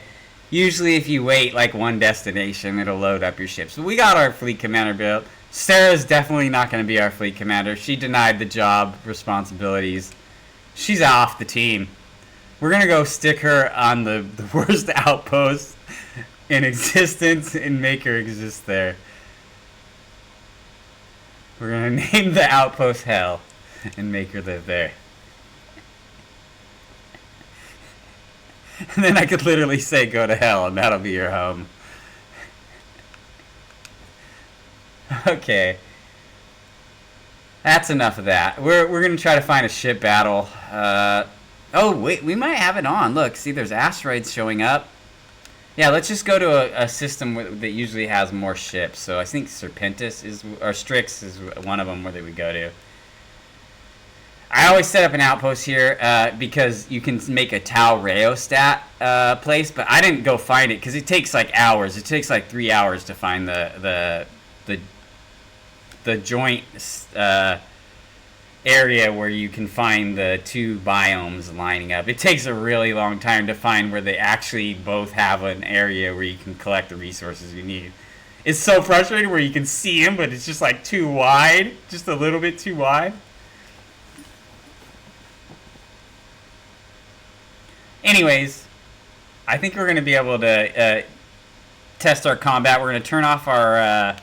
[SPEAKER 1] Usually if you wait like one destination, it'll load up your ships. But we got our fleet commander built. Sarah's definitely not going to be our fleet commander. She denied the job responsibilities. She's off the team. We're going to go stick her on the worst outpost in existence and make her exist there. We're going to name the outpost Hell and make her live there. And then I could literally say go to hell and that'll be your home. Okay. That's enough of that. We're going to try to find a ship battle. Oh, wait, we might have it on. Look, see, there's asteroids showing up. Yeah, let's just go to a system that usually has more ships. So I think Serpentis is, or Strix is one of them where they would go to. I always set up an outpost here because you can make a Tau rheostat place, but I didn't go find it because it takes like hours. It takes like 3 hours to find the joint area where you can find the two biomes lining up. It takes a really long time to find where they actually both have an area where you can collect the resources you need. It's so frustrating where you can see them, but it's just like too wide, just a little bit too wide. Anyways, I think we're going to be able to test our combat. We're going to turn off our...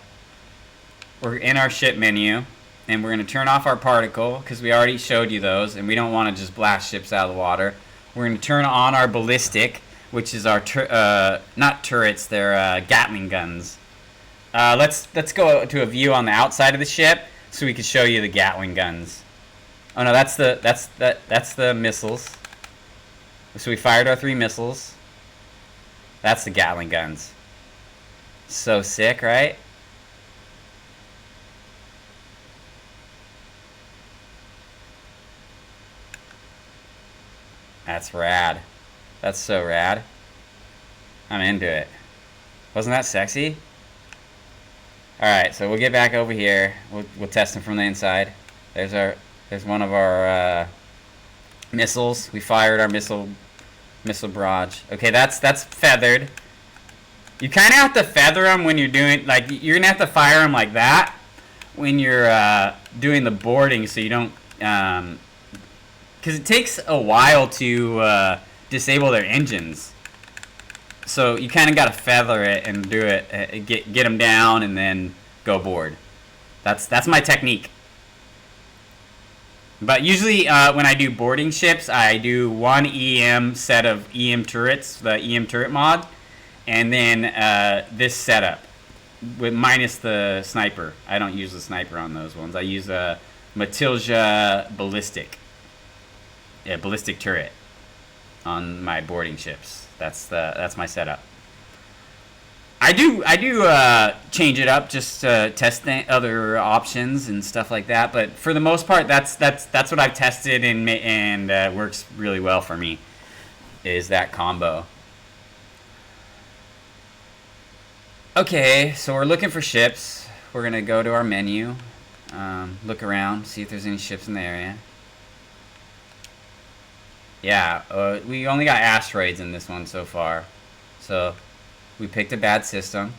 [SPEAKER 1] we're in our ship menu, and we're going to turn off our particle, because we already showed you those, and we don't want to just blast ships out of the water. We're going to turn on our ballistic, which is our... not turrets, they're Gatling guns. Let's go to a view on the outside of the ship, so we can show you the Gatling guns. Oh no, that's the missiles. So we fired our 3 missiles. That's the Gatling guns. So sick, right? That's rad. That's so rad. I'm into it. Wasn't that sexy? Alright, so we'll get back over here. We'll test them from the inside. There's one of our missiles. We fired our missile barrage. Okay, that's feathered. You kind of have to feather them when you're doing, like, you're gonna have to fire them like that when you're doing the boarding, so you don't, because it takes a while to disable their engines. So you kind of got to feather it and do it, get them down, and then go board. That's my technique. But usually when I do boarding ships, I do one EM set of EM turrets, the EM turret mod, and then this setup, with minus the sniper. I don't use the sniper on those ones. I use a Matilda ballistic. Yeah, ballistic turret on my boarding ships. That's my setup. I do change it up just to test other options and stuff like that. But for the most part, that's what I've tested and works really well for me. Is that combo? Okay, so we're looking for ships. We're gonna go to our menu, look around, see if there's any ships in the area. Yeah, we only got asteroids in this one so far, so we picked a bad system.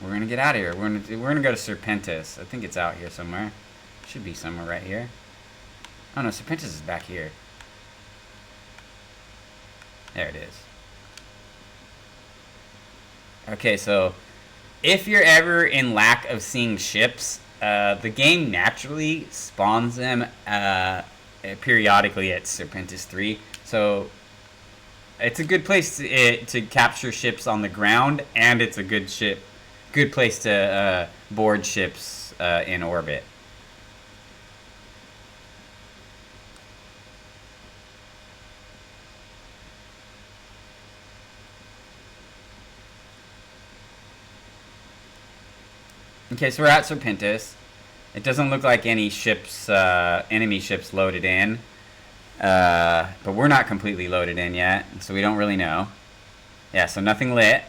[SPEAKER 1] We're gonna get out of here. We're gonna go to Serpentis. I think it's out here somewhere. Should be somewhere right here. Oh no, Serpentis is back here. There it is. Okay, so if you're ever in lack of seeing ships, the game naturally spawns them periodically at Serpentis 3. So it's a good place to capture ships on the ground, and it's a good place to board ships in orbit. Okay, so we're at Serpentis. It doesn't look like any ships, enemy ships loaded in. But we're not completely loaded in yet, so we don't really know. Yeah, so nothing lit.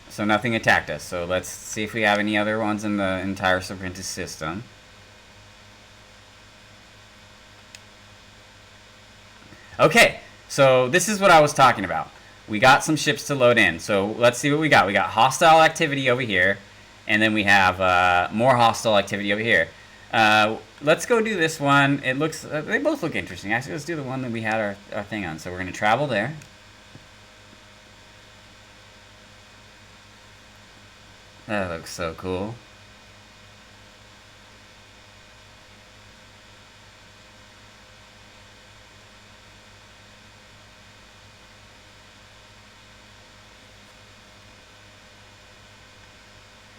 [SPEAKER 1] So nothing attacked us. So let's see if we have any other ones in the entire Serpentis system. Okay, so this is what I was talking about. We got some ships to load in. So let's see what we got. We got hostile activity over here. And then we have more hostile activity over here. Let's go do this one. It looks, they both look interesting. Actually, let's do the one that we had our thing on. So we're going to travel there. That looks so cool.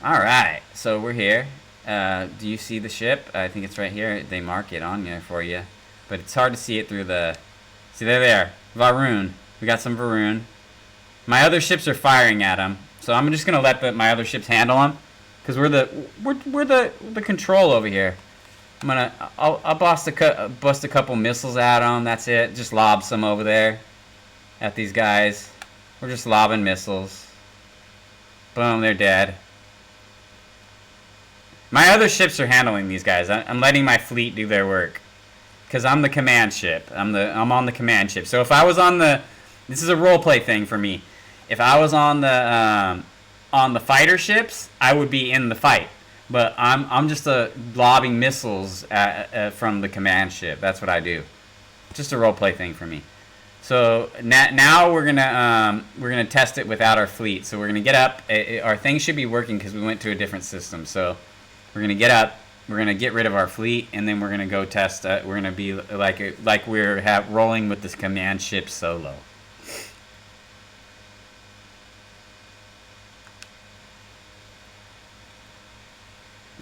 [SPEAKER 1] Alright, so we're here. Do you see the ship? I think it's right here. They mark it on there for you. But it's hard to see it through the... See, there. Va'ruun. We got some Va'ruun. My other ships are firing at them. So I'm just going to let my other ships handle them. Because we're the control over here. I'll bust a couple missiles at them. That's it. Just lob some over there. At these guys. We're just lobbing missiles. Boom, they're dead. My other ships are handling these guys. I'm letting my fleet do their work, because I'm the command ship. I'm on the command ship. So if I was on the, this is a roleplay thing for me. If I was on the fighter ships, I would be in the fight. But I'm just lobbing missiles from the command ship. That's what I do. Just a roleplay thing for me. So now we're gonna test it without our fleet. So we're gonna get up. Our thing should be working because we went to a different system. So we're gonna get up. We're gonna get rid of our fleet, and then we're gonna go test. We're gonna be like we're rolling with this command ship solo.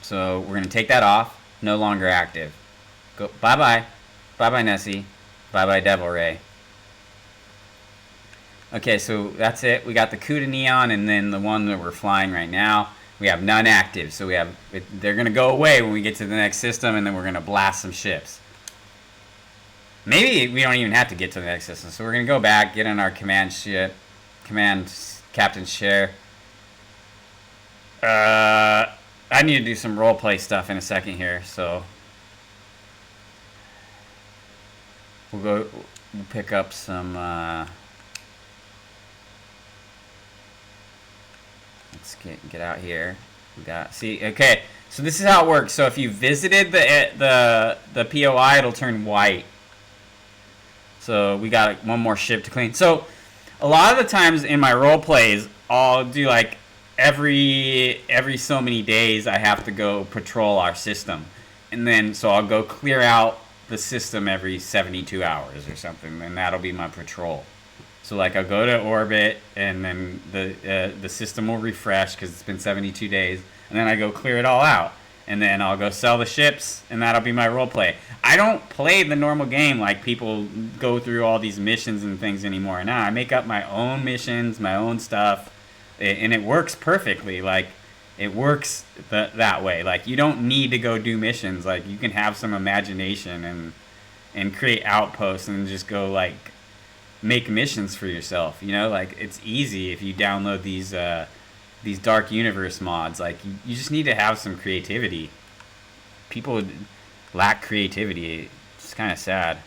[SPEAKER 1] So we're gonna take that off. No longer active. Go. Bye bye. Bye bye Nessie. Bye bye Devil Ray. Okay, so that's it. We got the Kuda Neon, and then the one that we're flying right now. We have none active, so they're going to go away when we get to the next system, and then we're going to blast some ships. Maybe we don't even have to get to the next system, so we're going to go back, get in our command ship, command captain's chair. I need to do some roleplay stuff in a second here, so we'll pick up some, let's get out here. We got, see, okay, so this is how it works. So if you visited the POI, it'll turn white. So we got one more ship to clean. So a lot of the times in my role plays, I'll do like every so many days I have to go patrol our system. And then so I'll go clear out the system every 72 hours or something, and that'll be my patrol. So like I'll go to orbit, and then the system will refresh because it's been 72 days, and then I go clear it all out, and then I'll go sell the ships, and that'll be my role play. I don't play the normal game like people go through all these missions and things anymore. Now I make up my own missions, my own stuff, and it works perfectly. Like it works that way. Like you don't need to go do missions. Like you can have some imagination and create outposts and just go like make missions for yourself, you know, like it's easy if you download these Dark Universe mods. Like you just need to have some creativity. People lack creativity. It's kind of sad.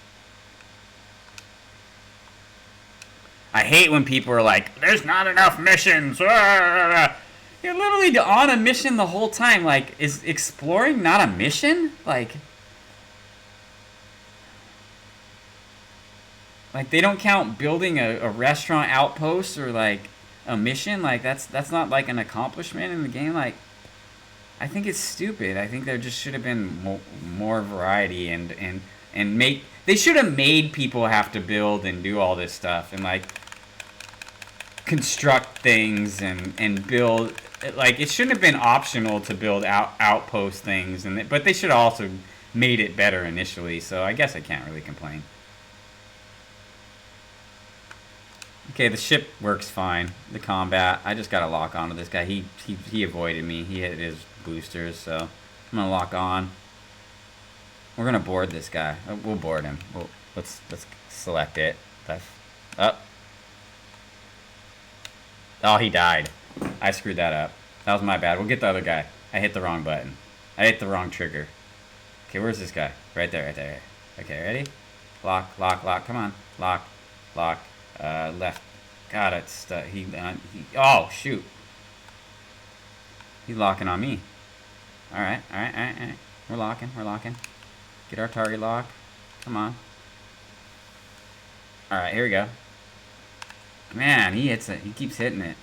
[SPEAKER 1] I hate when people are like, there's not enough missions. You're literally on a mission the whole time. Like, is exploring not a mission? Like they don't count building a restaurant outpost or like a mission. Like that's not like an accomplishment in the game. Like I think it's stupid. I think there just should have been more variety and make they should have made people have to build and do all this stuff and like construct things and build. Like it shouldn't have been optional to build outpost things but they should have also made it better initially. So I guess I can't really complain. Okay, the ship works fine. The combat, I just gotta lock onto this guy. He avoided me. He hit his boosters, so I'm gonna lock on. We're gonna board this guy. We'll board him. Let's select it. That's up. Oh, he died. I screwed that up. That was my bad. We'll get the other guy. I hit the wrong button. I hit the wrong trigger. Okay, where's this guy? Right there, right there. Okay, ready? Lock, lock, lock. Come on. Lock, lock. Left. God, it's oh shoot. He's locking on me. All right. We're locking. Get our target lock. Come on. All right, here we go. Man, he hits it. He keeps hitting it.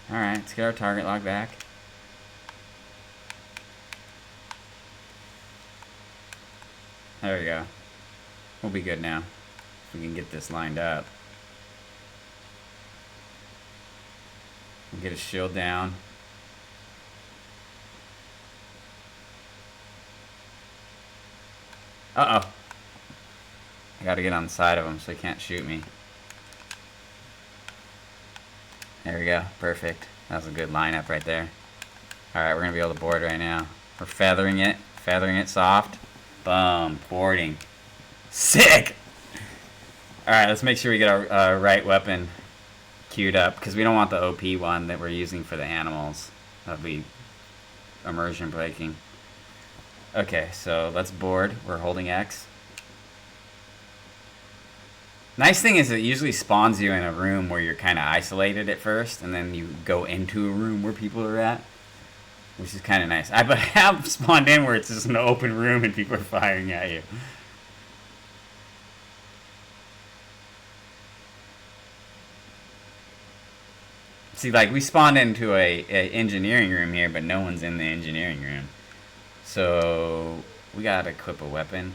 [SPEAKER 1] All right, let's get our target lock back. There we go. We'll be good now. We can get this lined up. We'll get his shield down. Uh-oh. I gotta get on the side of him so he can't shoot me. There we go. Perfect. That was a good lineup right there. Alright, we're gonna be able to board right now. We're feathering it. Feathering it soft. Boom. Boarding. Sick! Alright, let's make sure we get our right weapon queued up, because we don't want the OP one that we're using for the animals. That'll be immersion breaking. Okay, so let's board. We're holding X. Nice thing is it usually spawns you in a room where you're kind of isolated at first, and then you go into a room where people are at, which is kind of nice. I have spawned in where it's just an open room and people are firing at you. See, like, we spawned into a engineering room here, but no one's in the engineering room. So, we gotta equip a weapon.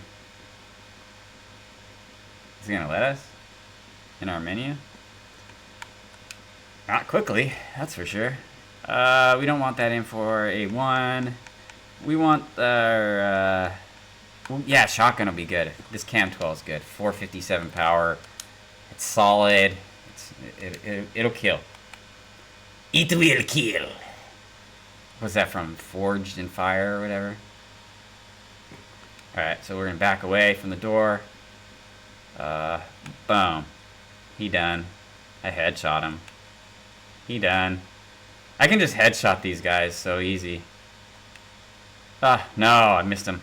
[SPEAKER 1] Is he gonna let us? In our menu? Not quickly, that's for sure. We don't want that in for a 1. We want our, well, yeah, shotgun will be good. This Cam 12 is good. 457 power. It's solid. It'll kill. It will kill. What's that from? Forged in Fire or whatever? Alright, so we're gonna back away from the door. Boom. He done. I headshot him. He done. I can just headshot these guys so easy. Ah, no, I missed him.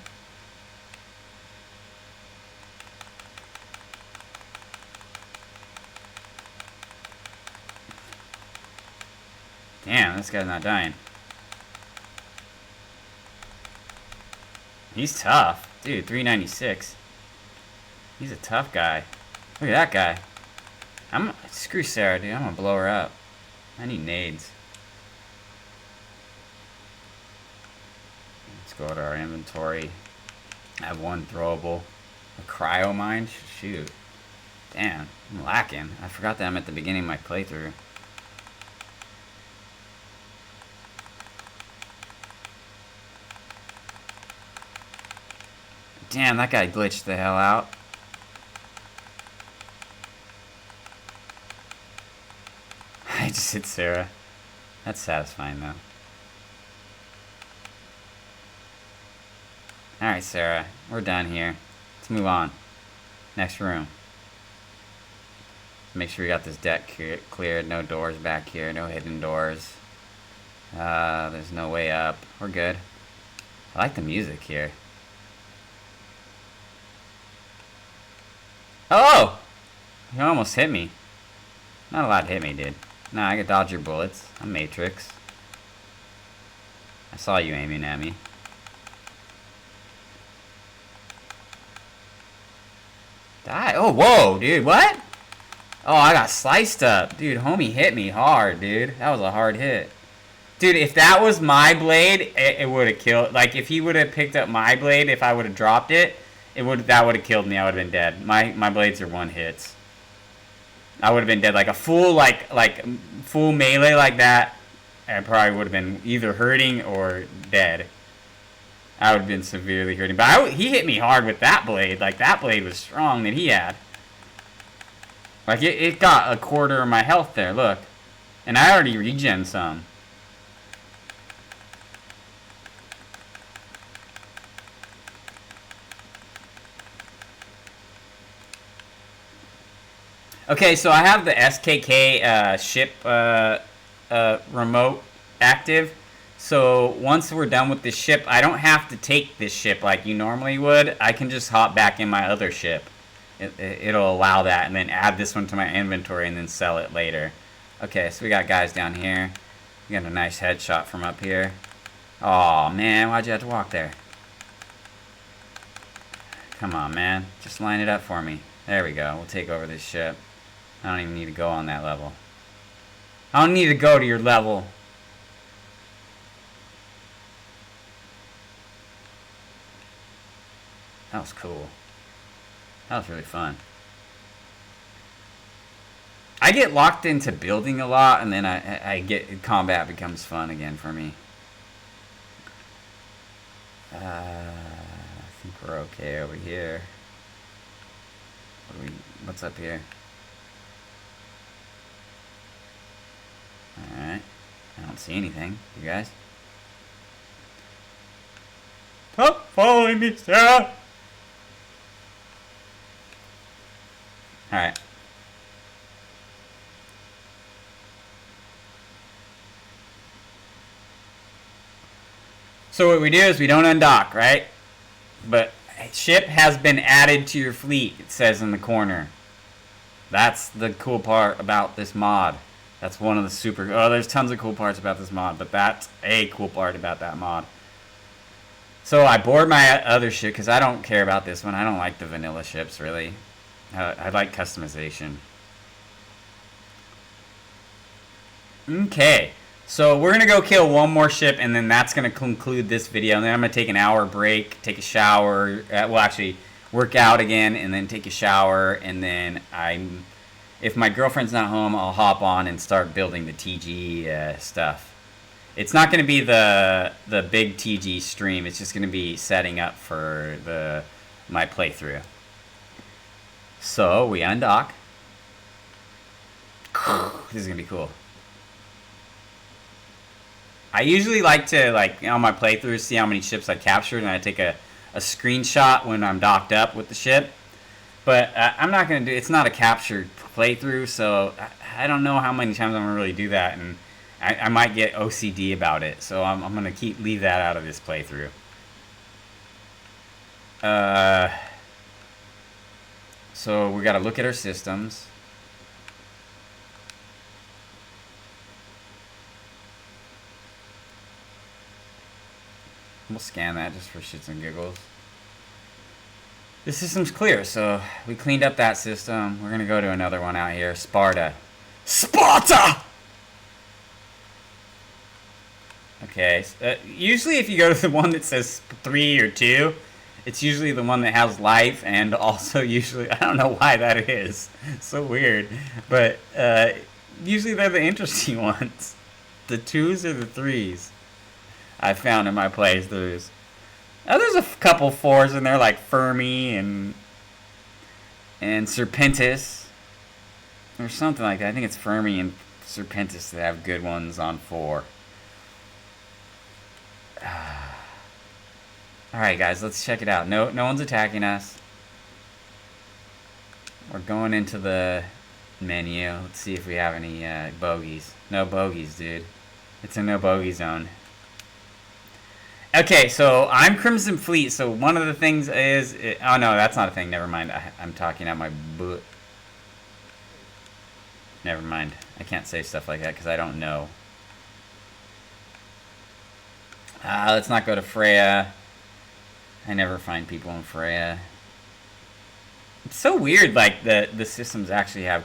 [SPEAKER 1] Damn, this guy's not dying. He's tough. Dude, 396. He's a tough guy. Look at that guy. Screw Sarah, dude. I'm gonna blow her up. I need nades. Let's go to our inventory. I have 1 throwable. A cryo mine? Shoot. Damn, I'm lacking. I forgot that I'm at the beginning of my playthrough. Damn, that guy glitched the hell out. I just hit Sarah. That's satisfying, though. Alright, Sarah. We're done here. Let's move on. Next room. Make sure we got this deck cleared. No doors back here. No hidden doors. There's no way up. We're good. I like the music here. Oh! He almost hit me. Not allowed to hit me, dude. Nah, I can dodge your bullets. I'm Matrix. I saw you aiming at me. Die. Oh, whoa, dude, what? Oh, I got sliced up. Dude, homie hit me hard, dude. That was a hard hit. Dude, if that was my blade, it would have killed. Like, if he would have picked up my blade, if I would have dropped it, that would have killed me. I would have been dead. My blades are one hits. I would have been dead. Like a full full melee like that, I probably would have been either hurting or dead. I would have been severely hurting. But he hit me hard with that blade. Like, that blade was strong that he had. Like, it got a quarter of my health there, look. And I already regen some. Okay, so I have the SKK ship remote active. So once we're done with this ship, I don't have to take this ship like you normally would. I can just hop back in my other ship. It'll allow that, and then add this one to my inventory and then sell it later. Okay, so we got guys down here. We got a nice headshot from up here. Aw, man, why'd you have to walk there? Come on, man. Just line it up for me. There we go. We'll take over this ship. I don't even need to go on that level. I don't need to go to your level. That was cool. That was really fun. I get locked into building a lot, and then I get combat becomes fun again for me. I think we're okay over here. What's up here? Alright. I don't see anything. You guys? Stop following me, Sarah! Alright. So what we do is we don't undock, right? But ship has been added to your fleet, it says in the corner. That's the cool part about this mod. That's one of the super... Oh, there's tons of cool parts about this mod, but that's a cool part about that mod. So I board my other ship, because I don't care about this one. I don't like the vanilla ships, really. I like customization. Okay. So we're going to go kill one more ship, and then that's going to conclude this video. And then I'm going to take an hour break, take a shower. Well, actually, work out again, and then take a shower. And then if my girlfriend's not home, I'll hop on and start building the TG stuff. It's not going to be the big TG stream. It's just going to be setting up for my playthrough. So we undock. This is going to be cool. I usually like to, on my playthroughs, see how many ships I captured, and I take a screenshot when I'm docked up with the ship. But I'm not going to do... It's not a captured playthrough, so I don't know how many times I'm going to really do that, and I might get OCD about it, so I'm going to leave that out of this playthrough. So we got to look at our systems. We'll scan that just for shits and giggles. The system's clear, so we cleaned up that system. We're going to go to another one out here. Sparta. Sparta! Okay. Usually if you go to the one that says 3 or 2, it's usually the one that has life, and also usually... I don't know why that is. It's so weird. But usually they're the interesting ones. The 2s or the 3s. I found in my playthroughs. Now there's a couple 4s in there, like Fermi and Serpentis, or something like that. I think it's Fermi and Serpentis that have good ones on 4. All right, guys, let's check it out. No one's attacking us. We're going into the menu. Let's see if we have any bogeys. No bogeys, dude. It's a no bogey zone. Okay, so I'm Crimson Fleet, so one of the things is... oh, no, that's not a thing. Never mind. I'm talking out my boot. Never mind. I can't say stuff like that because I don't know. Let's not go to Freya. I never find people in Freya. It's so weird, like, the systems actually have...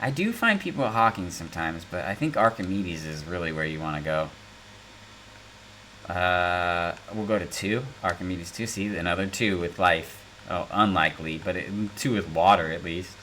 [SPEAKER 1] I do find people at Hawking sometimes, but I think Archimedes is really where you want to go. We'll go to 2. Archimedes 2. See, another 2 with life. Oh, unlikely, but 2 with water at least.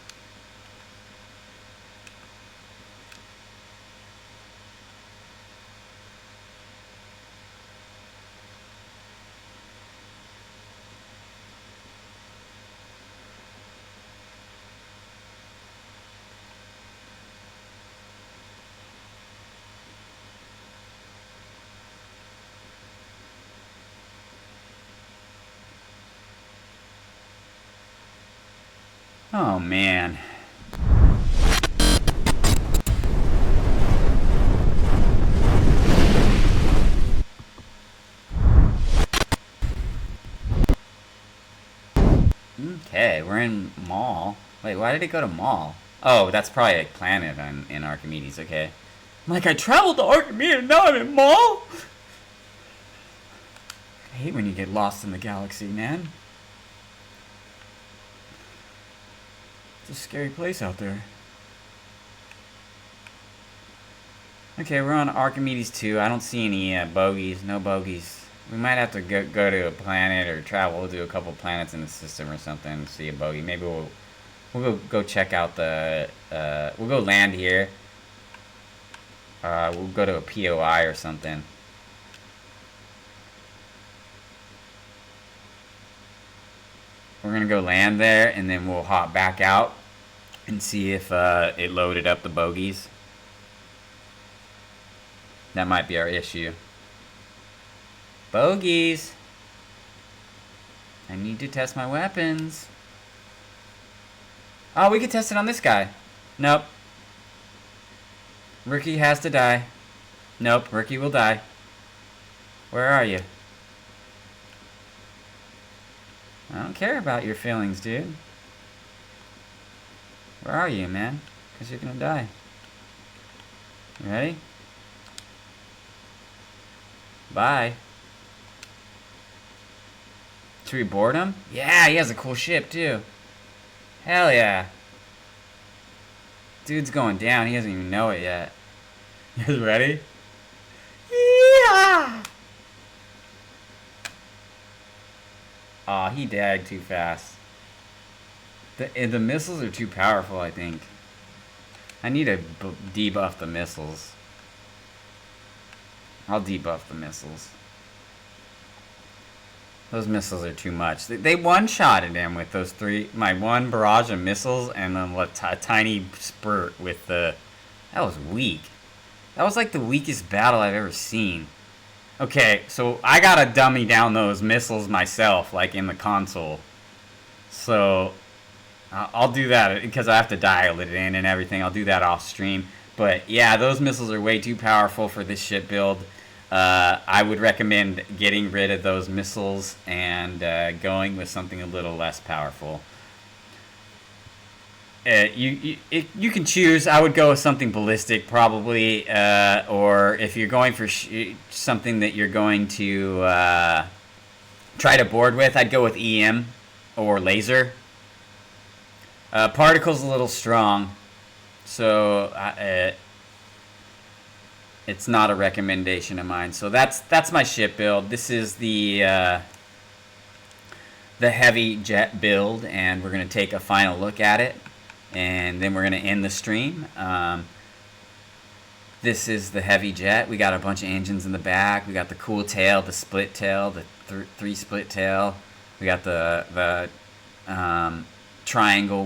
[SPEAKER 1] Oh, man. Okay, we're in Mall. Wait, why did it go to Mall? Oh, that's probably a planet in Archimedes, okay. I'm like, I traveled to Archimedes and now I'm in Mall? I hate when you get lost in the galaxy, man. It's a scary place out there. Okay, we're on Archimedes 2. I don't see any bogeys. No bogeys. We might have to go to a planet or travel to a couple planets in the system or something and see a bogey. Maybe we'll go check out the... we'll go land here. We'll go to a POI or something. We're gonna go land there, and then we'll hop back out and see if it loaded up the bogeys. That might be our issue. Bogeys! I need to test my weapons. Oh, we could test it on this guy. Nope. Rookie has to die. Nope, Rookie will die. Where are you? I don't care about your feelings, dude. Where are you, man? Because you're gonna die. You ready? Bye. Should we board him? Yeah, he has a cool ship, too. Hell yeah. Dude's going down. He doesn't even know it yet. You guys ready? Yeah! Aw, he died too fast. The missiles are too powerful, I think. I need to debuff the missiles. I'll debuff the missiles. Those missiles are too much. They one-shotted him with those 3... My 1 barrage of missiles and then a tiny spurt with the... That was weak. That was like the weakest battle I've ever seen. Okay, so I gotta dummy down those missiles myself, like in the console. So, I'll do that because I have to dial it in and everything. I'll do that off stream. But yeah, those missiles are way too powerful for this ship build. I would recommend getting rid of those missiles and going with something a little less powerful. You can choose. I would go with something ballistic probably, or if you're going for something that you're going to try to board with, I'd go with EM or laser. Particle's a little strong, so it's not a recommendation of mine. So that's my ship build. This is the heavy jet build, and we're gonna take a final look at it, and then we're gonna end the stream. This is the heavy jet. We got a bunch of engines in the back. We got the cool tail, the split tail, the 3 split tail. We got the triangle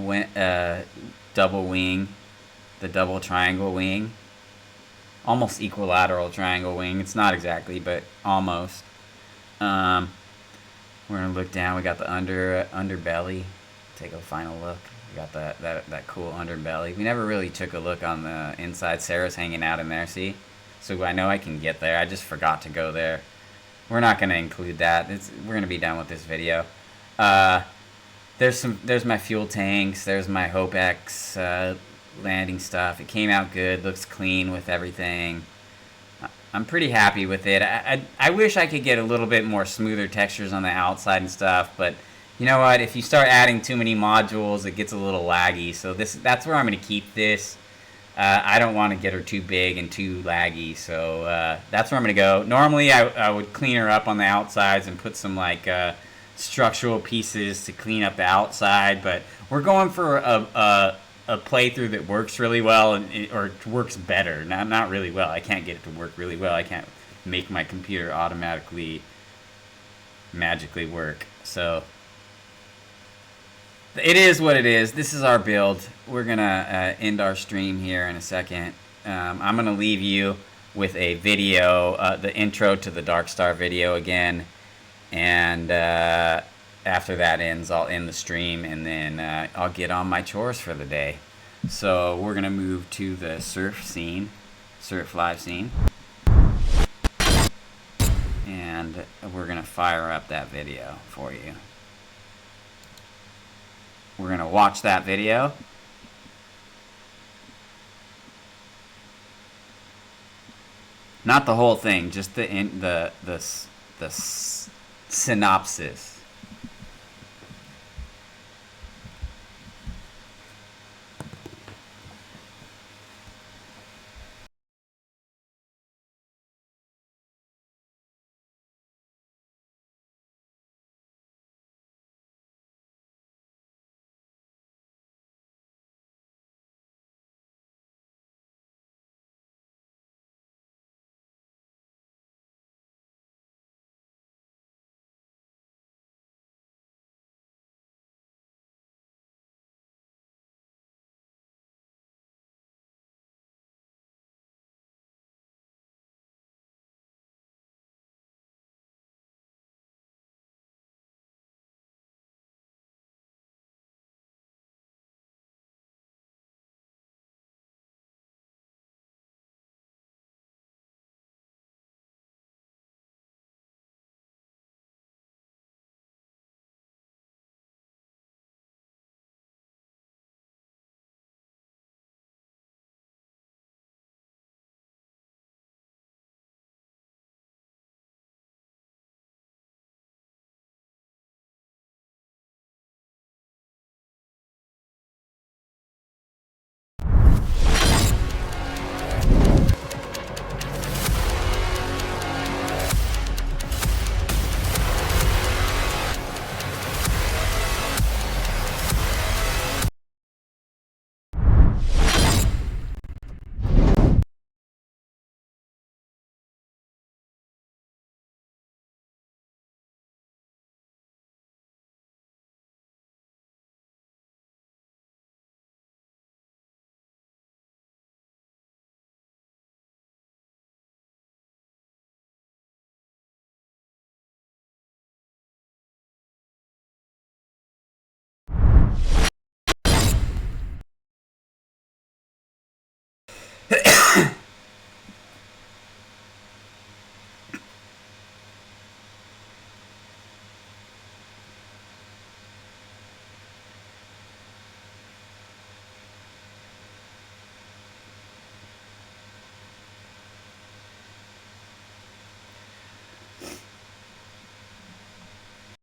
[SPEAKER 1] double wing, the double triangle wing. Almost equilateral triangle wing. It's not exactly, but almost. We're gonna look down. We got the underbelly. Take a final look. We got that cool underbelly. We never really took a look on the inside. Sarah's hanging out in there. See, so I know I can get there. I just forgot to go there. We're not gonna include that. We're gonna be done with this video. There's my fuel tanks. There's my Hope X landing stuff. It came out good, looks clean with everything. I'm pretty happy with it. I wish I could get a little bit more smoother textures on the outside and stuff, but you know what? If you start adding too many modules, it gets a little laggy. So that's where I'm going to keep this. I don't want to get her too big and too laggy, so that's where I'm going to go. Normally, I would clean her up on the outsides and put some like structural pieces to clean up the outside, but we're going for a playthrough that works really well or works better. Not really well. I can't get it to work really well. I can't make my computer automatically magically work. So it is what it is. This is our build. We're gonna end our stream here in a second. I'm gonna leave you with a video, the intro to the Darkstar video again, and after that ends, I'll end the stream, and then I'll get on my chores for the day. So we're gonna move to the surf scene, surf live scene, and we're gonna fire up that video for you. We're gonna watch that video. Not the whole thing, just the synopsis.